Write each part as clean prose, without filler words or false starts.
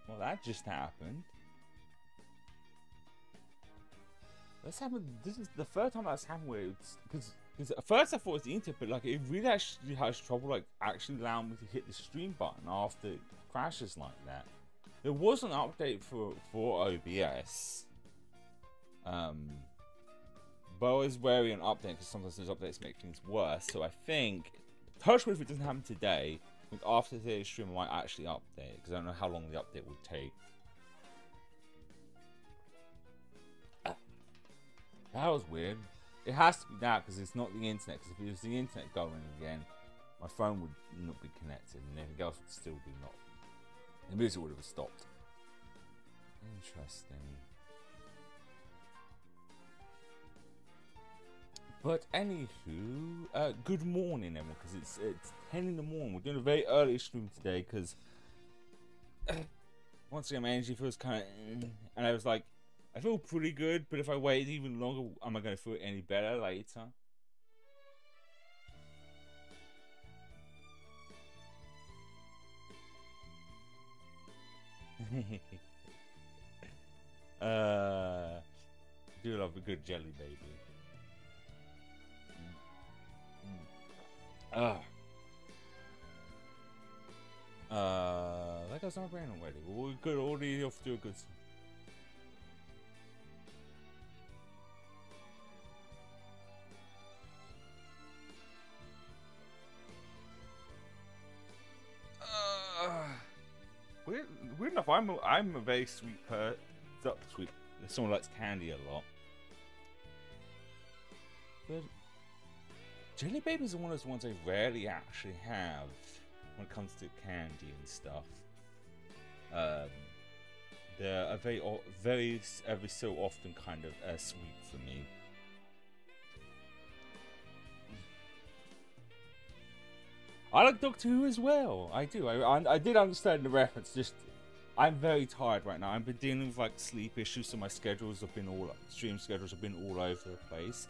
Well, that just happened. That's happened. This is the third time that's happened where it's because at first I thought it was the internet, but like it really actually has trouble like actually allowing me to hit the stream button after it crashes like that. There was an update for OBS. But I was wary on update because sometimes those updates make things worse. So I think, touch wood if it doesn't happen today, I think after today's stream I might actually update because I don't know how long the update would take. That was weird. It has to be that because it's not the internet. Because if it was the internet going again, my phone would not be connected and everything else would still be not. The music would have stopped. Interesting. But anywho, good morning everyone, because it's 10 in the morning. We're doing a very early stream today because once again my energy feels kind of, and I was like, I feel pretty good, but if I wait even longer, am I going to feel any better later? Do love a good jelly baby. That goes on my brain already. We're good. Already off to a good. Weird enough, I'm a very sweet person. Sweet. Someone likes candy a lot. But jelly babies are one of those ones I rarely actually have when it comes to candy and stuff. They're a very every so often kind of sweet for me. I like Doctor Who as well. I do. I did understand the reference. Just I'm very tired right now. I've been dealing with like sleep issues, so my schedules have been stream schedules have been all over the place.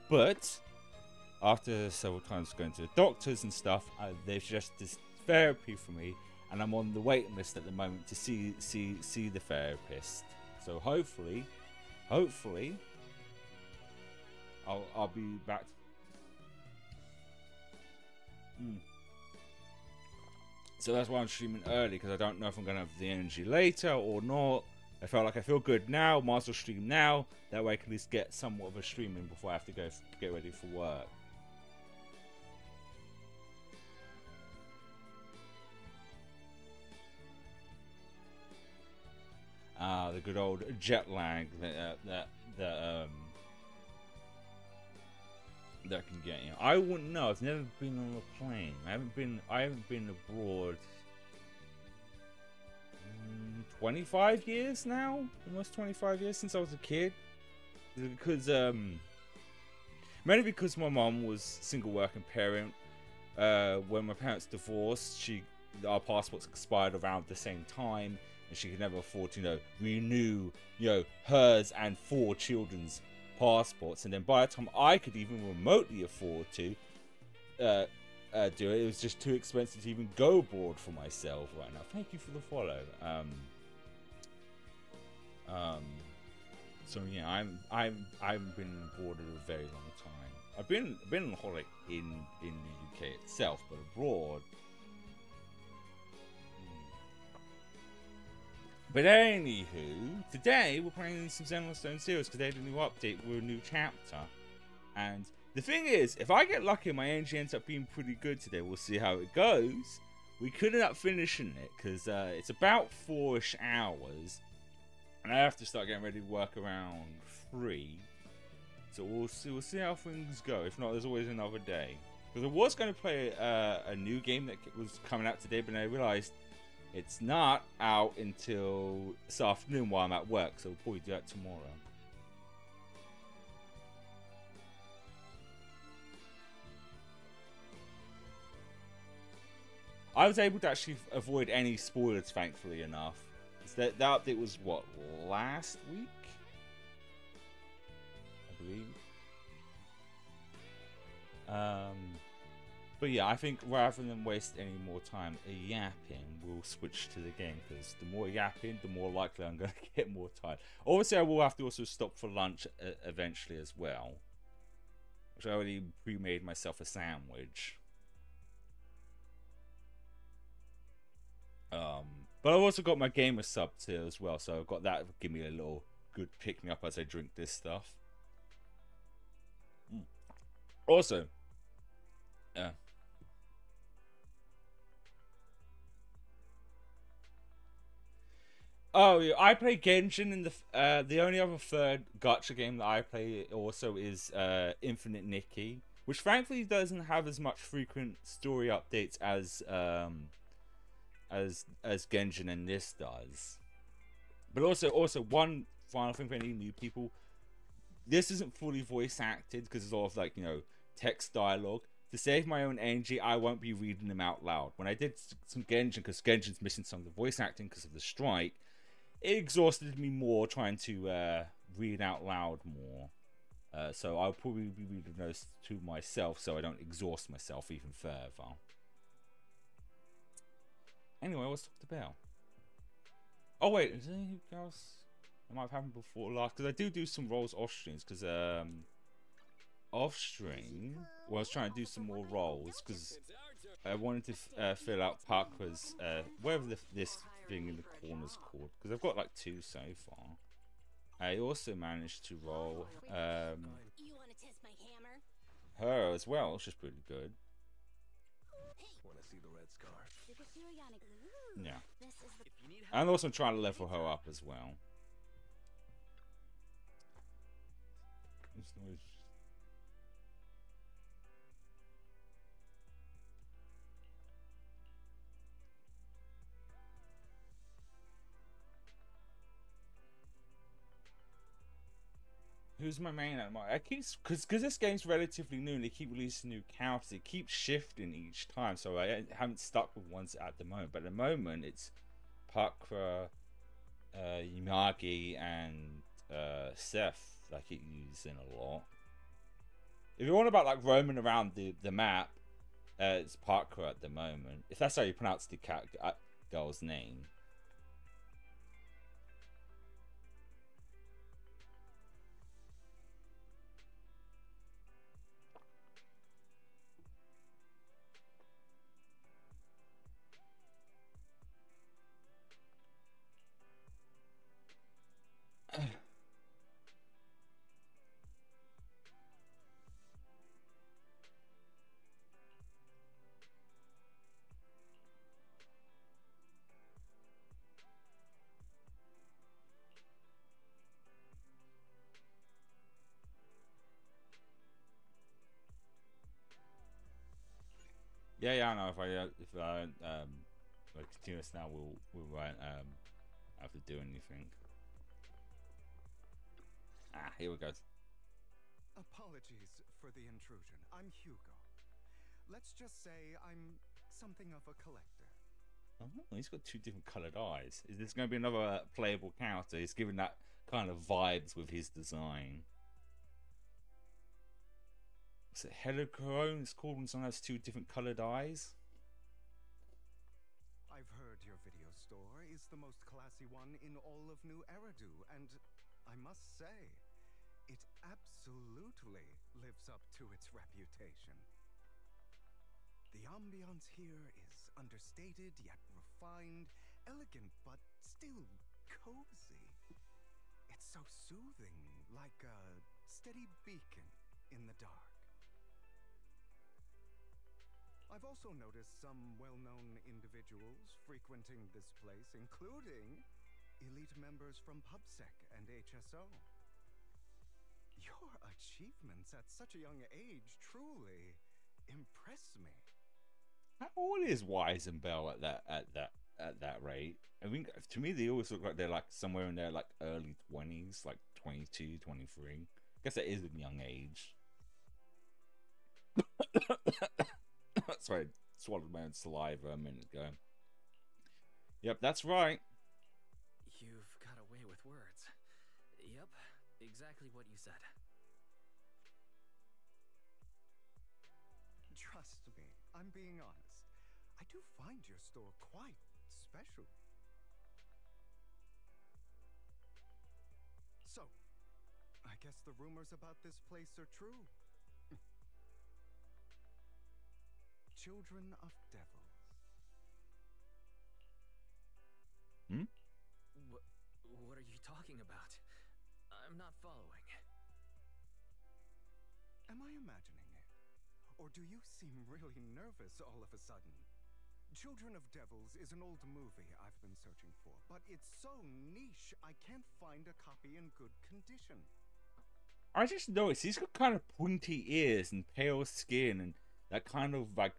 But after several times going to the doctors and stuff, they've suggested therapy for me, and I'm on the waiting list at the moment to see the therapist. So hopefully, I'll be back. So that's why I'm streaming early, because I don't know if I'm going to have the energy later or not. I felt like I feel good now, might as well stream now. That way I can at least get somewhat of a stream in before I have to go get ready for work. The good old jet lag that can get you. I wouldn't know. I've never been on a plane. I haven't been abroad 25 years now. Almost 25 years since I was a kid. Because mainly because my mom was single working parent. When my parents divorced, our passports expired around the same time, and she could never afford to, renew, hers and 4 children's passports. And then by the time I could even remotely afford to do it was just too expensive to even go abroad for myself right now. Thank you for the follow. So yeah, I haven't been abroad in a very long time. I've been on holiday in the UK itself, but abroad. But anywho, today we're playing some Zenless series because they had a new update with a new chapter. And the thing is, if I get lucky and my energy ends up being pretty good today, we'll see how it goes. We could end up finishing it because it's about 4-ish hours. And I have to start getting ready to work around 3. So we'll see how things go. If not, there's always another day. Because I was going to play a new game that was coming out today, but then I realized it's not out until this afternoon while I'm at work, so we'll probably do that tomorrow. I was able to actually avoid any spoilers, thankfully enough. That update was, what, last week? I believe. But yeah, I think rather than waste any more time yapping, we'll switch to the game, because the more yapping, the more likely I'm going to get more tired. Obviously, I will have to also stop for lunch eventually as well, which I already pre-made myself a sandwich. But I've also got my gamer sub too as well, so I've got that to give me a little good pick-me-up as I drink this stuff. Also, oh yeah, I play Genshin, and the only other third gacha game that I play also is Infinite Nikki, which thankfully doesn't have as much frequent story updates as Genshin and this does. But also one final thing for any new people, this isn't fully voice acted because it's all of, like, you know, text dialogue. To save my own energy, I won't be reading them out loud. When I did some Genshin, because Genshin's missing some of the voice acting because of the strike, it exhausted me more trying to read out loud more. So I'll probably be reading those to myself so I don't exhaust myself even further. Anyway, what's up the bell? Oh wait, is there anything else that might have happened before last? Because I do some roles off streams, because off stream, well, I was trying to do some more roles because I wanted to fill out Parker's whatever this thing in the corner's called, because I've got like 2 so far. I also managed to roll her as well, which is pretty good. Yeah. And also trying to level her up as well. Who's my main at? I keep, because this game's relatively new and they keep releasing new characters. It keeps shifting each time, so I haven't stuck with ones at the moment. But at the moment, it's Pakra, Yamagi, and Seth that I keep using a lot. If you're on about like roaming around the map, it's Pakra at the moment. If that's how you pronounce the girl's name. Yeah, I know. If I like continue this now, we won't have to do anything. Ah, here we go. Apologies for the intrusion. I'm Hugo. Let's just say I'm something of a collector. Oh, he's got 2 different coloured eyes. Is this going to be another playable character? He's giving that kind of vibes with his design. Is it Helichrome? It's called when someone has 2 different coloured eyes. I've heard your video store is the most classy one in all of New Eridu, and I must say, it absolutely lives up to its reputation. The ambiance here is understated yet refined, elegant but still cozy. It's so soothing, like a steady beacon in the dark. I've also noticed some well-known individuals frequenting this place, including elite members from PubSec and HSO. Your achievements at such a young age truly impress me. How old is Wise and Bell at that rate? I mean, to me, they always look like they're like somewhere in their like early 20s, like 22, 23. I guess that is a young age. Sorry, I swallowed my own saliva a minute ago. Yep, that's right. You've got away with words. Yep, exactly what you said. Trust me, I'm being honest. I do find your store quite special. So, I guess the rumors about this place are true. Children of devils. Hmm? What are you talking about? I'm not following. Am I imagining it? Or do you seem really nervous all of a sudden? Children of Devils is an old movie I've been searching for, but it's so niche I can't find a copy in good condition. I just noticed he's got kind of pointy ears and pale skin and that kind of like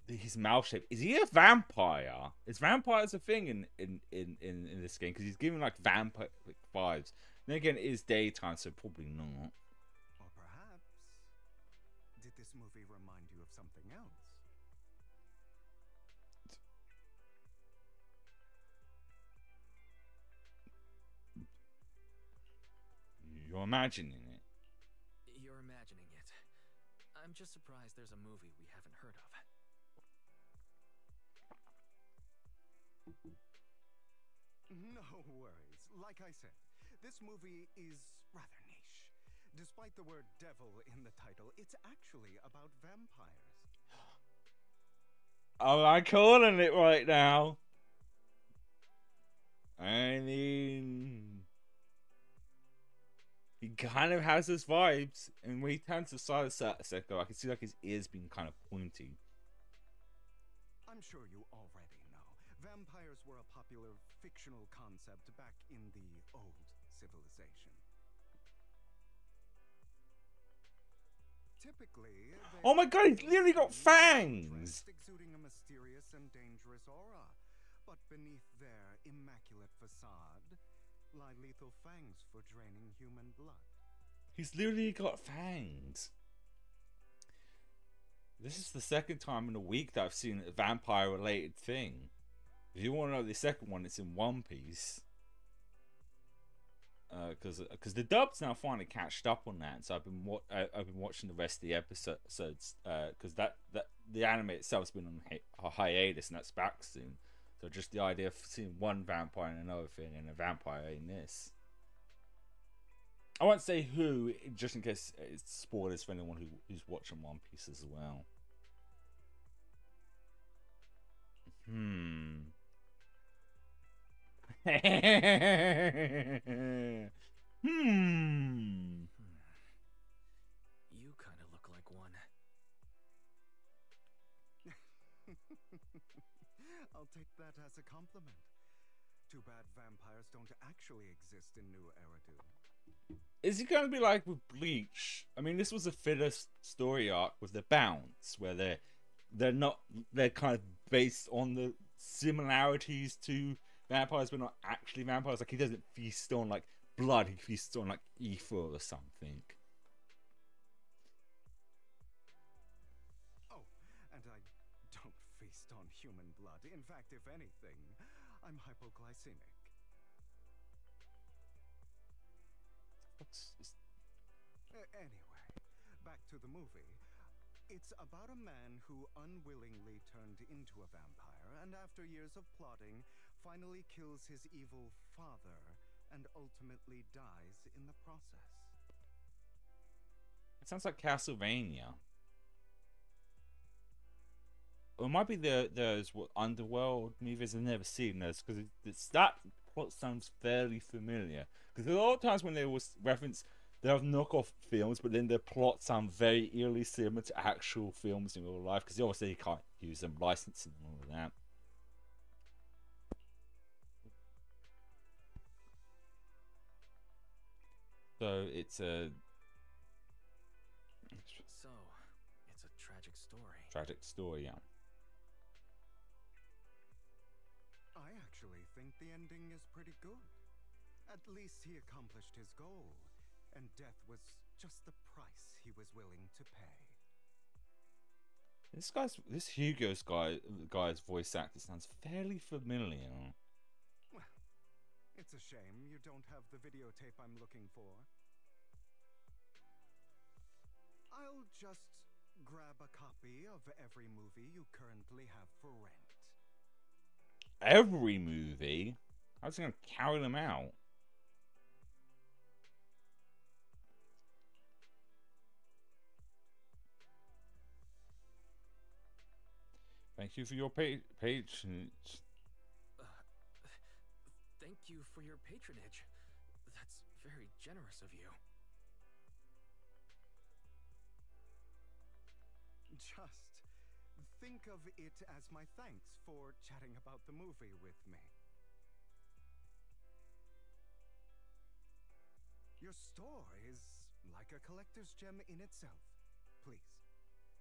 his mouth shape. Is he a vampire? Is vampires a thing in this game? Because he's giving like vampire vibes. Then again, it is daytime, so probably not. Or perhaps, did this movie remind you of something else? You're imagining it. You're imagining it. I'm just surprised there's a movie we haven't heard of. No worries. Like I said, this movie is rather niche. Despite the word devil in the title, it's actually about vampires. Oh, I'm calling it right now. I mean, he kind of has his vibes, and when he turns to side a second, I can see like his ears being kind of pointy. I'm sure you already know. Vampires were a popular fictional concept back in the old civilization. Typically, Oh my god, he's literally got fangs! Exuding a mysterious and dangerous aura. But beneath their immaculate facade lie lethal fangs for draining human blood. He's literally got fangs. This is the second time in a week that I've seen a vampire-related thing. If you want to know the second one, it's in One Piece. Because the dub's now finally catched up on that, so I've been watching the rest of the episodes because the anime itself's been on a hiatus and that's back soon. So just the idea of seeing one vampire in another thing and a vampire in this. I won't say who, just in case it's spoilers for anyone who's watching One Piece as well. You kind of look like one. I'll take that as a compliment. Too bad vampires don't actually exist in New Eridu. Is it going to be like with Bleach? I mean, this was a filler story arc with the Bounce, where they're kind of based on the similarities to vampires, but not actually vampires. Like, he doesn't feast on like blood; he feasts on like ether or something. Oh, and I don't feast on human blood. In fact, if anything, I'm hypoglycemic. Anyway, back to the movie. It's about a man who unwillingly turned into a vampire and after years of plotting, finally kills his evil father and ultimately dies in the process. It sounds like Castlevania. Or it might be those Underworld movies I've never seen those, because that plot sounds fairly familiar. Because a lot of times when they was reference, they have knockoff films, but then their plots sound very eerily similar to actual films in real life. Because obviously you can't use them licensing and all of that. So it's a. So, it's it's a tragic story. Tragic story, yeah. I actually think the ending is pretty good. At least he accomplished his goal, and death was just the price he was willing to pay. This Hugo's guy's voice actor sounds fairly familiar. Well, it's a shame you don't have the videotape I'm looking for. I'll just grab a copy of every movie you currently have for rent. Every movie? How's he gonna carry them out? Thank you for your patience. Thank you for your patronage. That's very generous of you. Just think of it as my thanks for chatting about the movie with me. Your store is like a collector's gem in itself. Please,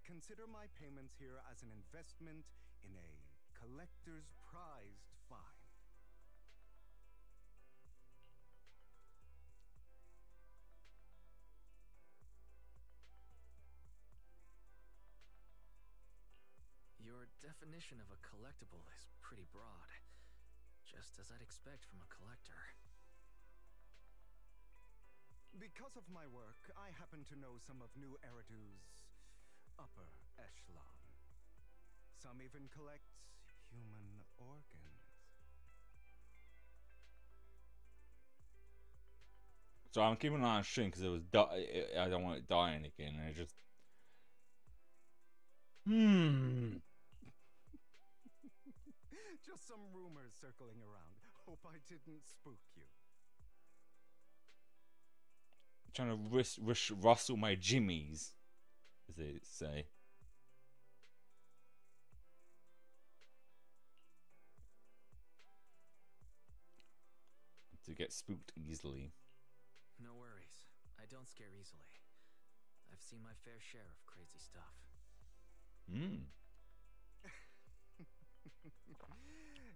consider my payments here as an investment in a collector's prized find. Your definition of a collectible is pretty broad, just as I'd expect from a collector. Because of my work, I happen to know some of New Eridu's upper echelon. Some even collect human organs. So I'm keeping an eye on stream because I don't want it dying again, and it just. Just some rumors circling around. Hope I didn't spook you. Trying to rustle my jimmies, as they say. To get spooked easily. No worries. I don't scare easily. I've seen my fair share of crazy stuff.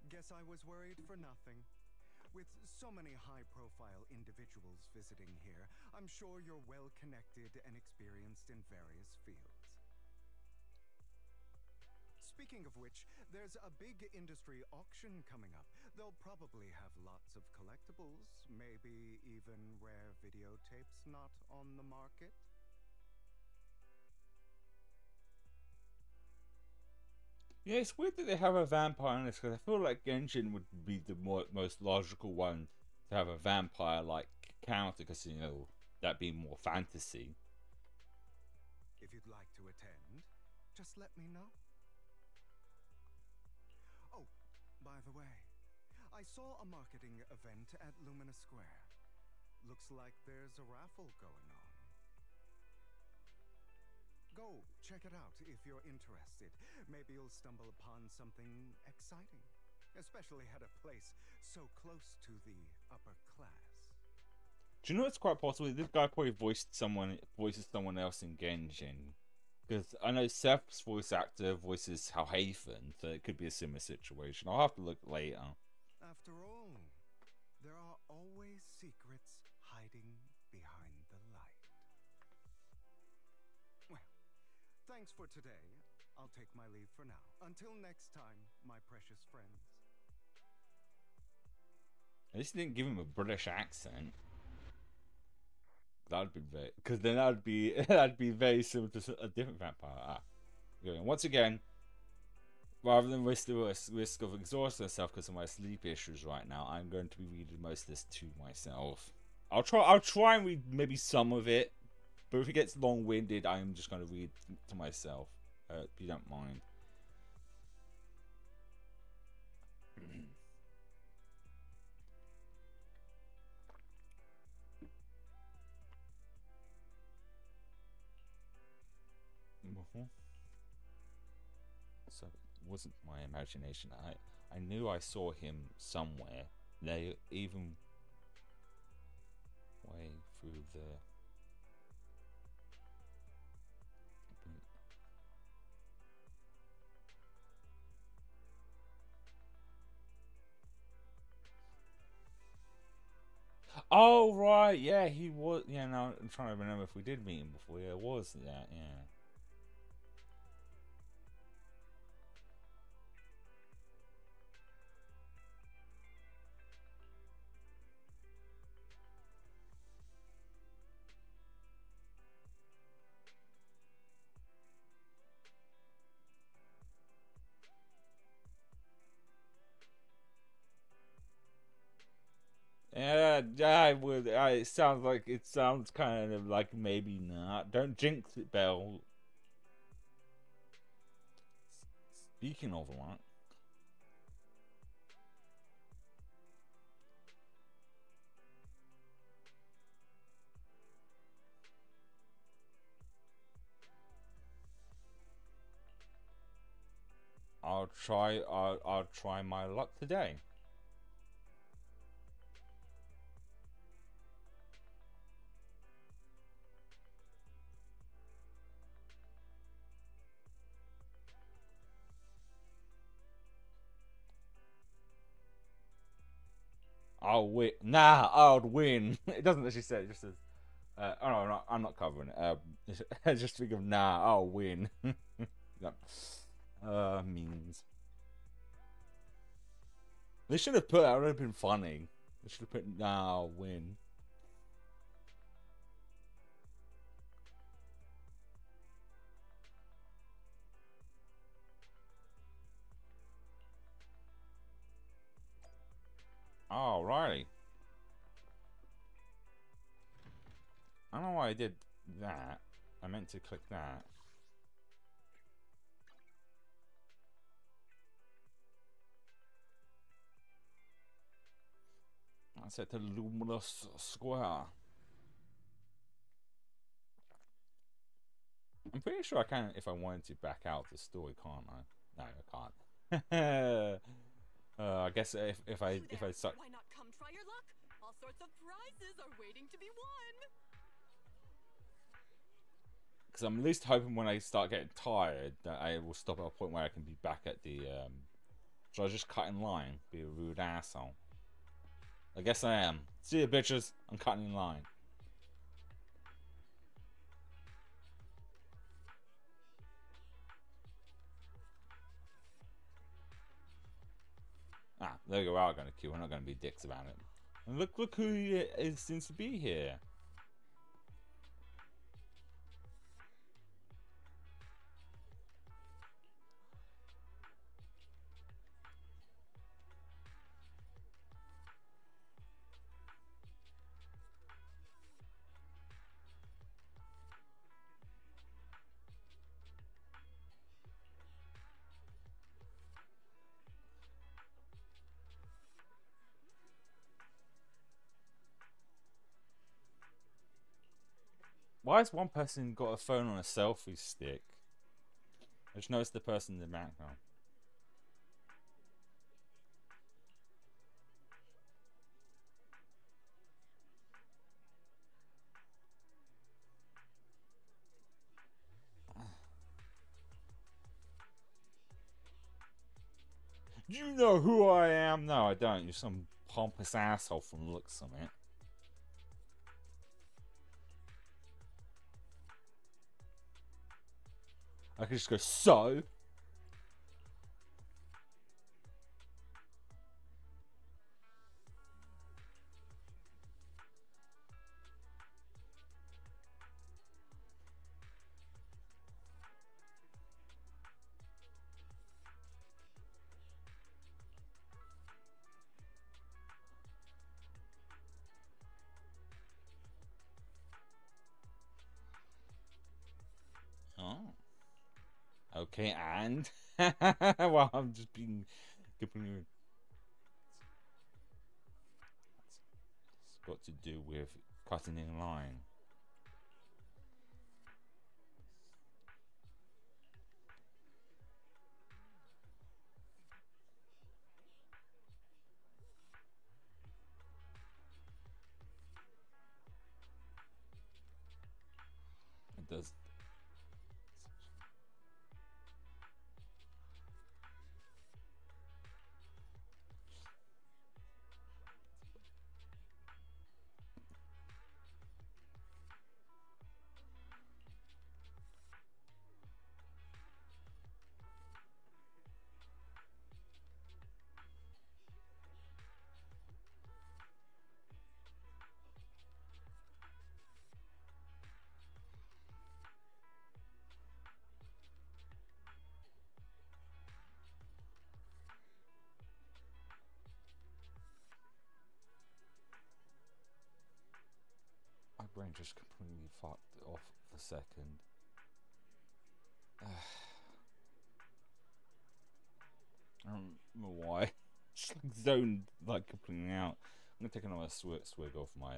Guess I was worried for nothing. With so many high-profile individuals visiting here, I'm sure you're well-connected and experienced in various fields. Speaking of which, there's a big industry auction coming up. They'll probably have lots of collectibles, maybe even rare videotapes not on the market. Yeah, it's weird that they have a vampire in this, because I feel like Genshin would be the most logical one to have a vampire-like character, because, you know, that'd be more fantasy. If you'd like to attend, just let me know. Oh, by the way, I saw a marketing event at Lumina Square. Looks like there's a raffle going on. Go check it out if you're interested. Maybe you'll stumble upon something exciting, especially at a place so close to the upper class. Do you know it's quite possible this guy probably voices someone else in Genshin? Because I know Seth's voice actor voices Halhaven, so it could be a similar situation. I'll have to look later. After all, there are always secrets hiding behind the light. Well, thanks for today. I'll take my leave for now. Until next time, my precious friends. At least they didn't give him a British accent. That'd be very, because then that'd be very similar to a different vampire. Once again, rather than risk the risk of exhausting myself because of my sleep issues right now, I'm going to be reading most of this to myself. I'll try and read maybe some of it, but if it gets long-winded, I'm just going to read to myself. If you don't mind. So it wasn't my imagination. I knew I saw him somewhere. They even way through the Oh right, yeah, he was. Yeah, no, I'm trying to remember if we did meet him before. Yeah, it was that. Yeah. Yeah, I would. It sounds like it sounds kind of like maybe not. Don't jinx it, Bell. Speaking of that, I'll try. I'll try my luck today. I'll win. Nah, I'll win. It doesn't actually say. It just says. Oh no, I'm not covering it. Just think of nah, I'll win. Means. They should have put. That would have been funny. They should have put nah, I'll win. Alrighty. I don't know why I did that. I meant to click that. I set the luminous square. I'm pretty sure I can, if I wanted to, back out the story, can't I? No, I can't. I guess if I suck. Why not come try your luck? All sorts of prizes are waiting to be won. Because I'm at least hoping when I start getting tired that I will stop at a point where I can be back at the. Should I just cut in line? Be a rude asshole. I guess I am. See you, bitches. I'm cutting in line. Ah, there you go. We are going to queue. We're not going to be dicks about it. And look who seems to be here. Why has one person got a phone on a selfie stick? I just noticed the person in the background. Do you know who I am? No, I don't. You're some pompous asshole from the looks of it. I could just go, so? Oh. Okay, and? Well, I'm just being... It's got to do with cutting in line. It does. just completely fucked off for a second. I don't know why. Just like zoned like completely out. I'm gonna take another swig off my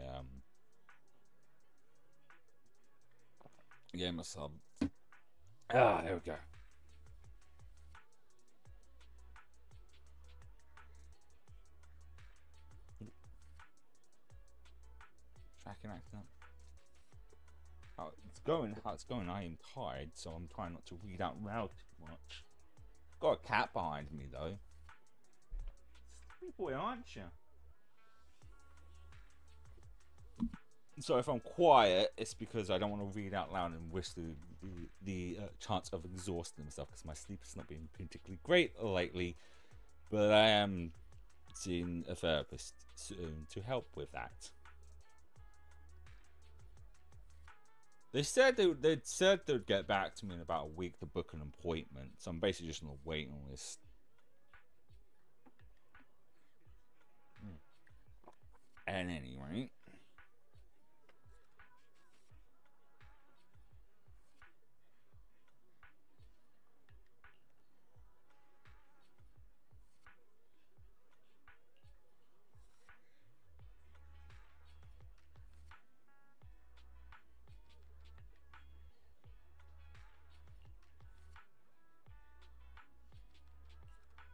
game of sub. Ah, there we go. Tracking accident. How it's going. I am tired, so I'm trying not to read out loud too much. Got a cat behind me though. Sleepy boy, aren't you? So if I'm quiet, it's because I don't want to read out loud and risk the chance of exhausting myself, because my sleep has not been particularly great lately. But I am seeing a therapist soon to help with that. They said they'd get back to me in about a week to book an appointment. So I'm basically just on a waiting list. At any rate.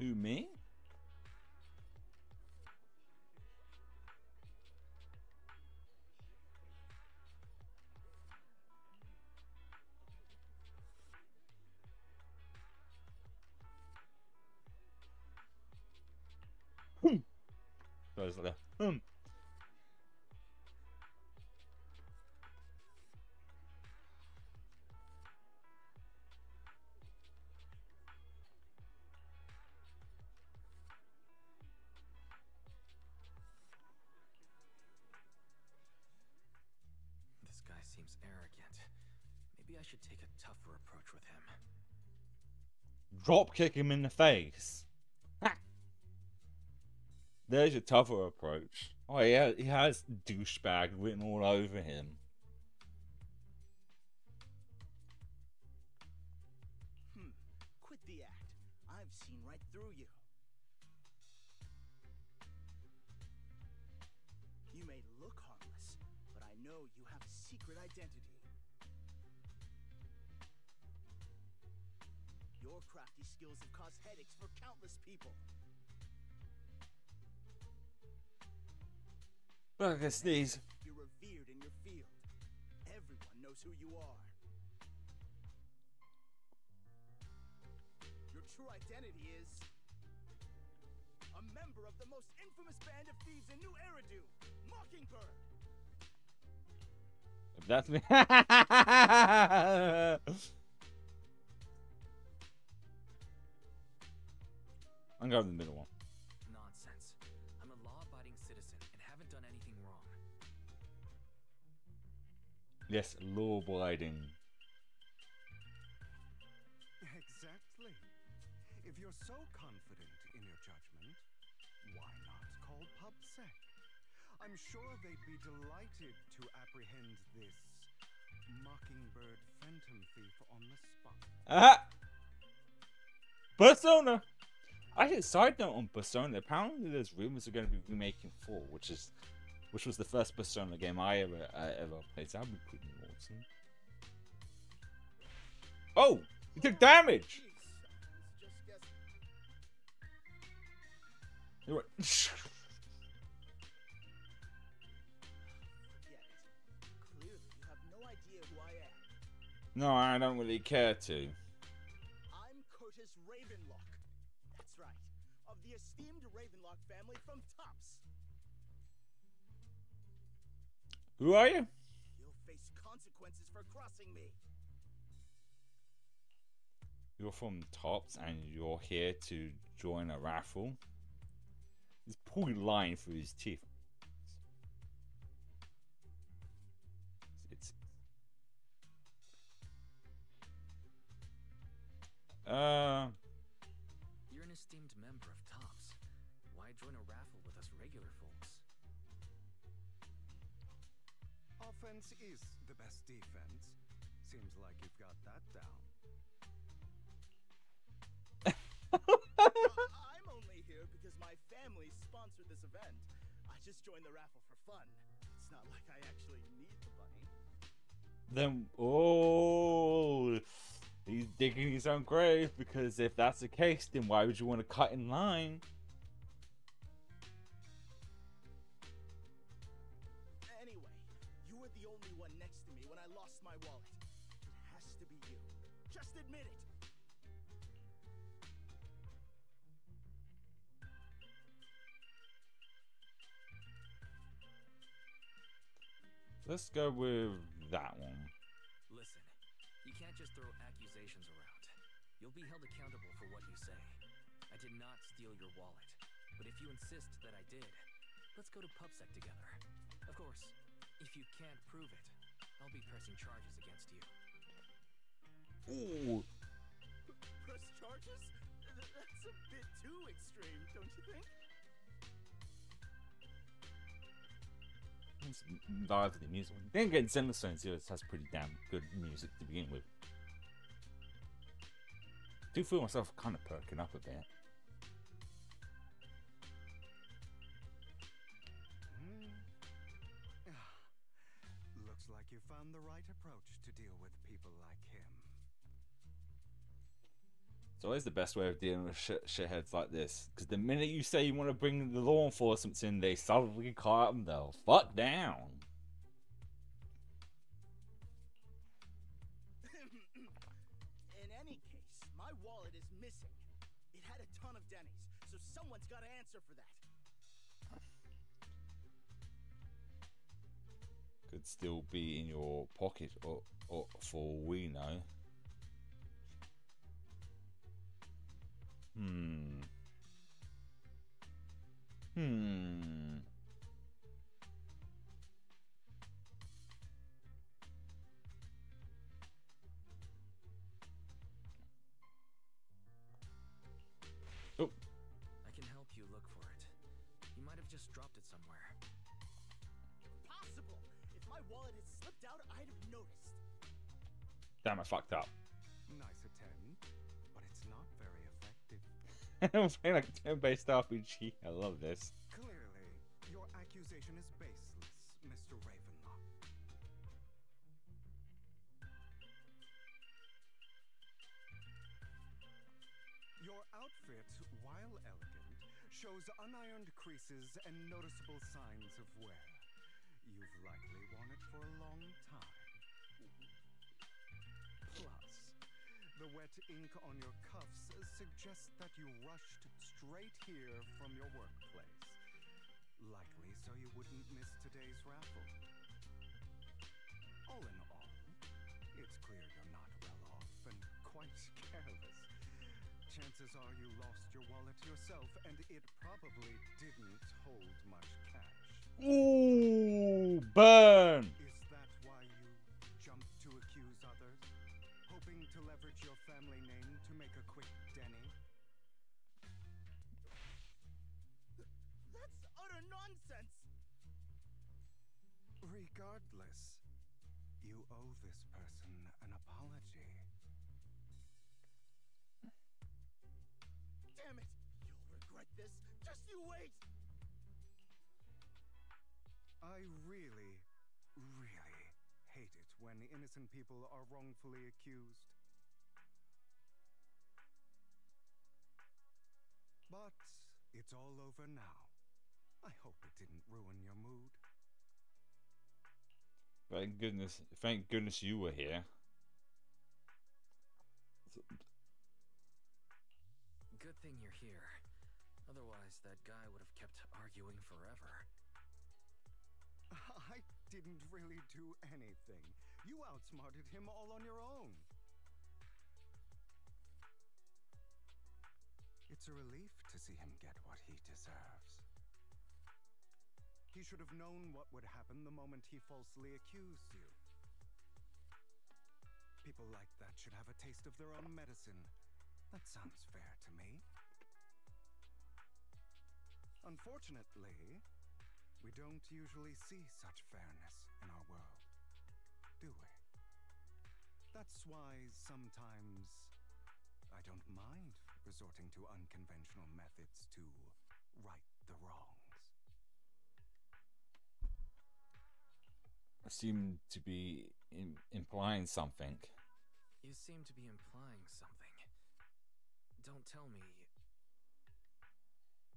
Who, me? So it's like a This guy seems arrogant. Maybe I should take a tougher approach with him. drop kick him in the face. Ha! There's your tougher approach. Oh yeah, he has douchebag written all over him. Quit the act. I've seen right through you. You may look harmless, but I know you have a secret identity. Your crafty skills have caused headaches for countless people. Look, I sneeze. You're revered in your field. Everyone knows who you are. Your true identity is a member of the most infamous band of thieves in New Eridu, Mockingbird. If that's me. I'm going to the middle one. Nonsense. I'm a law-abiding citizen and haven't done anything wrong. Yes, law-abiding. Exactly. If you're so confident in your judgment, why not call PubSec? I'm sure they'd be delighted to apprehend this Mockingbird phantom thief on the spot. Aha! Persona! I hit side note on Persona. Apparently, there's rumors of going to be remaking 4, which was the first Persona game I ever played. So that'd be pretty awesome. Oh, he took damage. You're right. Clearly, you have no idea who I am. No, I don't really care to. I'm Curtis Ravenlock. That's right, of the esteemed Ravenlock family from Tops. Who are you? You'll face consequences for crossing me. You're from Tops and you're here to join a raffle. He's probably lying through his teeth. It's You're an esteemed member of Tops. Why join a raffle with us regular folks? offense is the best defense. Seems like you've got that down. I'm only here because my family sponsored this event. I just joined the raffle for fun. It's not like I actually need the bunny. Then, oh, he's digging his own grave, because if that's the case, then why would you want to cut in line? Anyway, you were the only one next to me when I lost my wallet. It has to be you. Just admit it. Let's go with that one. Listen, you can't just throw accusations around. You'll be held accountable for what you say. I did not steal your wallet, but if you insist that I did, let's go to PubSec together. Of course, if you can't prove it, I'll be pressing charges against you. Ooh. Press charges? That's a bit too extreme, don't you think? It's lively music. Then again, Zenless has pretty damn good music to begin with. Do feel myself kind of perking up a bit. Looks like you found the right approach to deal with people like him. It's always the best way of dealing with shitheads like this. Because the minute you say you want to bring the law enforcement in, they suddenly call them the fuck down. In any case, my wallet is missing. It had a ton of Denny's, so someone's got to answer for that. Could still be in your pocket, or for all we know. Oh. I can help you look for it. You might have just dropped it somewhere. Impossible! If my wallet had slipped out, I'd have noticed. Damn, I fucked up. Nice attempt, but it's not very effective. I'm playing like a turn-based RPG. I love this. Clearly, your accusation is baseless, Mr. Ravenlock. Your outfit, while elegant, shows unironed creases and noticeable signs of wear. You've likely worn it for a long time. Plus, the wet ink on your cuffs suggests that you rushed straight here from your workplace. Likely so you wouldn't miss today's raffle. All in all, it's clear you're not well off and quite careless. Chances are you lost your wallet yourself, and it probably didn't hold much cash. Ooh, burn! Is that why you jumped to accuse others? Hoping to leverage your family name to make a quick Denny? That's utter nonsense! Regardless, you owe this person an apology. Damn it! You'll regret this. Just you wait! I really, really hate it when innocent people are wrongfully accused. But it's all over now. I hope it didn't ruin your mood. Thank goodness you were here. Good thing you're here. Otherwise, that guy would have kept arguing forever. I didn't really do anything. You outsmarted him all on your own. It's a relief to see him get what he deserves. He should have known what would happen the moment he falsely accused you. People like that should have a taste of their own medicine. That sounds fair to me. Unfortunately, we don't usually see such fairness in our world. That's why sometimes I don't mind resorting to unconventional methods to right the wrongs. I seem to be implying something. You seem to be implying something. Don't tell me.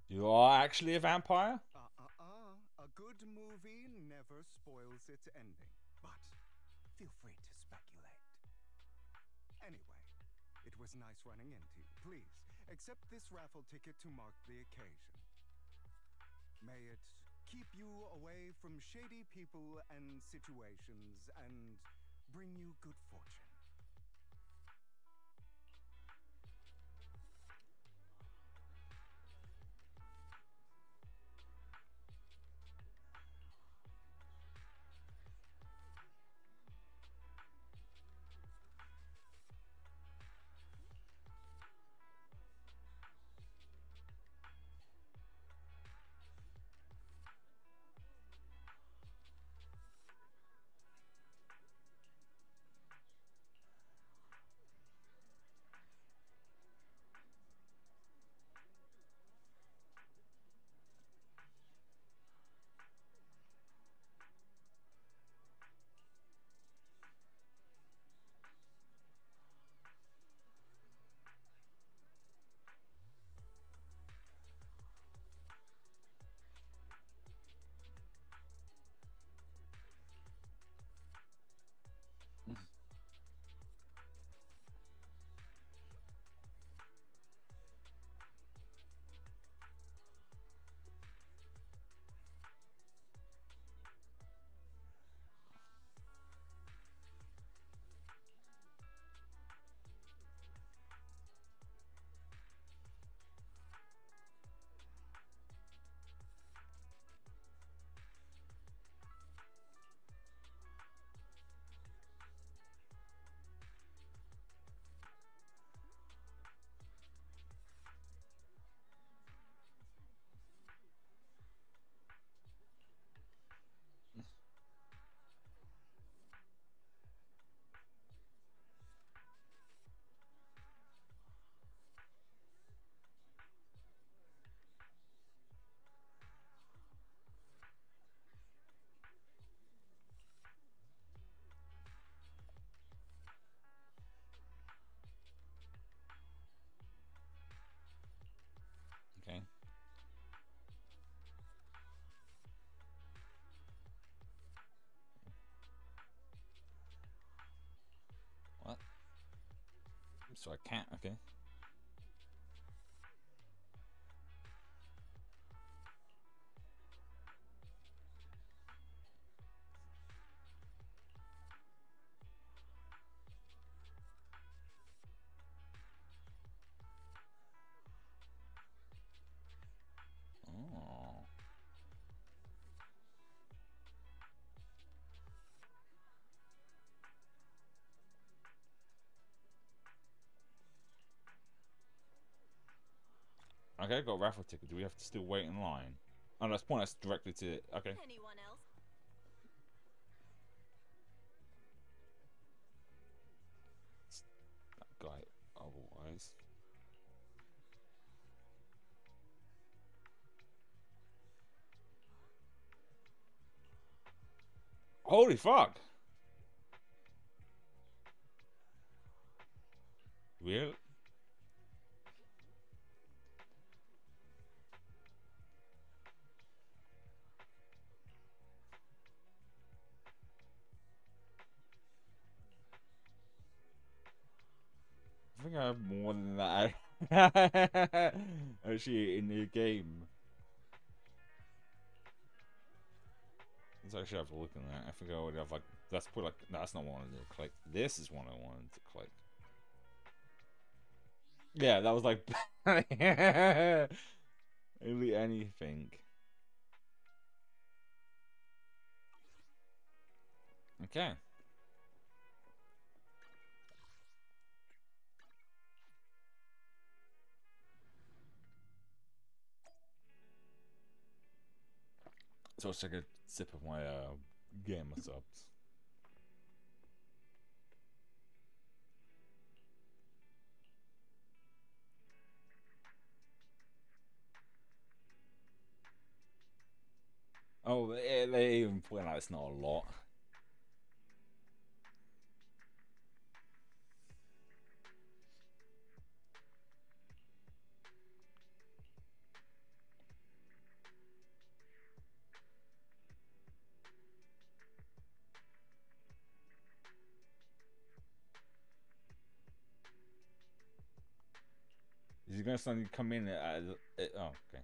You are actually a vampire? A good movie never spoils its ending, but feel free to speculate. Anyway, it was nice running into you. Please, accept this raffle ticket to mark the occasion. May it keep you away from shady people and situations and bring you good fortune. Okay. What? So I can't, okay. Oh. Okay, got a raffle ticket. Do we have to still wait in line? Oh, that's point us directly to it. Okay. Anyone else? That guy otherwise. Holy fuck! Really? I think I have more than that. Actually, in the game. Let's actually have a look at that. I think I would have like. That's put like. No, that's not one I wanted to click. This is one I wanted to click. Yeah, that was like. Really anything. Okay. So let's take a sip of my gamer subs. they even point out it's not a lot. Is he gonna suddenly come in oh, okay.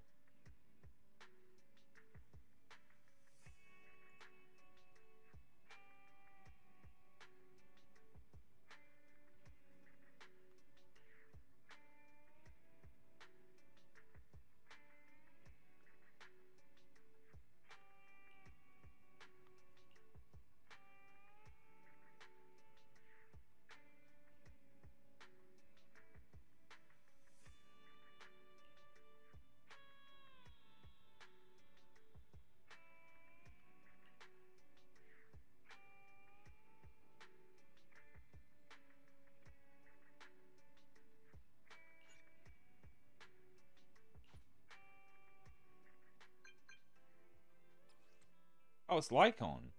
Oh, it's Lycon.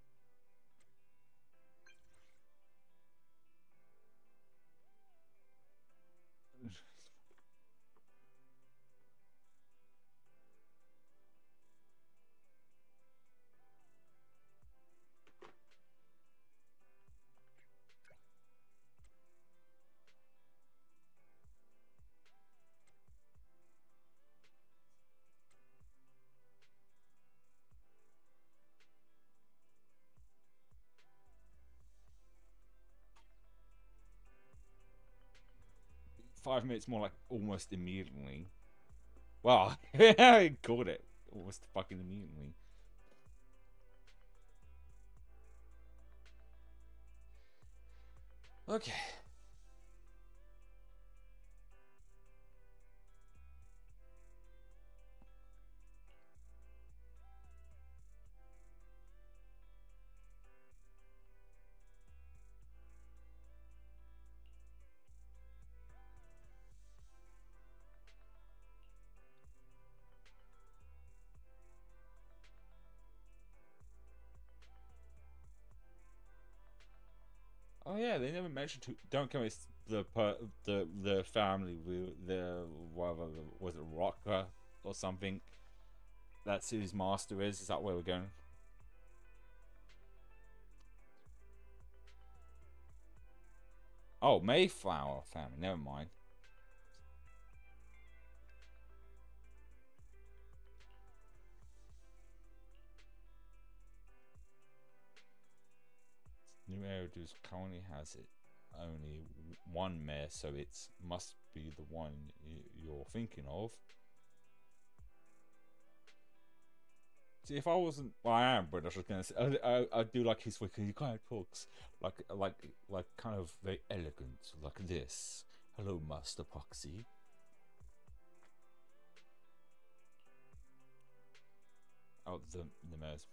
.5 minutes more like almost immediately. Wow, I caught it almost fucking immediately. Okay. Oh yeah, they never mentioned don't come with the family with the whatever was it Rocker or something. That's who his master is. Is that where we're going? Oh, Mayflower family. Never mind. New Eridu's currently has it only one mayor, so it must be the one you're thinking of. See, if I wasn't, well, I am British. I was gonna say, I do like his way. He kind of talks like kind of very elegant, like this. Hello, Master Poxy. Oh, the mayor's.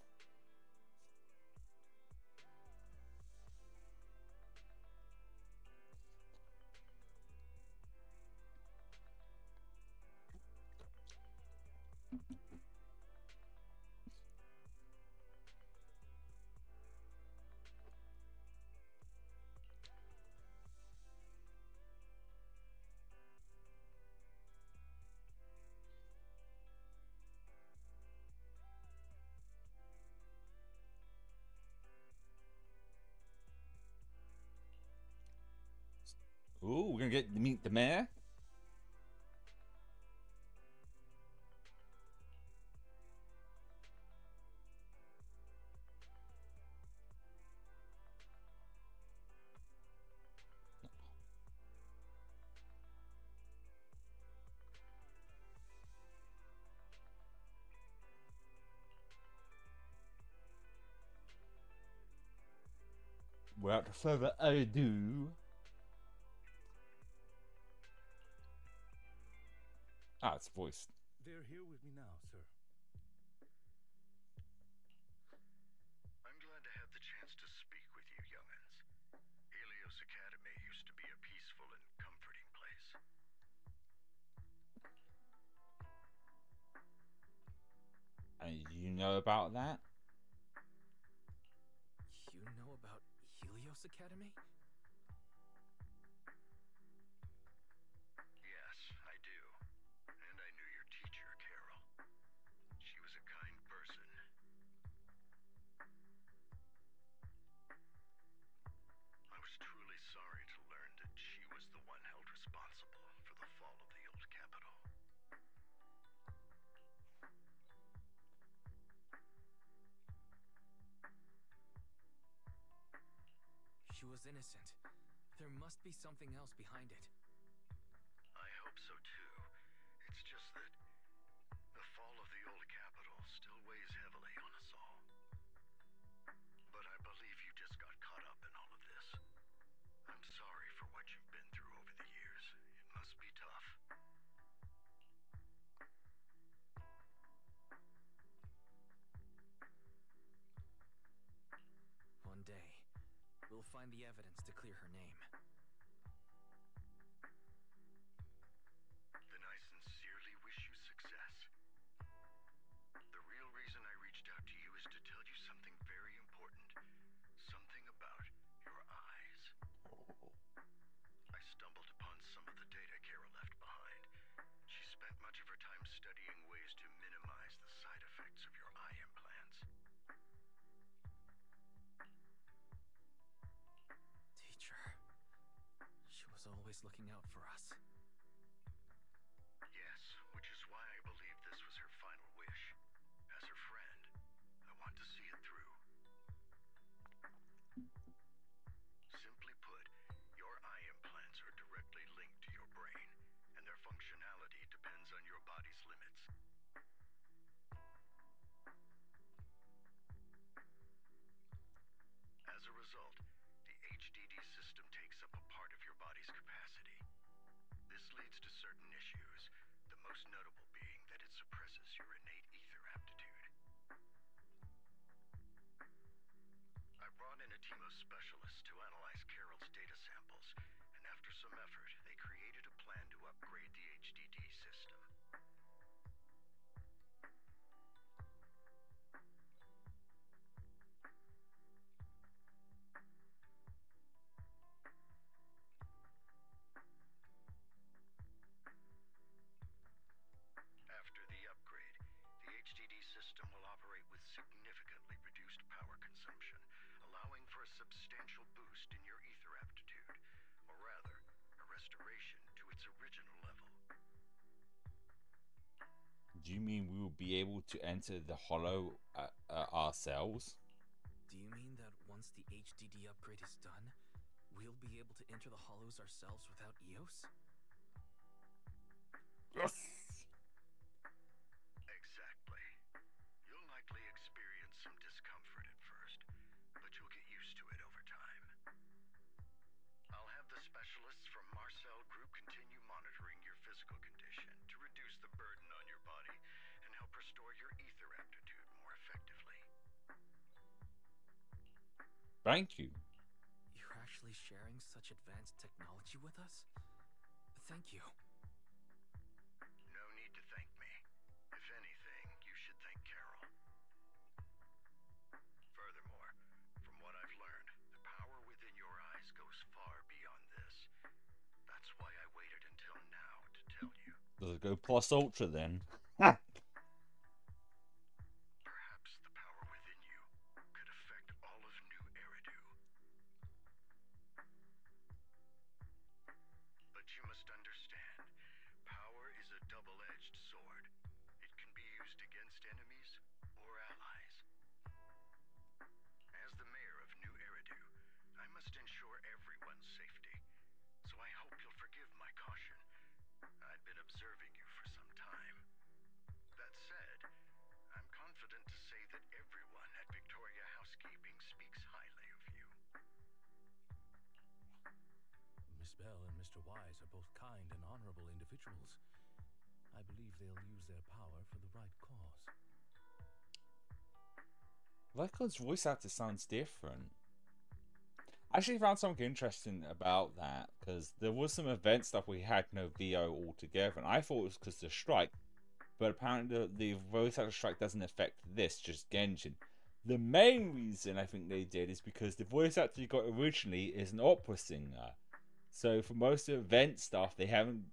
Ooh, we're gonna get to meet the mayor. Without further ado, it's voiced. They're here with me now, sir. I'm glad to have the chance to speak with you, young'uns. Helios Academy used to be a peaceful and comforting place. And you know about that? Helios Academy? Yes, I do. And I knew your teacher, Carol. She was a kind person. I was truly sorry to learn that she was the one held responsible for the fall of the old capital. She was innocent. There must be something else behind it. I hope so too. It's just that the fall of the old capital still weighs heavily on us all. But I believe you just got caught up in all of this. I'm sorry for what you've been through over the years. It must be tough. One day, we'll find the evidence to clear her name. Then I sincerely wish you success. The real reason I reached out to you is to tell you something very important. Something about your eyes. I stumbled upon some of the data Carol left behind. She spent much of her time studying ways to minimize the side effects of your eye implants. Teacher. She was always looking out for us. Yes, which is why I believe this was her final wish. As her friend, I want to see it through. Simply put, your eye implants are directly linked to your brain, and their functionality depends on your body's limits. As a result, the HDD system takes up a part of your body's capacity. This leads to certain issues, the most notable being that it suppresses your innate ether aptitude. I brought in a team of specialists to analyze Carol's data samples, and after some effort, they created a plan to upgrade the HDD system. After the upgrade, the HDD system will operate with significantly reduced power consumption, allowing for a substantial boost in your ether aptitude, or rather, a restoration to its original level. Do you mean we will be able to enter the hollow ourselves? Do you mean that once the HDD upgrade is done, we'll be able to enter the hollows ourselves without EOS? Yes! Exactly. You'll likely experience some discomfort at first, but you'll get used to it over time. I'll have the specialists from Marcel Group continue monitoring your physical condition to reduce the burden on your body and help restore your ether aptitude more effectively. Thank you. You're actually sharing such advanced technology with us? Thank you. No need to thank me. If anything, you should thank Carol. Furthermore, from what I've learned, the power within your eyes goes far beyond this. That's why I waited until now to tell you. Does it go plus ultra then? Perhaps the power within you could affect all of New Eridu. But you must understand, power is a double-edged sword. It can be used against enemies or allies. As the mayor of New Eridu, I must ensure everyone's safety. So I hope you'll forgive my caution. I've been observing you for some time. That said, I'm confident to say that everyone at Victoria Housekeeping speaks highly of you. Miss Bell and Mr. Wise are both kind and honorable individuals. I believe they'll use their power for the right cause. Lyco's voice actor sounds different. I actually found something interesting about that, because there was some event stuff we had no VO altogether, and I thought it was because of the strike, but apparently the voice actor strike doesn't affect this, just Genshin. The main reason I think they did is because the voice actor you got originally is an opera singer. So for most of the event stuff, they haven't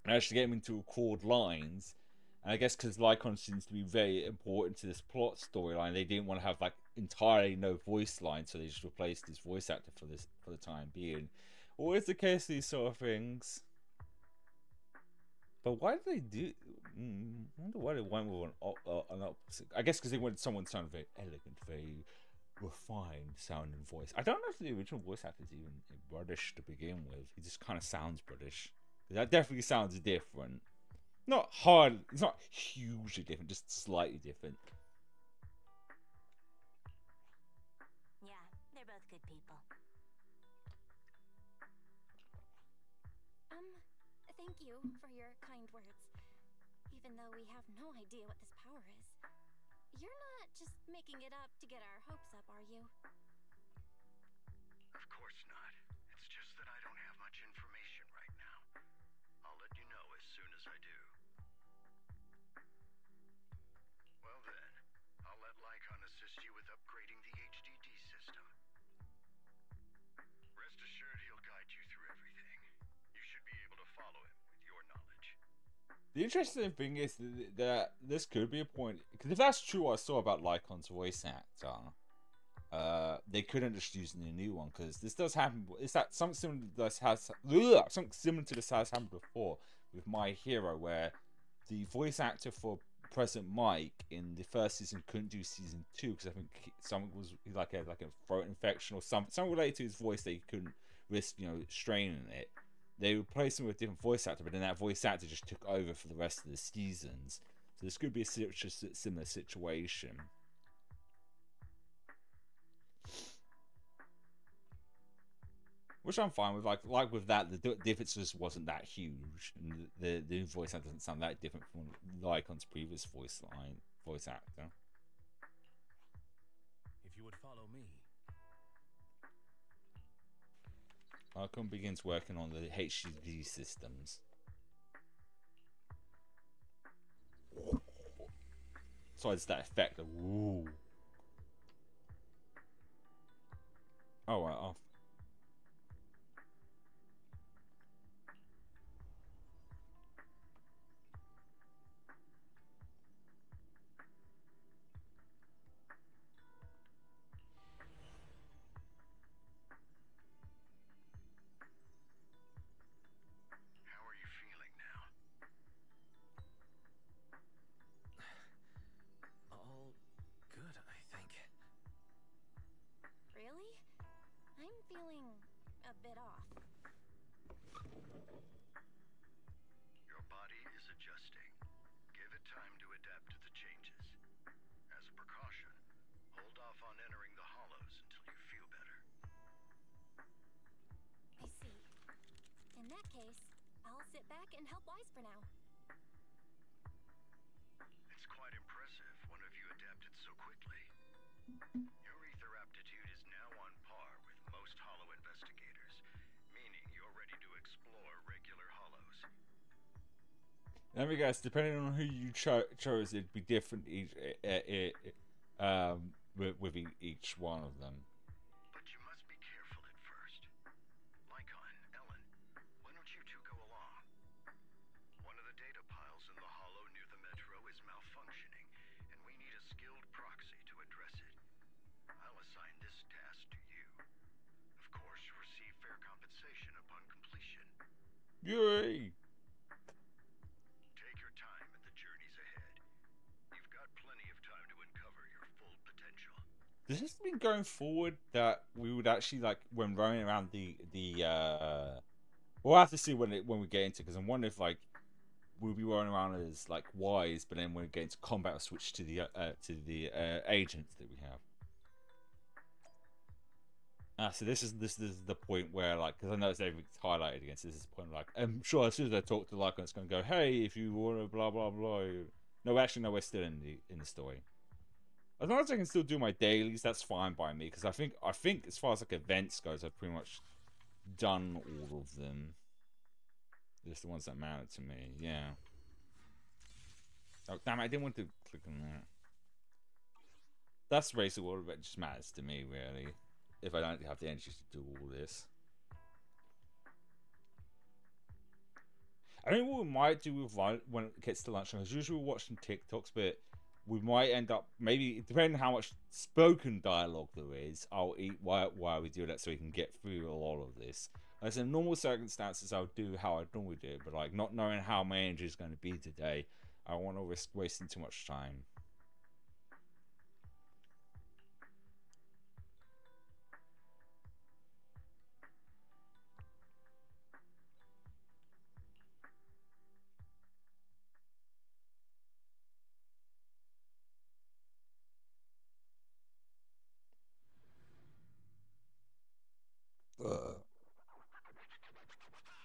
actually get him to record lines. And I guess because Lycon seems to be very important to this plot storyline, they didn't want to have like entirely no voice line, so they just replaced his voice actor for the time being. Always the case with these sort of things. But why did they do? I wonder why they went with an opposite. I guess because they wanted someone to sound very elegant, very refined sounding voice. I don't know if the original voice actor is even British to begin with. He just kind of sounds British. That definitely sounds different. Not hard. It's not hugely different, just slightly different. Yeah, they're both good people. Thank you for your kind words. Even though we have no idea what this power is. You're not just making it up to get our hopes up, are you? Of course not. It's just that I don't have much information right now. I'll let you know as soon as I do. Well then, I'll let Lycon assist you with upgrading the HDD system. Rest assured he'll guide you through everything. You should be able to follow him with your knowledge. The interesting thing is that this could be a point, because if that's true what I saw about Lycon's voice actor, they couldn't just use the new one, because this does happen. Is that something similar to this has happened before with My Hero, where the voice actor for President Mike in the first season couldn't do season 2 because I think something was like a throat infection or something related to his voice that he couldn't risk, straining it. They replaced him with a different voice actor, but then that voice actor just took over for the rest of the seasons. So this could be a similar situation. Which I'm fine with. Like with that, the difference just wasn't that huge, and the new voice actor doesn't sound that different from Lycon's previous voice actor. If you would follow me. Lycon begins working on the HDD systems. So it's that effect of woo. Oh, right, off. How are you feeling now? All good, I think. Really? I'm feeling a bit off. Your body is adjusting. Give it time to adapt to the changes. As a precaution, hold off on entering the hollows until you feel better. I see. In that case, I'll sit back and help Wise for now. It's quite impressive one of you adapted so quickly. Your ether aptitude is now on par with most hollow investigators, meaning you're ready to explore regular hollows. Let me guess, depending on who you chose, it'd be different with each one of them. But you must be careful at first. Lycon, Ellen, why don't you two go along? One of the data piles in the hollow near the metro is malfunctioning, and we need a skilled proxy to address it. I'll assign this task to you. Of course, receive fair compensation upon completion. Yay! Take your time in the journeys ahead. You've got plenty of time to uncover your full potential. Does this mean going forward that we would actually, like, when running around we'll have to see when we get into it, because I'm wondering if, like, we'll be running around as, like, Wise, but then when we get into combat, we'll switch to the agents that we have. So this is the point where, like, because I know it's everything's highlighted against this is the point, like, I'm sure as soon as I talk to Lycon, it's going to go, hey, if you want to blah blah blah. No, actually, no, we're still in the story. As long as I can still do my dailies, that's fine by me, because I think as far as like events goes, I've pretty much done all of them. Just the ones that matter to me, yeah. Oh damn it, I didn't want to click on that. That's basically what it just matters to me, really. If I don't have the energy to do all this. I think what we might do with when it gets to lunchtime, because usually we're watching TikToks, but we might end up, maybe, depending on how much spoken dialogue there is, I'll eat while we do that so we can get through all of this. As in normal circumstances, I'll do how I normally do it, but like not knowing how my energy is going to be today, I don't want to risk wasting too much time.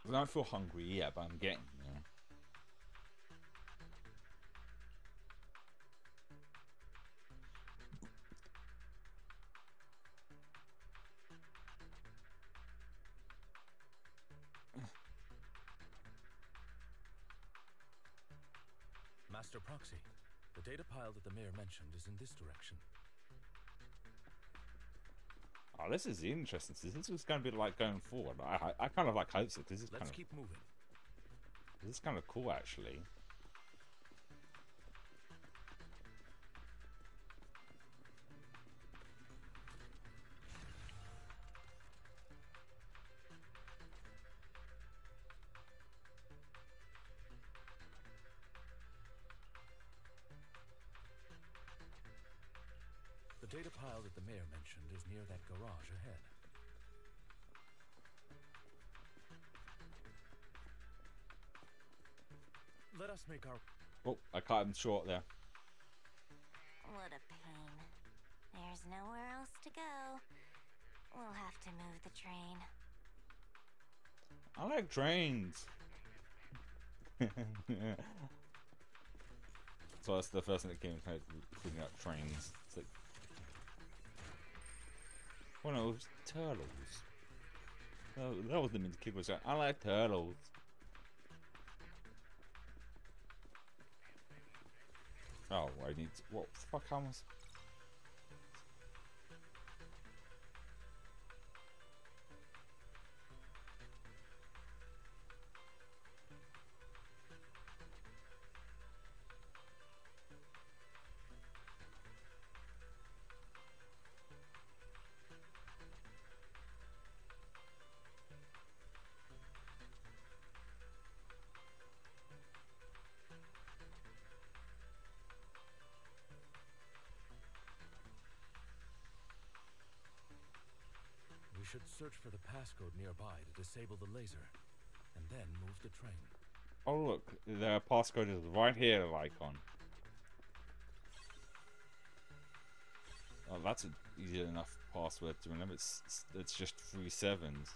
I don't feel hungry yet, but I'm getting there. Master Proxy, the data pile that the mayor mentioned is in this direction. Oh, this is interesting. This is going to be like going forward. I kind of like hope so. This is Let's keep moving. This is kind of cool, actually. The data pile that the mayor mentioned is near that garage ahead. Let us make our... Oh, I cut him short there. What a pain. There's nowhere else to go. We'll have to move the train. I like trains. So that's the first thing that came to figuring out trains. It's like, oh no, it was turtles. Oh, that was the mint kid was saying, I like turtles. Oh, I need to, what the fuck, how am I... We should search for the passcode nearby to disable the laser, and then move the train. Oh look, the passcode is right here, the icon. Oh, that's an easy enough password to remember. It's just 3 sevens.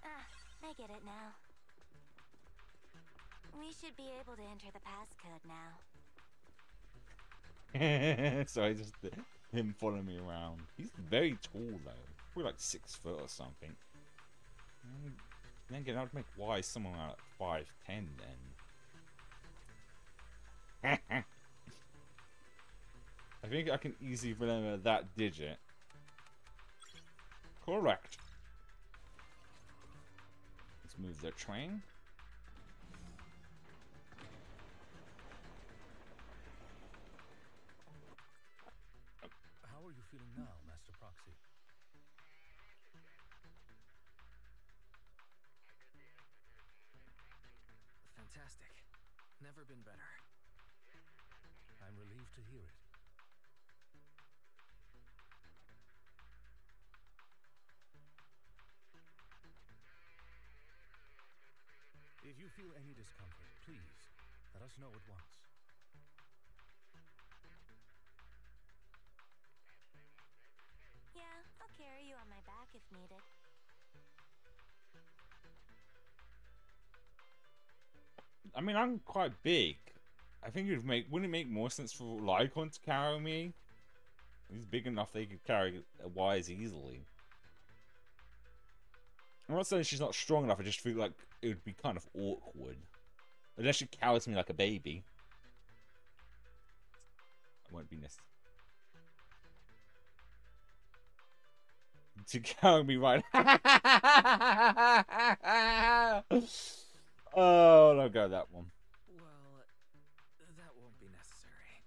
Ah, I get it now. We should be able to enter the passcode now. Sorry, just him following me around. He's very tall though. We're like 6 foot or something. Then again, I'd make wise someone like 5'10" then. I think I can easily remember that digit. Correct. Let's move the train. How are you feeling now, Master Proxy? Fantastic. Never been better. I'm relieved to hear it. If you feel any discomfort, please let us know at once. Yeah, I'll carry you on my back if needed. I mean, I'm quite big. I think wouldn't it make more sense for Lycon to carry me? He's big enough they could carry Wise easily. I'm not saying she's not strong enough, I just feel like it would be kind of awkward. Unless she carries me like a baby. It won't be necessary. To carry me right. Oh, don't go that one. Well, that won't be necessary.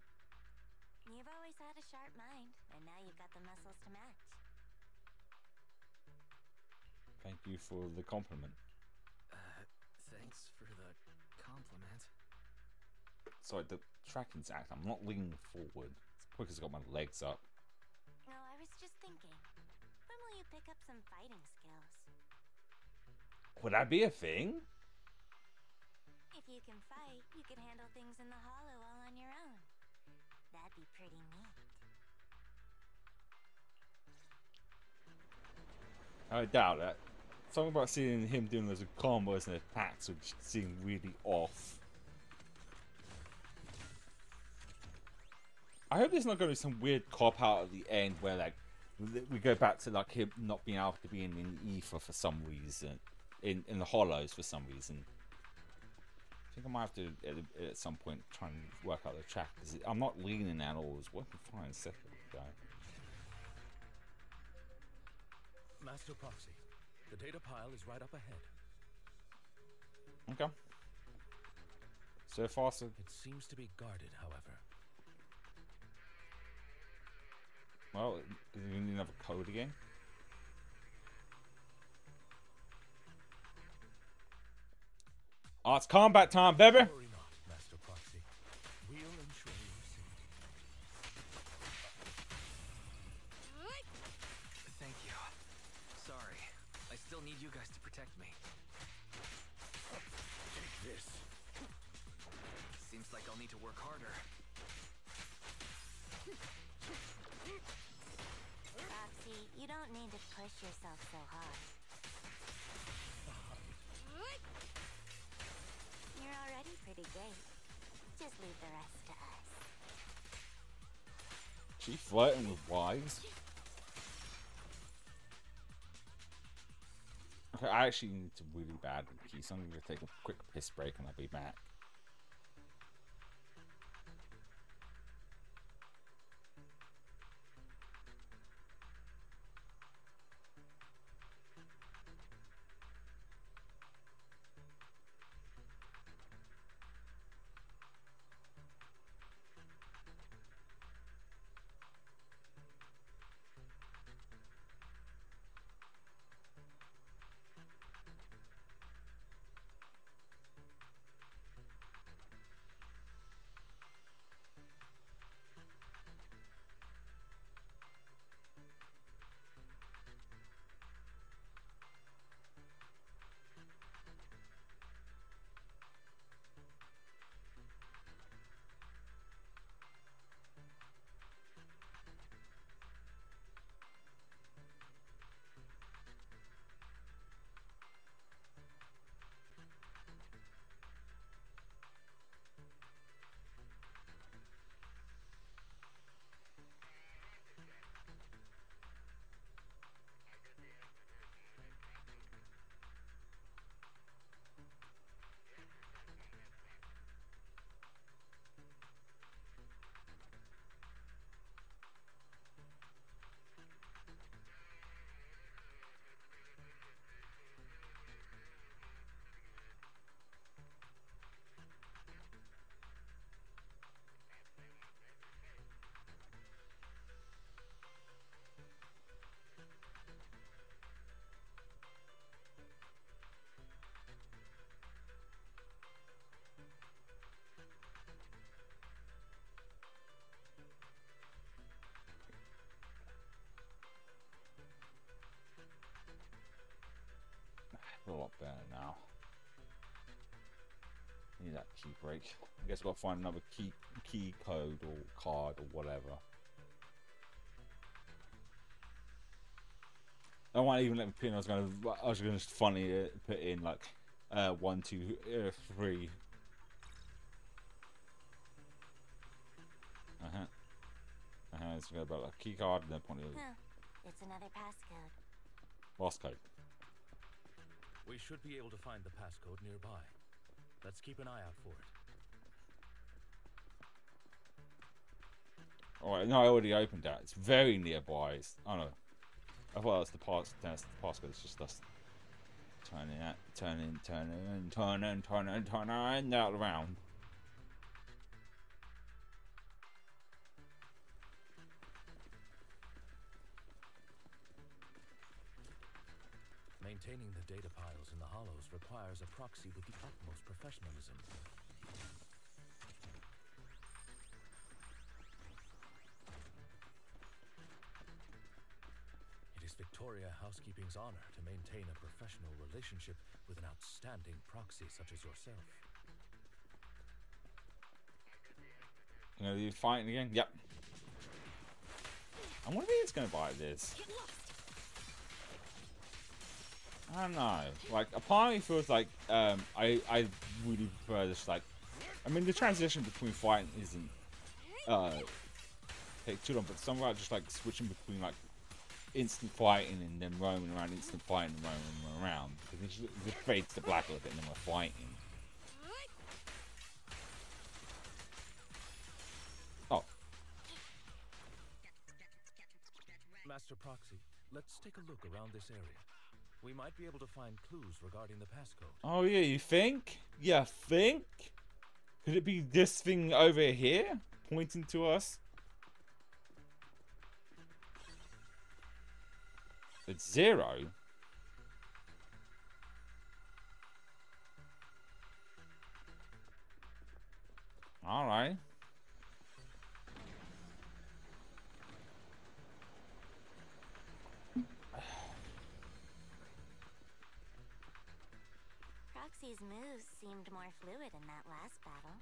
You've always had a sharp mind, and now you've got the muscles to match. Thank you for the compliment. Thanks for the compliment. Sorry, the tracking's act. I'm not leaning forward. It's because I've got my legs up. Oh, I was just thinking. When will you pick up some fighting skills? Would that be a thing? If you can fight, you can handle things in the hollow all on your own. That'd be pretty neat. I doubt it. Something about seeing him doing those combos and attacks would seem really off. I hope there's not going to be some weird cop out at the end where like we go back to like him not being able to be in ether for some reason, in the hollows for some reason. I think I might have to at some point try and work out the track because I'm not leaning at all. It's working fine a second ago. Master Proxy, the data pile is right up ahead. Okay. So far, so... It seems to be guarded, however. Well, you need another code again. Oh, it's combat time, baby! Worry not, Master Proxy. We'll ensure your safety. Thank you. Sorry. I still need you guys to protect me. Take this. Seems like I'll need to work harder. Roxy, you don't need to push yourself so hard. You're already pretty great. Just leave the rest to us. She flirting with Wise. Okay, I actually need to really bad pee, so I'm going to take a quick piss break and I'll be back. A lot better now. Need that key break. I guess we'll find another key code or card or whatever. I won't even let me put in. I was gonna funny put in like 1, 2, 3. It's gonna be like key card and then point it. It's another passcode. Lost code. We should be able to find the passcode nearby. Let's keep an eye out for it. Alright, no, I already opened that. It's very nearby. It's, oh no. I thought that was the passcode. It's just us turning that around. Maintaining the data piles in the hollows requires a proxy with the utmost professionalism. It is Victoria Housekeeping's honor to maintain a professional relationship with an outstanding proxy such as yourself. You know, you're fighting again? Yep. I wonder if he's going to buy this. I don't know. Like, a part of me feels like I really prefer this. Like, I mean, the transition between fighting isn't take too long, but something about just like switching between like instant fighting and then roaming around, instant fighting and roaming around, because it just fades to black a little bit and then we're fighting. Oh. Master Proxy, let's take a look around this area. We might be able to find clues regarding the passcode. Oh yeah, you think? You think? Could it be this thing over here pointing to us? It's 0. All right. Proxy's moves seemed more fluid in that last battle.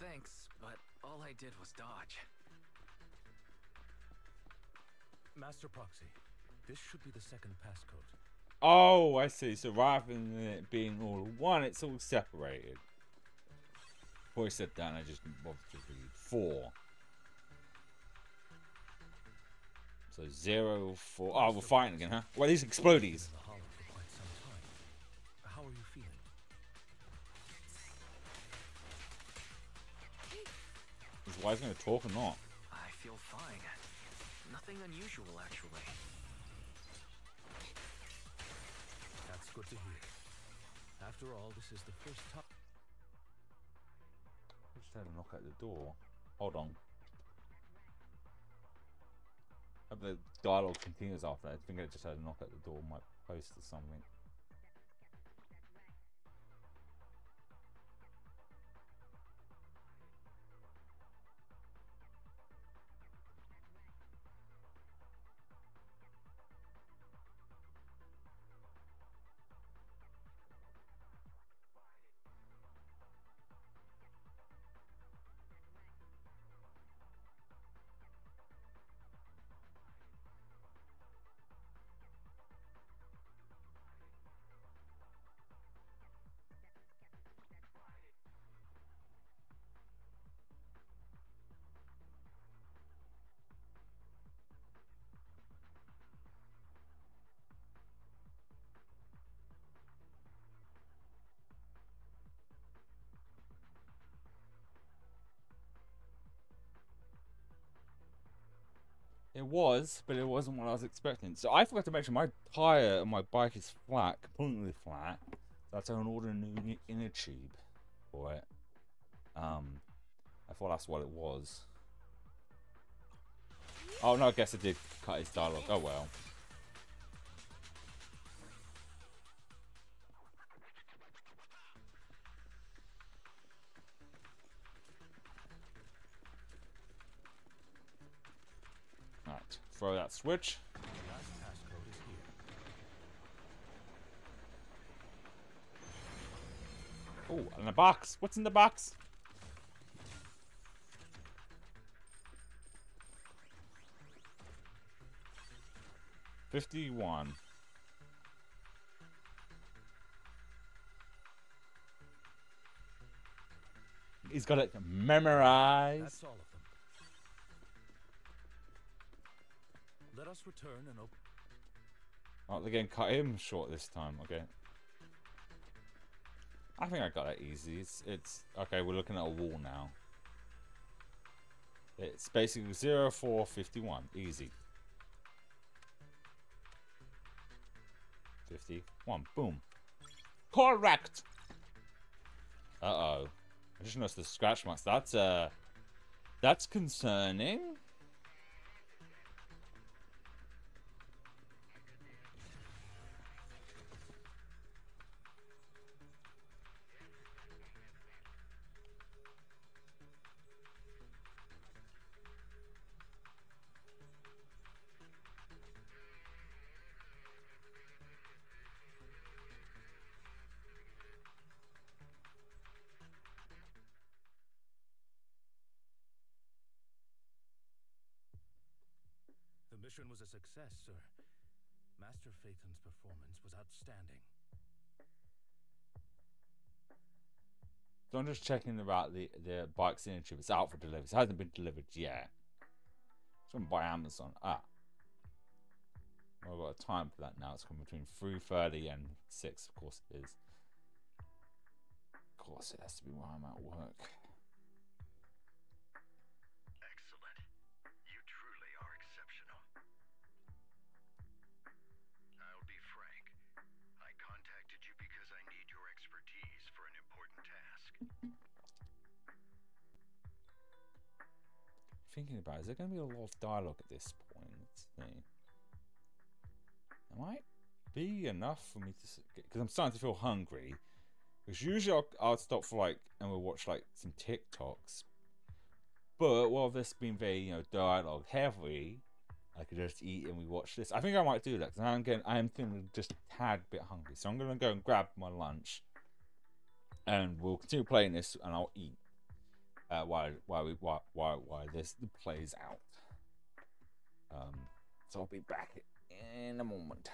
Thanks, but all I did was dodge. Master Proxy, this should be the second passcode. Oh, I see. So rather than it being all one, it's all separated. Before I said that, and I just didn't bother to read 4. So 0, 4. Oh, we're fighting again, huh? Well, these explodies. How are you feeling? Is Wise going to talk or not? I feel fine. Nothing unusual, actually. That's good to hear. After all, this is the first time. I just had a knock at the door. Hold on. Hope the dialogue continues after that. I think I just had a knock at the door. Might post or something. It was, but it wasn't what I was expecting. So I forgot to mention my tire on my bike is flat, completely flat. That's how I ordered a new inner tube for it. I thought that's what it was. Oh no, I guess I did cut his dialogue. Oh well. Alright, throw that switch. The last passcode is here. Oh, in the box. What's in the box? $51. He's got it memorized. That's all of them. Let us return and open. Oh, they're going to cut him short this time. Okay. I think I got it easy. It's okay. We're looking at a wall now. It's basically 0, 4, 51. Easy. 51. Boom. Correct. Uh-oh. I just noticed the scratch marks. That's concerning. The mission was a success, sir. Master Phaeton's performance was outstanding. So I'm just checking about the bike signature. It's out for delivery. It hasn't been delivered yet. It's going by Amazon. Well, I've got a time for that now. It's coming between 3:30 and 6. Of course it is. Of course it has to be while I'm at work. Excellent. You truly are exceptional. I'll be frank. I contacted you because I need your expertise for an important task. Thinking about it, is there going to be a lot of dialogue at this point? Let's see. There might be enough for me to... Because I'm starting to feel hungry. Because usually I'll stop for like... And we'll watch like some TikToks. But while this being very, you know, dialogue heavy, I could just eat and we watch this. I think I might do that. Because I am feeling just a tad bit hungry. So I'm going to go and grab my lunch. And we'll continue playing this and I'll eat. While this plays out. So I'll be back in a moment.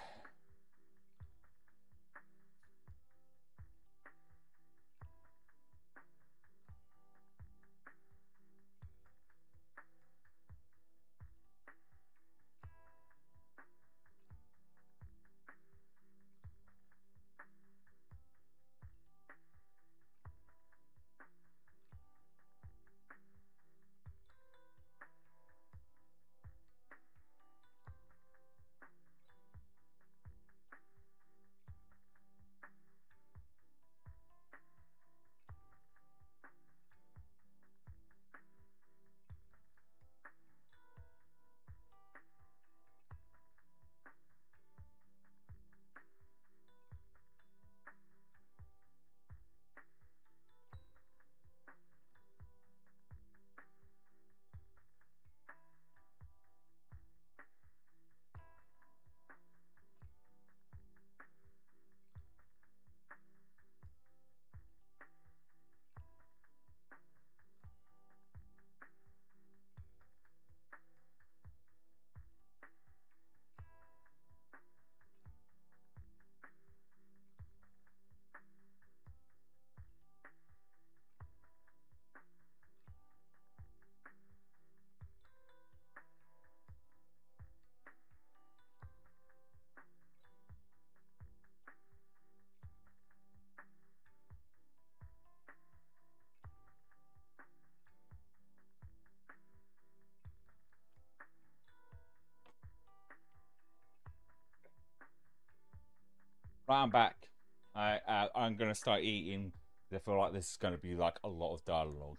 Right, I'm back. I'm gonna start eating. I feel like this is gonna be like a lot of dialogue.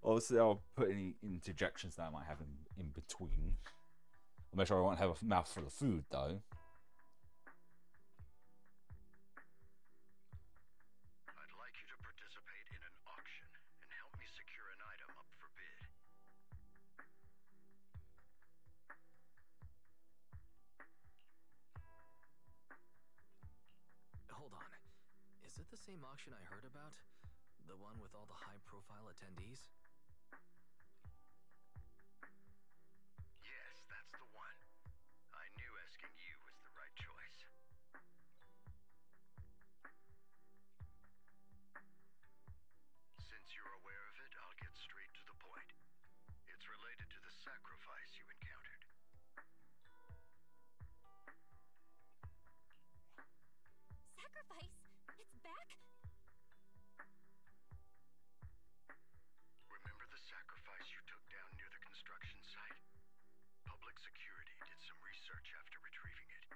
Obviously, I'll put any interjections that I might have in between. I'll make sure I won't have a mouthful of food though. I'd like you to participate in an auction and help me secure an item up for bid. Hold on. Is it the same auction I heard about? The one with all the high-profile attendees? Yes, that's the one. I knew asking you was the right choice. Since you're aware of it, I'll get straight to the point. It's related to the sacrifice you encountered. Sacrifice? It's back? construction site? Public security did some research after retrieving it.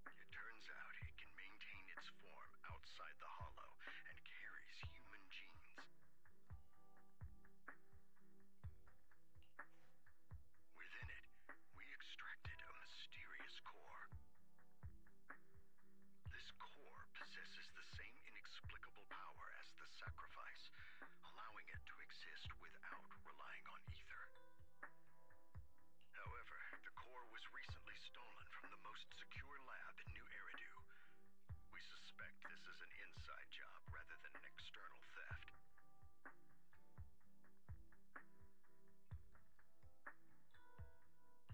It turns out it can maintain its form outside the hollow and carries human genes. Within it, we extracted a mysterious core. This core possesses the same inexplicable power as the sacrifice, allowing it to exist without relying on ether. However, the core was recently stolen from the most secure lab in New Eridu. We suspect this is an inside job rather than an external theft.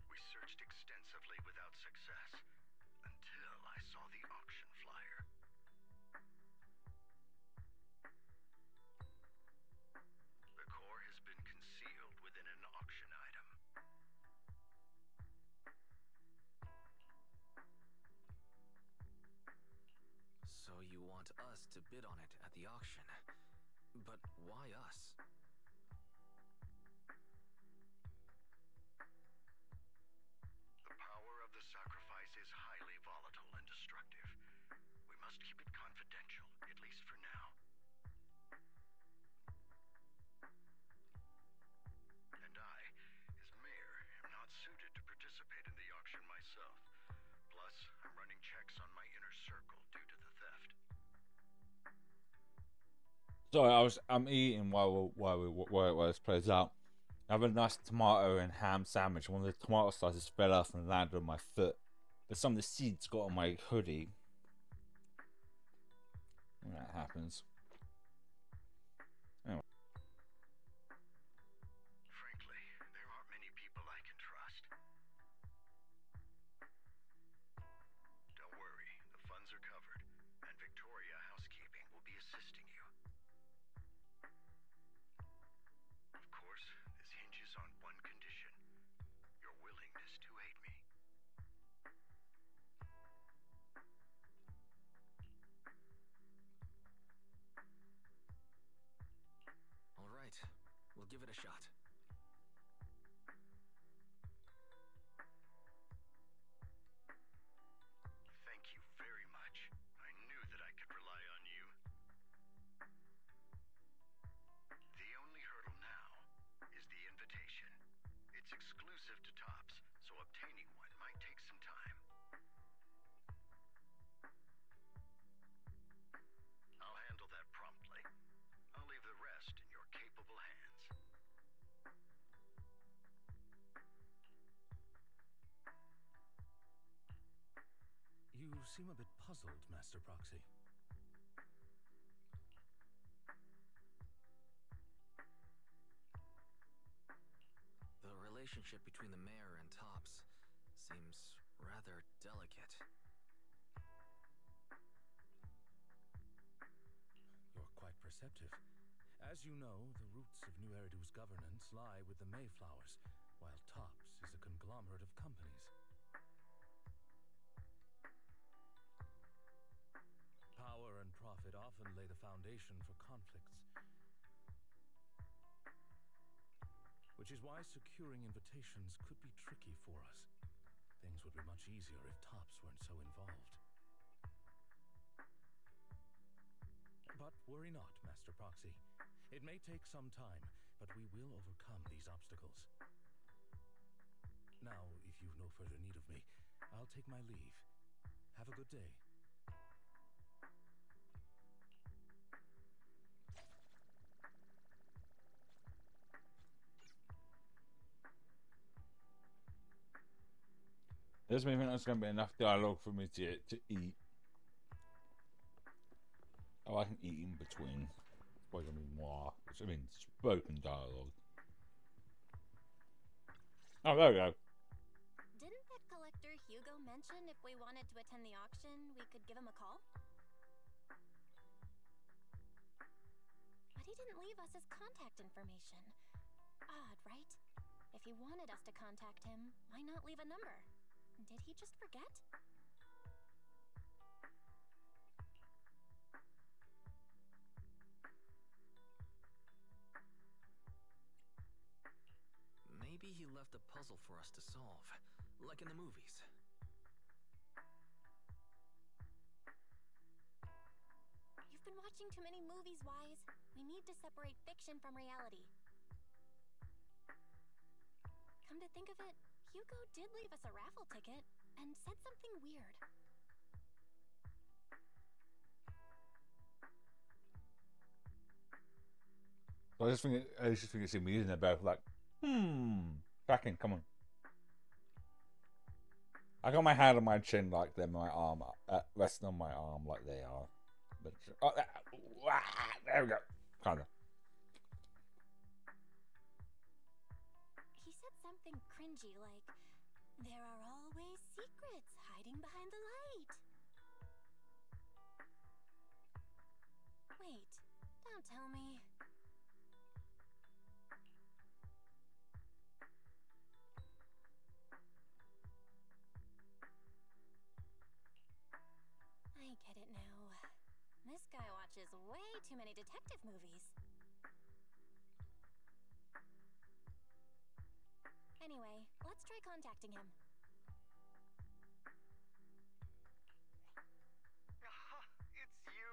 We searched extensively without success, until I saw the auction flyer. The core has been concealed within an auction item. So you want us to bid on it at the auction. But why us? The power of the sacrifice is highly volatile and destructive. We must keep it confidential, at least for now. And I, as mayor, am not suited to participate in the auction myself. Plus, I'm running checks on my inner circle due to the theft. Sorry, I'm eating while this plays out. I have a nice tomato and ham sandwich. One of the tomato slices fell off and landed on my foot, but some of the seeds got on my hoodie. And that happens. Anyway. Frankly, there aren't many people I can trust. Don't worry, the funds are covered, and Victoria Housekeeping will be assisting you. Of course, this hinges on one condition: your willingness to aid me. All right, we'll give it a shot. Thank you very much. I knew that I could rely on you. The only hurdle now is the invitation. It's exclusive to Tops, so obtaining one might take some time. I'll handle that promptly. I'll leave the rest in your capable hands. You seem a bit puzzled, Master Proxy. The relationship between the mayor and Tops seems rather delicate. You're quite perceptive. As you know, the roots of New Eridu's governance lie with the Mayflowers, while Tops is a conglomerate of companies. Power and profit often lay the foundation for conflicts, which is why securing invitations could be tricky for us. Things would be much easier if Tops weren't so involved. But worry not, Master Proxy. It may take some time, but we will overcome these obstacles. Now, if you've no further need of me, I'll take my leave. Have a good day. Doesn't even think that's going to be enough dialogue for me to eat. Oh, I can eat in between. It's probably going to be more. I mean, spoken dialogue. Oh, there we go. Didn't that collector Hugo mention if we wanted to attend the auction, we could give him a call? But he didn't leave us his contact information. Odd, right? If he wanted us to contact him, why not leave a number? Did he just forget? left a puzzle for us to solve, like in the movies. You've been watching too many movies, Wise. We need to separate fiction from reality. Come to think of it, Hugo did leave us a raffle ticket and said something weird. So I just think it's amusing about like, cracking, come on. I got my hand on my chin like they're my arm, resting on my arm like they are. But there we go, kinda. He said something cringy like, "There are always secrets hiding behind the light." Wait, don't tell me. I get it now. This guy watches way too many detective movies. Anyway, let's try contacting him. Aha, it's you,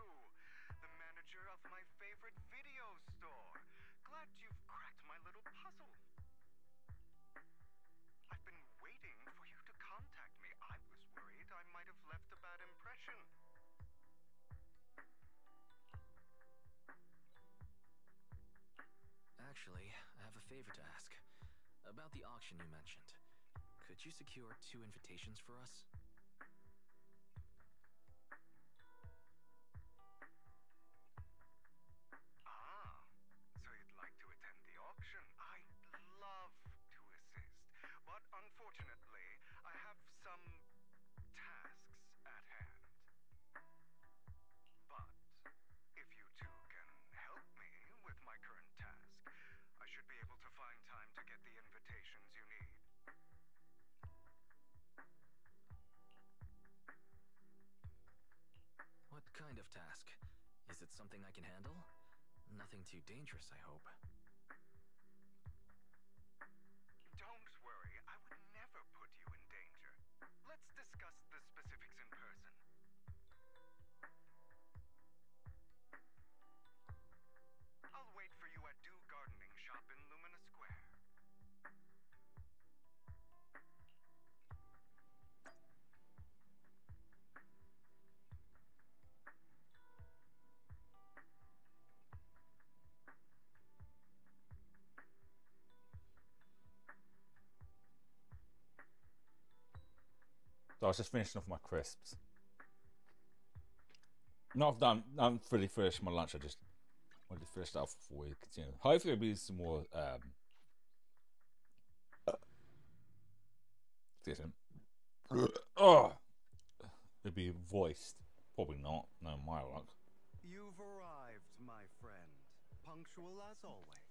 the manager of my favorite video store. Glad you've cracked my little puzzle. I've been waiting for you to contact me. I was worried I might have left a bad impression. Actually, I have a favor to ask. About the auction you mentioned. Could you secure 2 invitations for us? Ah, so you'd like to attend the auction? I'd love to assist, but unfortunately, I have some tasks at hand. But if you two can help me with my current task, I should be able to find time to get the invitations you need. What kind of task? Is it something I can handle? Nothing too dangerous, I hope. Don't worry, I would never put you in danger. Let's discuss the specifics in person. I'll wait for you at Do Gardening Shop in Lumina Square. So I was just finishing off my crisps. Not done. I'm fully finished my lunch. I just wanted to finish that off before we continue. Hopefully, there'll be some more. Oh, it'll be voiced. Probably not. No, my luck. You've arrived, my friend. Punctual as always.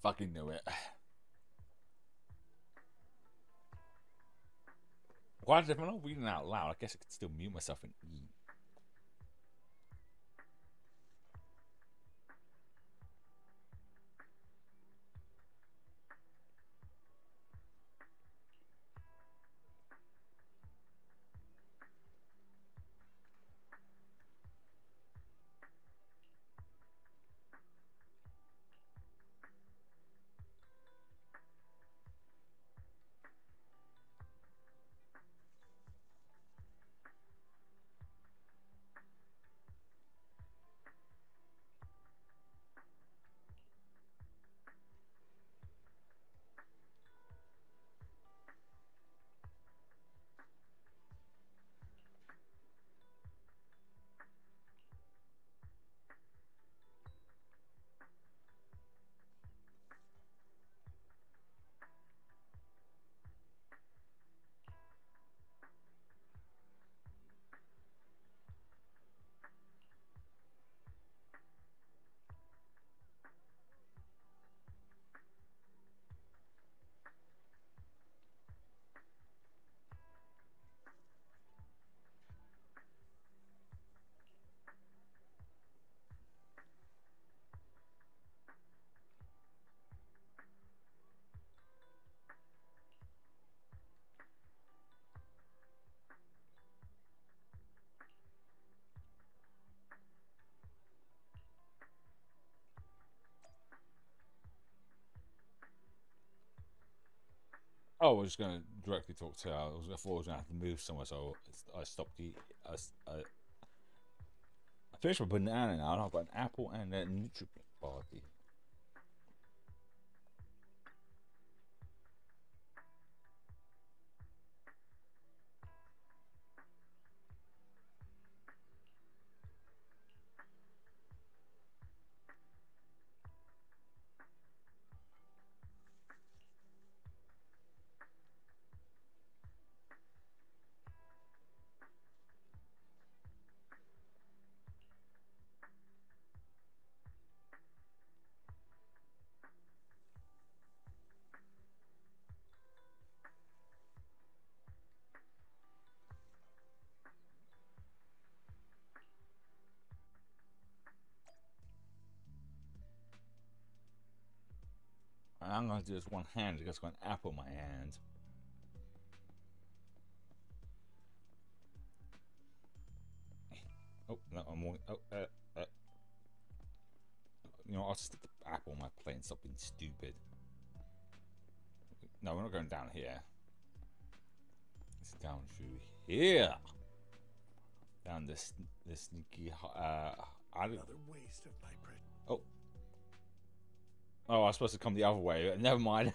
Fucking knew it. Why did I'm not reading out loud? I guess I could still mute myself and eat. Oh, I was just going to directly talk to her. I thought I was going to have to move somewhere, so I stopped the. I finished my banana now, and I've got an apple and a nutrient party. I'm going to do this one hand. I just got an apple in my hand. Oh, no, I'm more. Oh, you know, I'll just stick the apple on my plate and stop being stupid. No, we're not going down here. It's down through here. Down this sneaky. Another waste of my bread. Oh. Oh, I was supposed to come the other way. Never mind.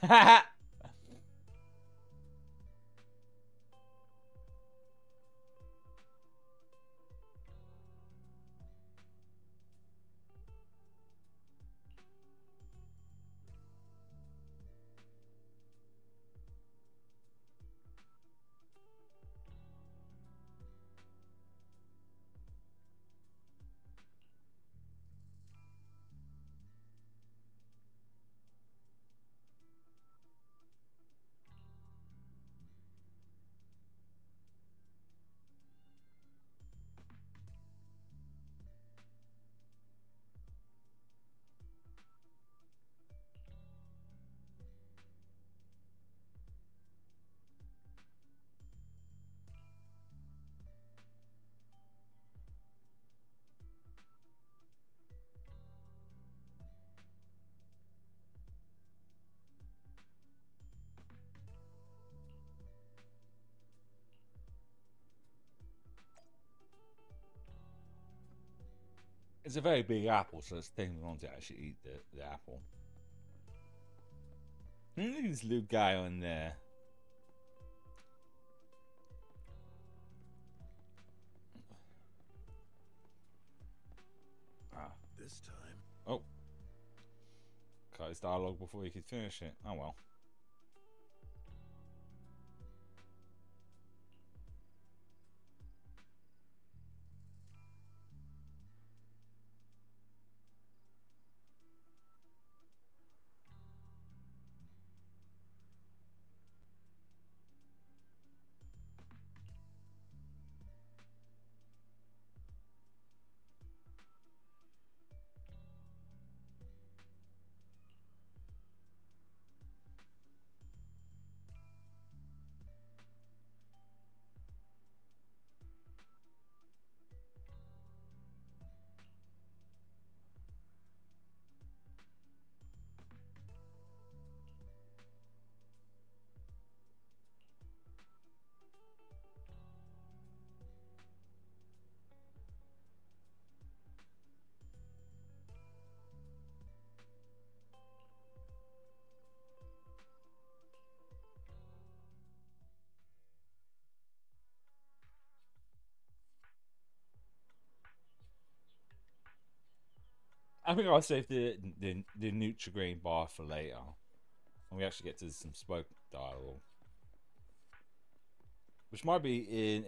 It's a very big apple, so it's taking long to actually eat the apple. Look at this little guy on there. Ah. This time. Oh. Cut his dialogue before he could finish it. Oh well. I think I'll save the Nutrigrain bar for later. When we actually get to some spoke dialogue. Which might be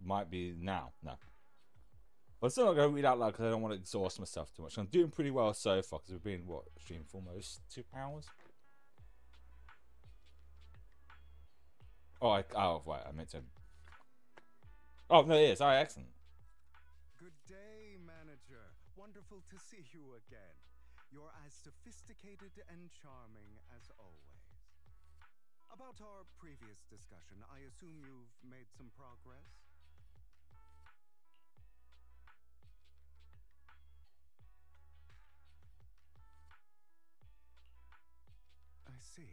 might be now. No. But I'm still not going to read out loud because I don't want to exhaust myself too much. I'm doing pretty well so far because we've been, what, streaming for almost 2 hours? Oh, right, I meant to. Oh, no, it is. Alright, excellent. Good day, manager. Wonderful to see you again. You're as sophisticated and charming as always. About our previous discussion, I assume you've made some progress? I see.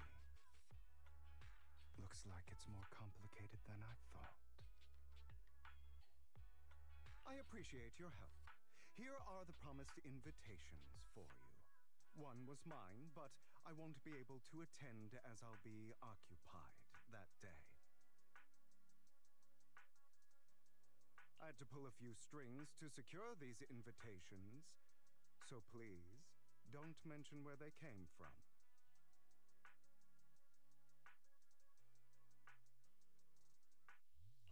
Seems like it's more complicated than I thought. I appreciate your help. Here are the promised invitations for you. One was mine, but I won't be able to attend as I'll be occupied that day. I had to pull a few strings to secure these invitations, so please don't mention where they came from.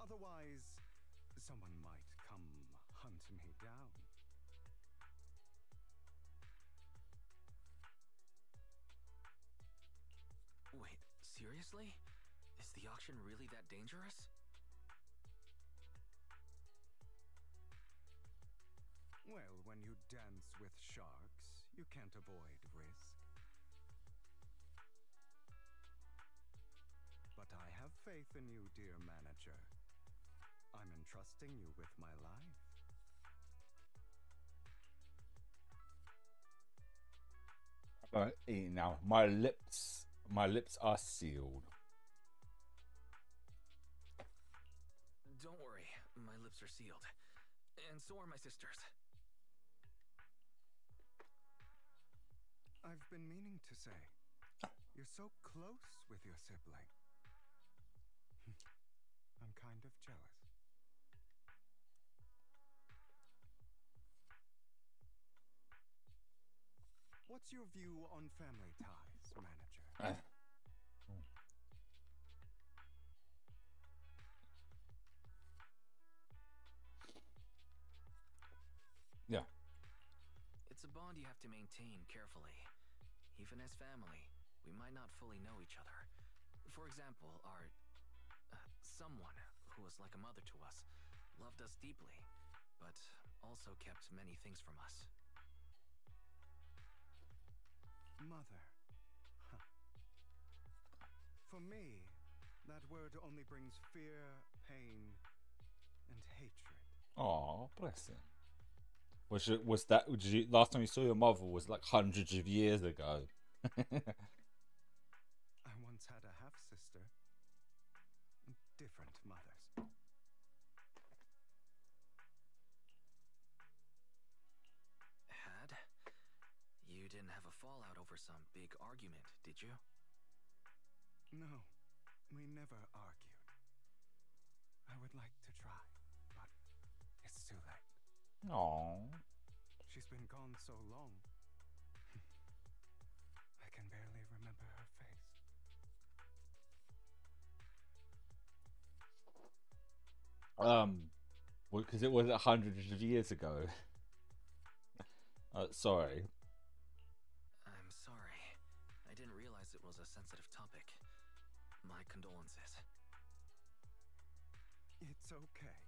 Otherwise, someone might come hunt me down. Wait, seriously? Is the auction really that dangerous? Well, when you dance with sharks, you can't avoid risk. But I have faith in you, dear manager. I'm entrusting you with my life. Now, my lips are sealed. Don't worry, my lips are sealed. And so are my sisters. I've been meaning to say, you're so close with your sibling. I'm kind of jealous. What's your view on family ties, manager? Yeah. It's a bond you have to maintain carefully. Even as family, we might not fully know each other. For example, our someone who was like a mother to us loved us deeply, but also kept many things from us. Mother. Huh. For me, that word only brings fear, pain, and hatred. Oh, bless him. Last time you saw your mother was like hundreds of years ago? I once had a half-sister. Different mothers. Had? You didn't have a fallout over some big argument, did you? No, we never argued. I would like to try, but it's too late. Aww. She's been gone so long. I can barely remember her face. Because it was hundreds of years ago. Sorry. I'm sorry. I didn't realize it was a sensitive topic. My condolences. It's okay.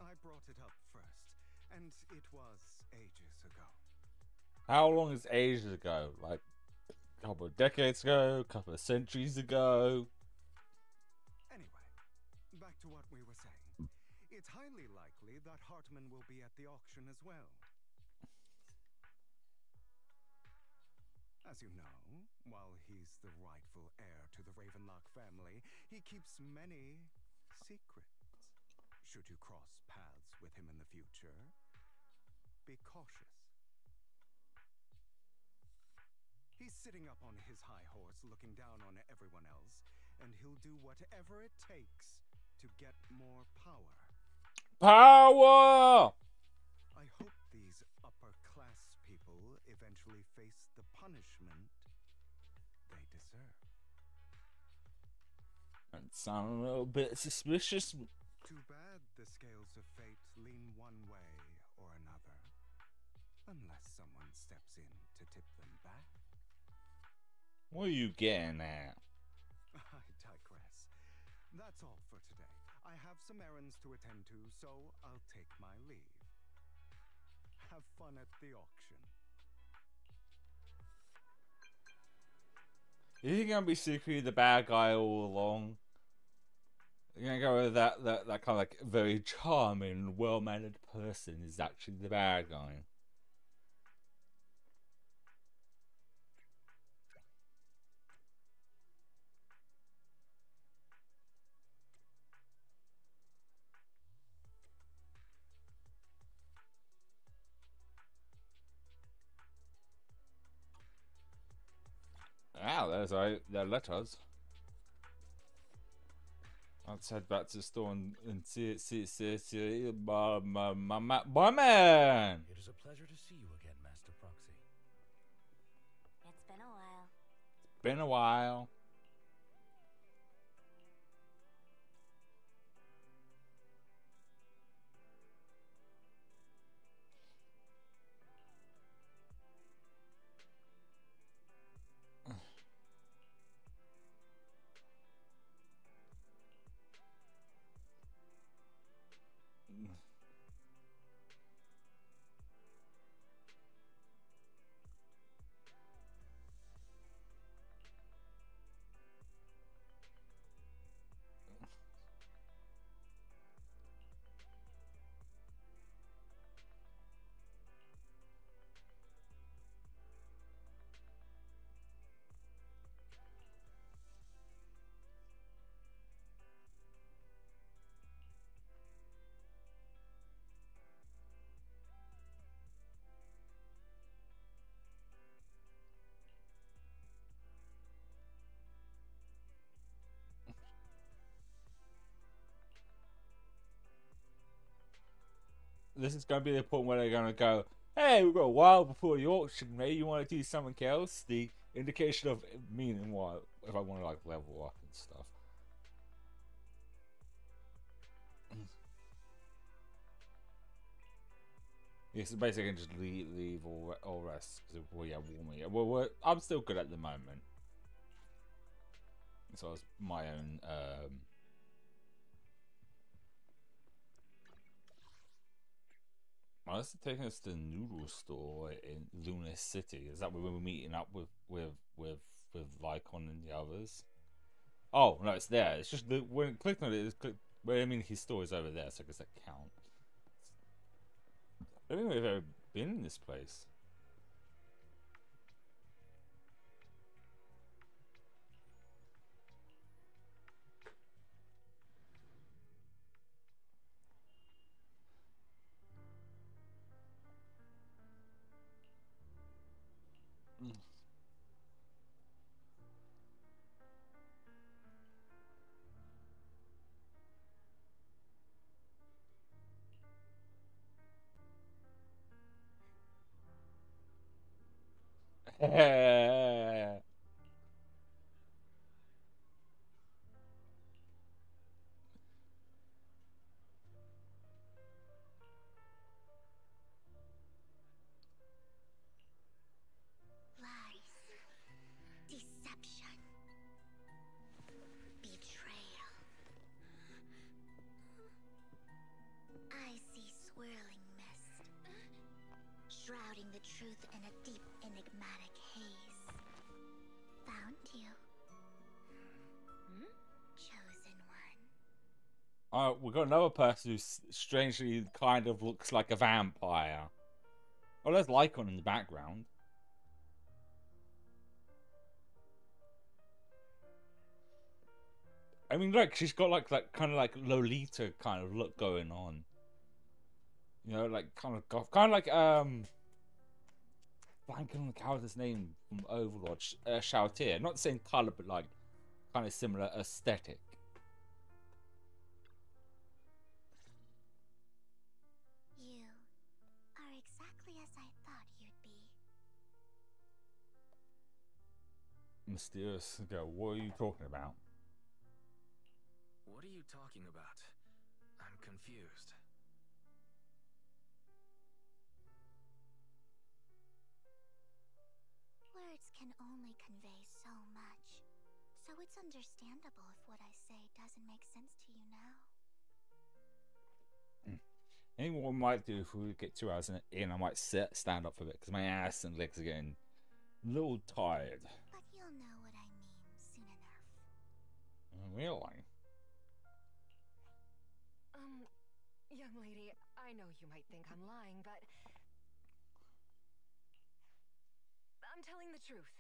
I brought it up first, and it was ages ago. How long is ages ago? Like a couple of decades ago? A couple of centuries ago? Anyway, back to what we were saying. It's highly likely that Hartman will be at the auction as well. As you know, while he's the rightful heir to the Ravenlock family, he keeps many secrets. Should you cross paths with him in the future, be cautious. He's sitting up on his high horse, looking down on everyone else, and he'll do whatever it takes to get more power. Power! I hope these upper-class people eventually face the punishment they deserve. That sounds a little bit suspicious. Too bad the scales of fate lean one way or another. Unless someone steps in to tip them back. What are you getting at? I digress. That's all for today. I have some errands to attend to, so I'll take my leave. Have fun at the auction. Is he gonna be secretly the bad guy all along? You're gonna go with that kind of like very charming, well-mannered person is actually the bad guy. there's their letters. Let's head back to the store and see my man. It is a pleasure to see you again, Master Proxy. It's been a while. Been a while. This is going to be the point where they're going to go, hey, we've got a while before the auction, mate. You want to do something else? The indication of meaning what if I want to like level up and stuff. Yeah, so basically I can just leave all rest because well, yeah, warming. Well, I'm still good at the moment. So it's my own. Oh, this is taking us to the noodle store in Lunar City. Is that where we're meeting up with Lycon and the others? Oh no, it's there. It's just when I clicked on it, it's clicked. Well, I mean, his store is over there, so does that count? I don't think we've ever been in this place. Lies. Deception. Betrayal. I see swirling mist, shrouding the truth in a deep, enigmatic haze. Found you. Chosen one. We've got another person who strangely kind of looks like a vampire. Oh, there's Lycon in the background. I mean, look, she's got like that kind of like Lolita kind of look going on. You know, like kind of goth, kind of like blanking on the character's name from Overwatch, Shoutir. Not the same color, but like kind of similar aesthetic. You are exactly as I thought you'd be. Mysterious girl, what are you talking about? What are you talking about? I'm confused. Words can only convey so much, so it's understandable if what I say doesn't make sense to you now. Anyway, what I might do if we get 2 hours in, I might stand up for a bit because my ass and legs are getting a little tired. But you'll know what I mean soon enough. Really? Young lady, I know you might think I'm lying, but I'm telling the truth.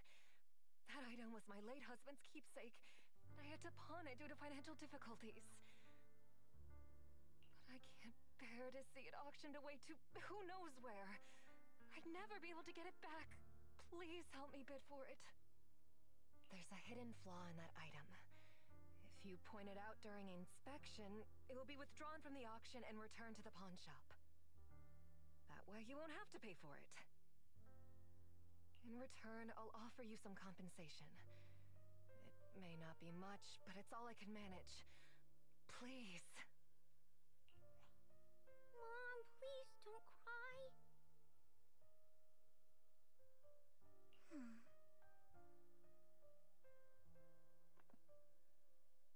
That item was my late husband's keepsake, and I had to pawn it due to financial difficulties. But I can't bear to see it auctioned away to who knows where. I'd never be able to get it back. Please help me bid for it. There's a hidden flaw in that item. If you point it out during inspection, it will be withdrawn from the auction and returned to the pawn shop. That way you won't have to pay for it. In return, I'll offer you some compensation. It may not be much, but it's all I can manage. Please. Mom, please don't cry.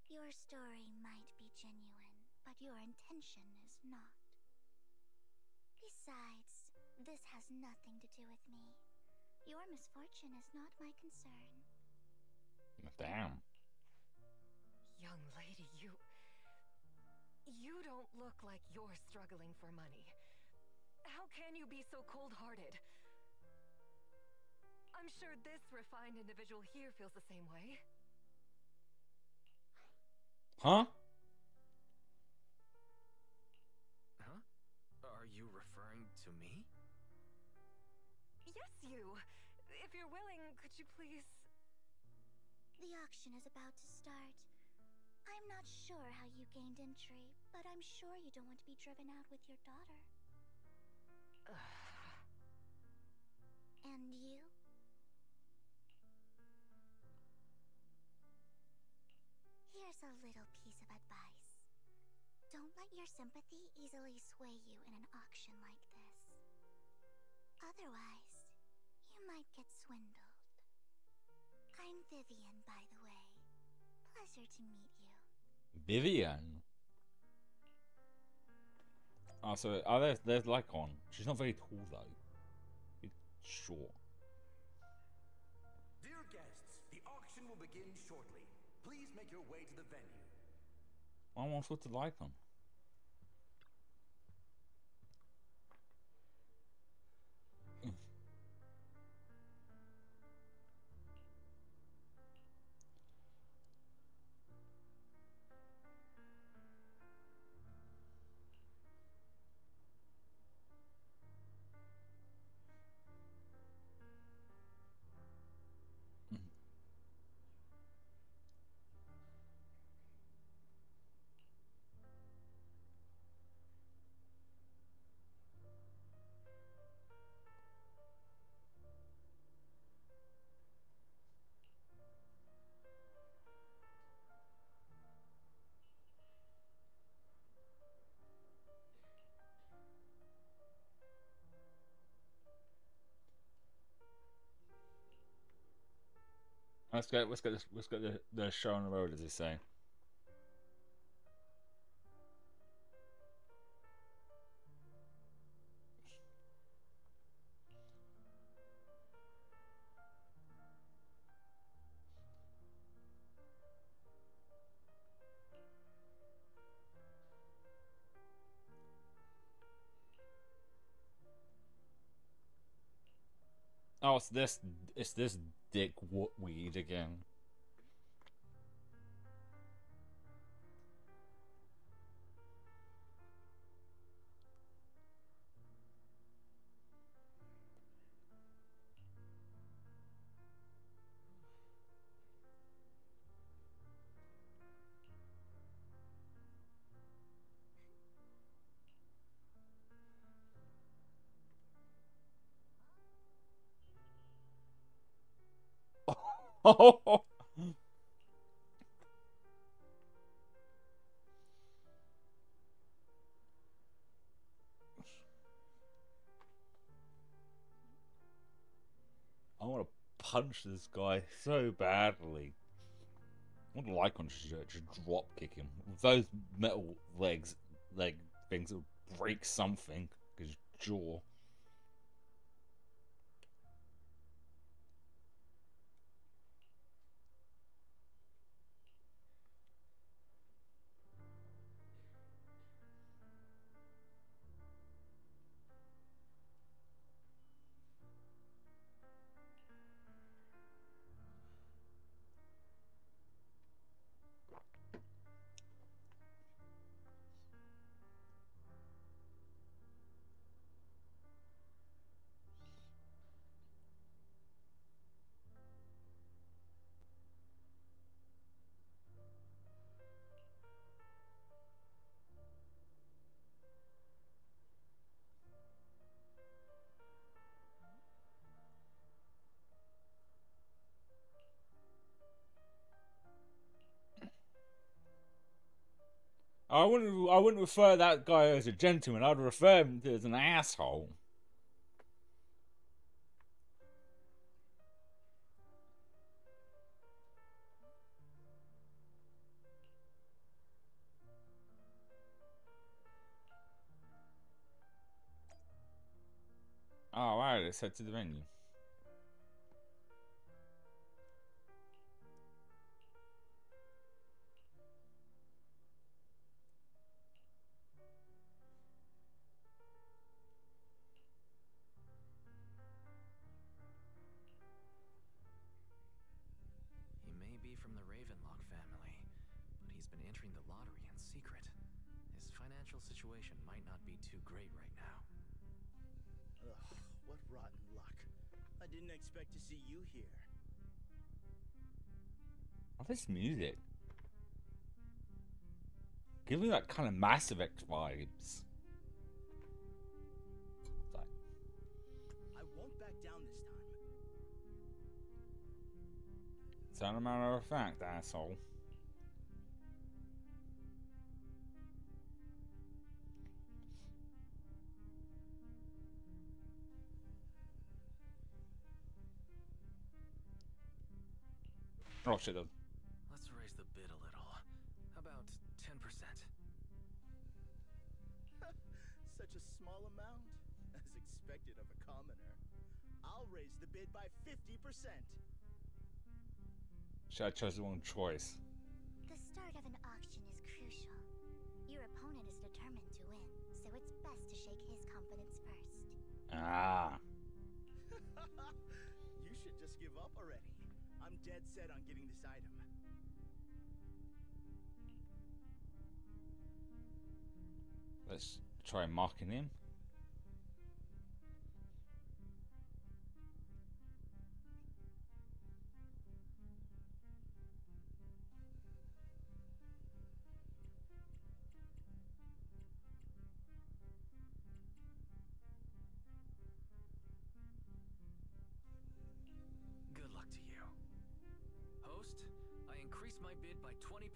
Your story might be genuine, but your intention is not. Besides, this has nothing to do with me. Your misfortune is not my concern. Damn. Young lady, you don't look like you're struggling for money. How can you be so cold-hearted? I'm sure this refined individual here feels the same way. Huh? Huh? Are you referring to me? Yes, you. If you're willing, could you please... The auction is about to start. I'm not sure how you gained entry, but I'm sure you don't want to be driven out with your daughter. And you? Here's a little piece of advice. Don't let your sympathy easily sway you in an auction like this. Otherwise, you might get swindled. I'm Vivian, by the way. Pleasure to meet you. Vivian. Oh, so there's Lycon. She's not very tall though. It's short. Dear guests, the auction will begin shortly. Please make your way to the venue. I want to talk to Lycon. Let's get the show on the road, as they say. Oh, it's this dick weed again. Oh. I want to punch this guy so badly. I want to Lycon just drop kick him. With those metal leg things, it would break something. His jaw. I wouldn't refer that guy as a gentleman. I'd refer him as an asshole. Oh, right, let's head to the venue. He may be from the Ravenlock family, but he's been entering the lottery in secret. His financial situation might not be too great right now. Ugh, what rotten luck. I didn't expect to see you here. Oh, this music. Give me that kind of Mass Effect vibes. I won't back down this time. It's not a matter of fact, asshole. Oh shit. Let's raise the bid a little. How about 10%? Such a small amount, as expected of a commoner. I'll raise the bid by 50%. Should I chose the wrong choice? The start of an auction is crucial. Your opponent is determined to win, so it's best to shake his confidence first. Ah. You should just give up already. I'm dead set on getting this item. Let's try marking him. Good luck to you. Host, I increased my bid by 20%.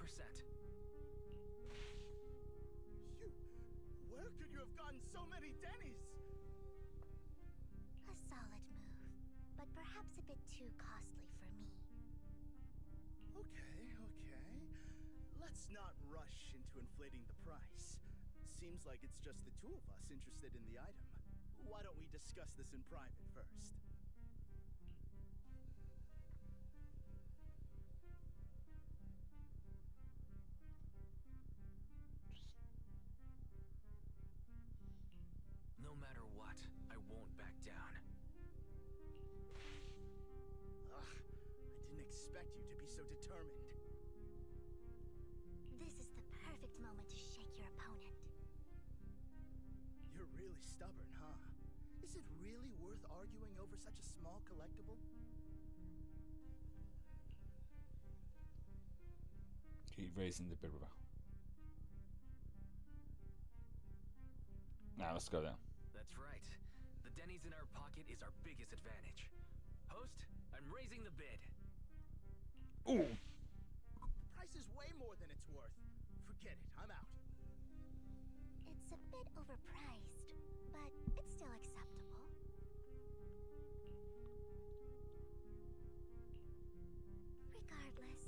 Where could you have gotten so many Denny's? A solid move, but perhaps a bit too costly for me. Okay. Let's not rush into inflating the price. Seems like it's just the two of us interested in the item. Why don't we discuss this in private first? No matter what, I won't back down. Ugh, I didn't expect you to be so determined. This is the perfect moment to shake your opponent. You're really stubborn, huh? Is it really worth arguing over such a small collectible? Keep raising the bid. Now let's go there. That's right. The Denny's in our pocket is our biggest advantage. Host, I'm raising the bid. Ooh. The price is way more than it's worth. Forget it, I'm out. It's a bit overpriced, but it's still acceptable. Regardless,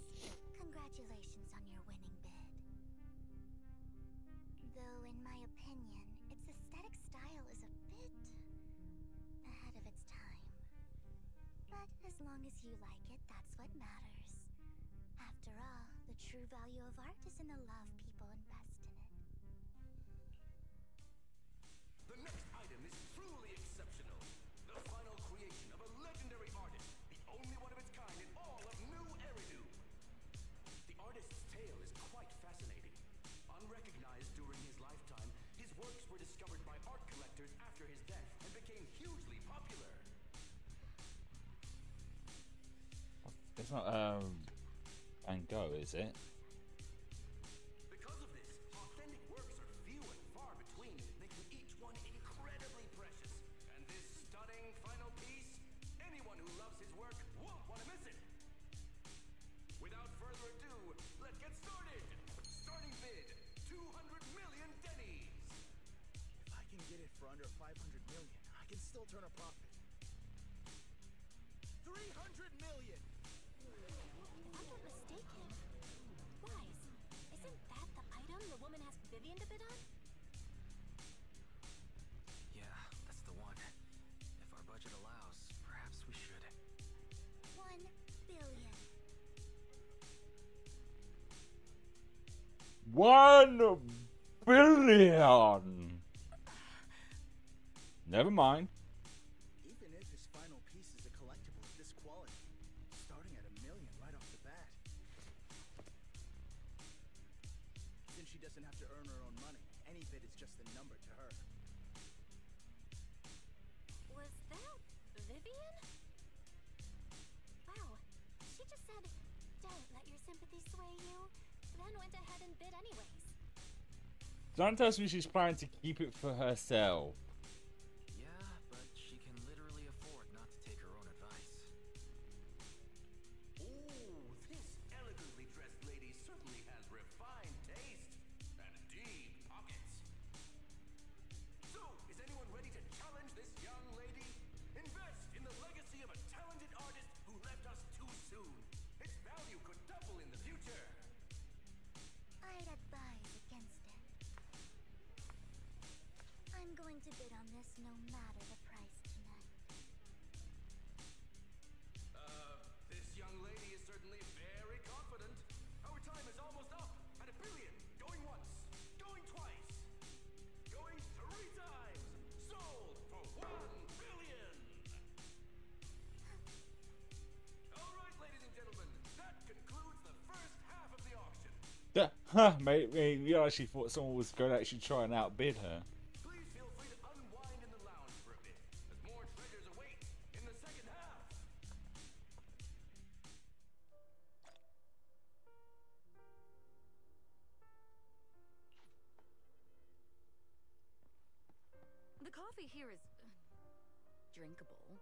congratulations on your winning bid. Though in my opinion, its aesthetic style is a bit ahead of its time. But as long as you like it, that's what matters. After all, the true value of art is in the love people invest in it. The next item is truly exceptional. The final creation of a legendary artist, the only one of its kind in all of New Eridu. The artist's tale is quite fascinating. Unrecognized during his lifetime, his works were discovered by art collectors after his death and became hugely popular. It's not Van Gogh, is it? Because of this, authentic works are few and far between, making each one incredibly precious. And this stunning final piece, anyone who loves his work won't want to miss it. Without further ado, let's get started. Starting bid, 2 200 million dennies! If I can get it for under 500 million, I can still turn a profit. 300 million! If I'm not mistaken, Wise, isn't that the item the woman asked Vivian to bid on? Yeah, that's the one. If our budget allows, perhaps we should. 1 billion. 1 billion. Never mind. Even if his final piece is a collectible of this quality, starting at $1 million right off the bat. Since she doesn't have to earn her own money, any bid is just a number to her. Was that Vivian? Wow, she just said, "Don't let your sympathy sway you," then went ahead and bid anyways. John tells me she's planning to keep it for herself. Yeah, but she can literally afford not to take her own advice. Ooh, this elegantly dressed lady certainly has refined taste and deep pockets. So, is anyone ready to challenge this young lady? Invest in the legacy of a talented artist who left us too soon. Its value could double in the future. I'd advise against it. I'm going to bid on this no matter the price tonight. This young lady is certainly very confident. Our time is almost up at $1 billion. Going once, going twice, going 3 times. Sold for $1 billion. All right, ladies and gentlemen, that concludes the first half of the auction. Mate, you actually thought someone was going to actually try and outbid her. Please feel free to unwind in the lounge for a bit, as more treasures await in the second half. The coffee here is drinkable.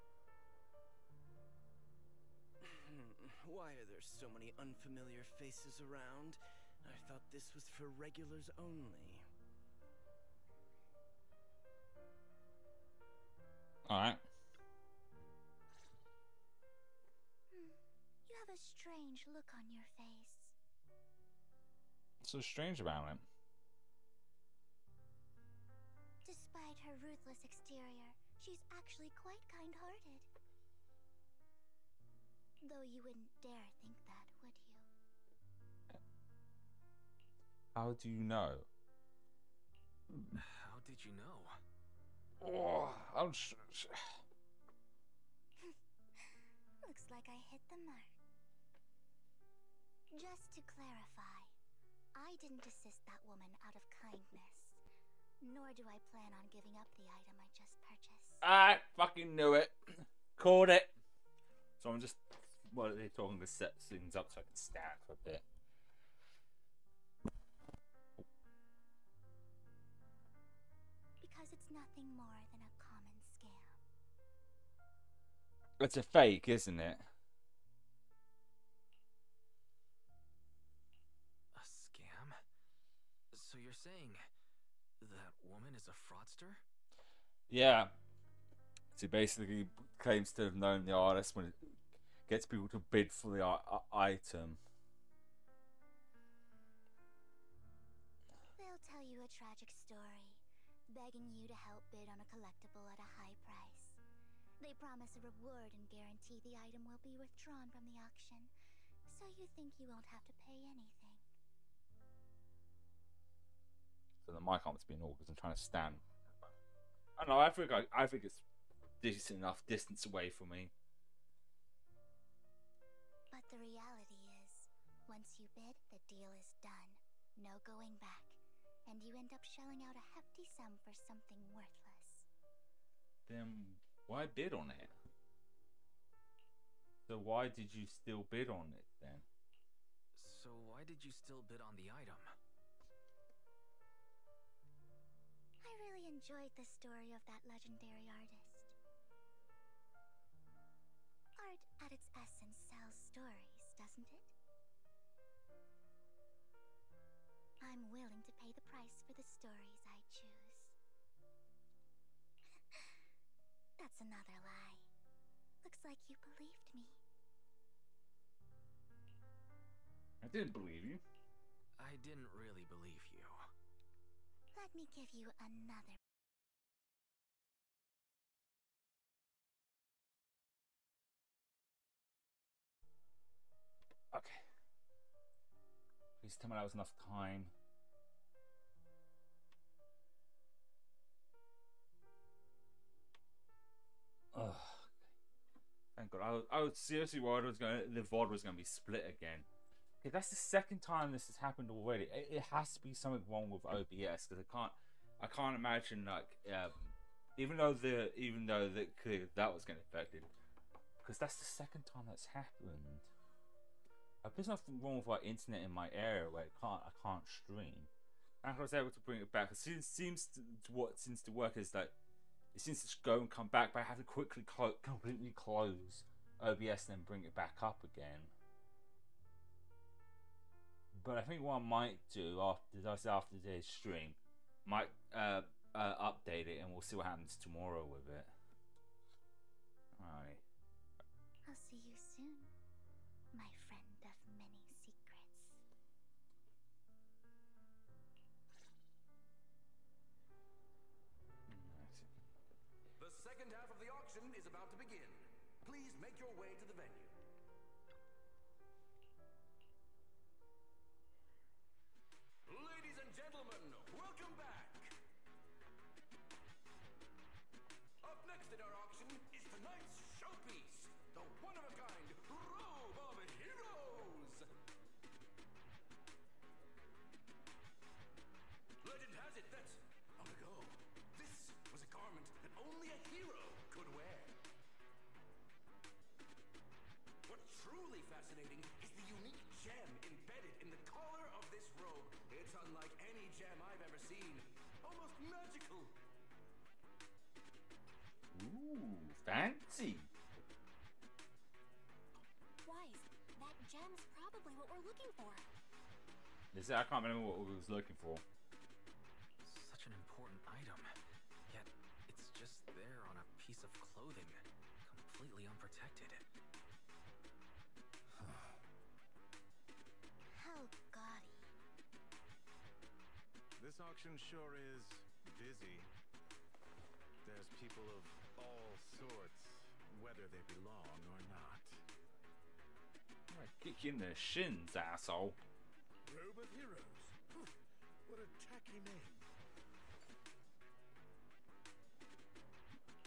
Why are there so many unfamiliar faces around? I thought this was for regulars only. Alright. You have a strange look on your face. What's so strange about it? Despite her ruthless exterior, she's actually quite kind-hearted. Though you wouldn't dare think that, would you? How do you know? How did you know? Oh, Looks like I hit the mark. Just to clarify, I didn't assist that woman out of kindness. Nor do I plan on giving up the item I just purchased. I fucking knew it. Called it. So I'm just, what are they talking to set things up so I can stand for a bit. Because it's nothing more than a common scam. It's a fake, isn't it? A scam? So you're saying that woman is a fraudster? Yeah. She basically claims to have known the artist when it gets people to bid for the item. They'll tell you a tragic story, begging you to help bid on a collectible at a high price. They promise a reward and guarantee the item will be withdrawn from the auction, so you think you won't have to pay anything. So the mic arm's being awkward because I'm trying to stand. I don't know, I think it's decent enough distance away from me. But the reality is, once you bid, the deal is done. No going back. And you end up shelling out a hefty sum for something worthless. Then why bid on it? So why did you still bid on it then? So why did you still bid on the item? I really enjoyed the story of that legendary artist. Art, at its essence, sells stories, doesn't it? I'm willing to pay the price for the stories I choose. That's another lie. Looks like you believed me. I didn't believe you. I didn't really believe you. Let me give you another. Okay. Please tell me that was enough time. Ugh. Thank God. I was seriously worried the VOD was going to be split again. Okay, that's the second time this has happened already. It has to be something wrong with OBS because I can't imagine like even though that was getting affected, because that's the second time that's happened. There's nothing wrong with like internet in my area where I can't stream. And I was able to bring it back. It seems to work is that it seems to go and come back, but I have to quickly completely close OBS and then bring it back up again. But I think what I might do after today's stream, might update it and we'll see what happens tomorrow with it. Alright. I'll see you soon, my friend of many secrets. The second half of the auction is about to begin. Please make your way to the venue. Ladies and gentlemen, welcome back! Up next in our auction is tonight's showpiece, the one-of-a-kind Robe of Heroes! Legend has it that, long ago, this was a garment that only a hero could wear. What's truly fascinating is the unique gem embedded in the collar of this robe. It's unlike any gem I've ever seen. Almost magical. Ooh, fancy. Wise, that gem's probably what we're looking for. I can't remember what we was looking for. Such an important item, yet it's just there on a piece of clothing, completely unprotected. How gaudy. This auction sure is busy. There's people of all sorts, whether they belong or not. I kick you in the shins, asshole. Robe of Heroes. What a tacky name.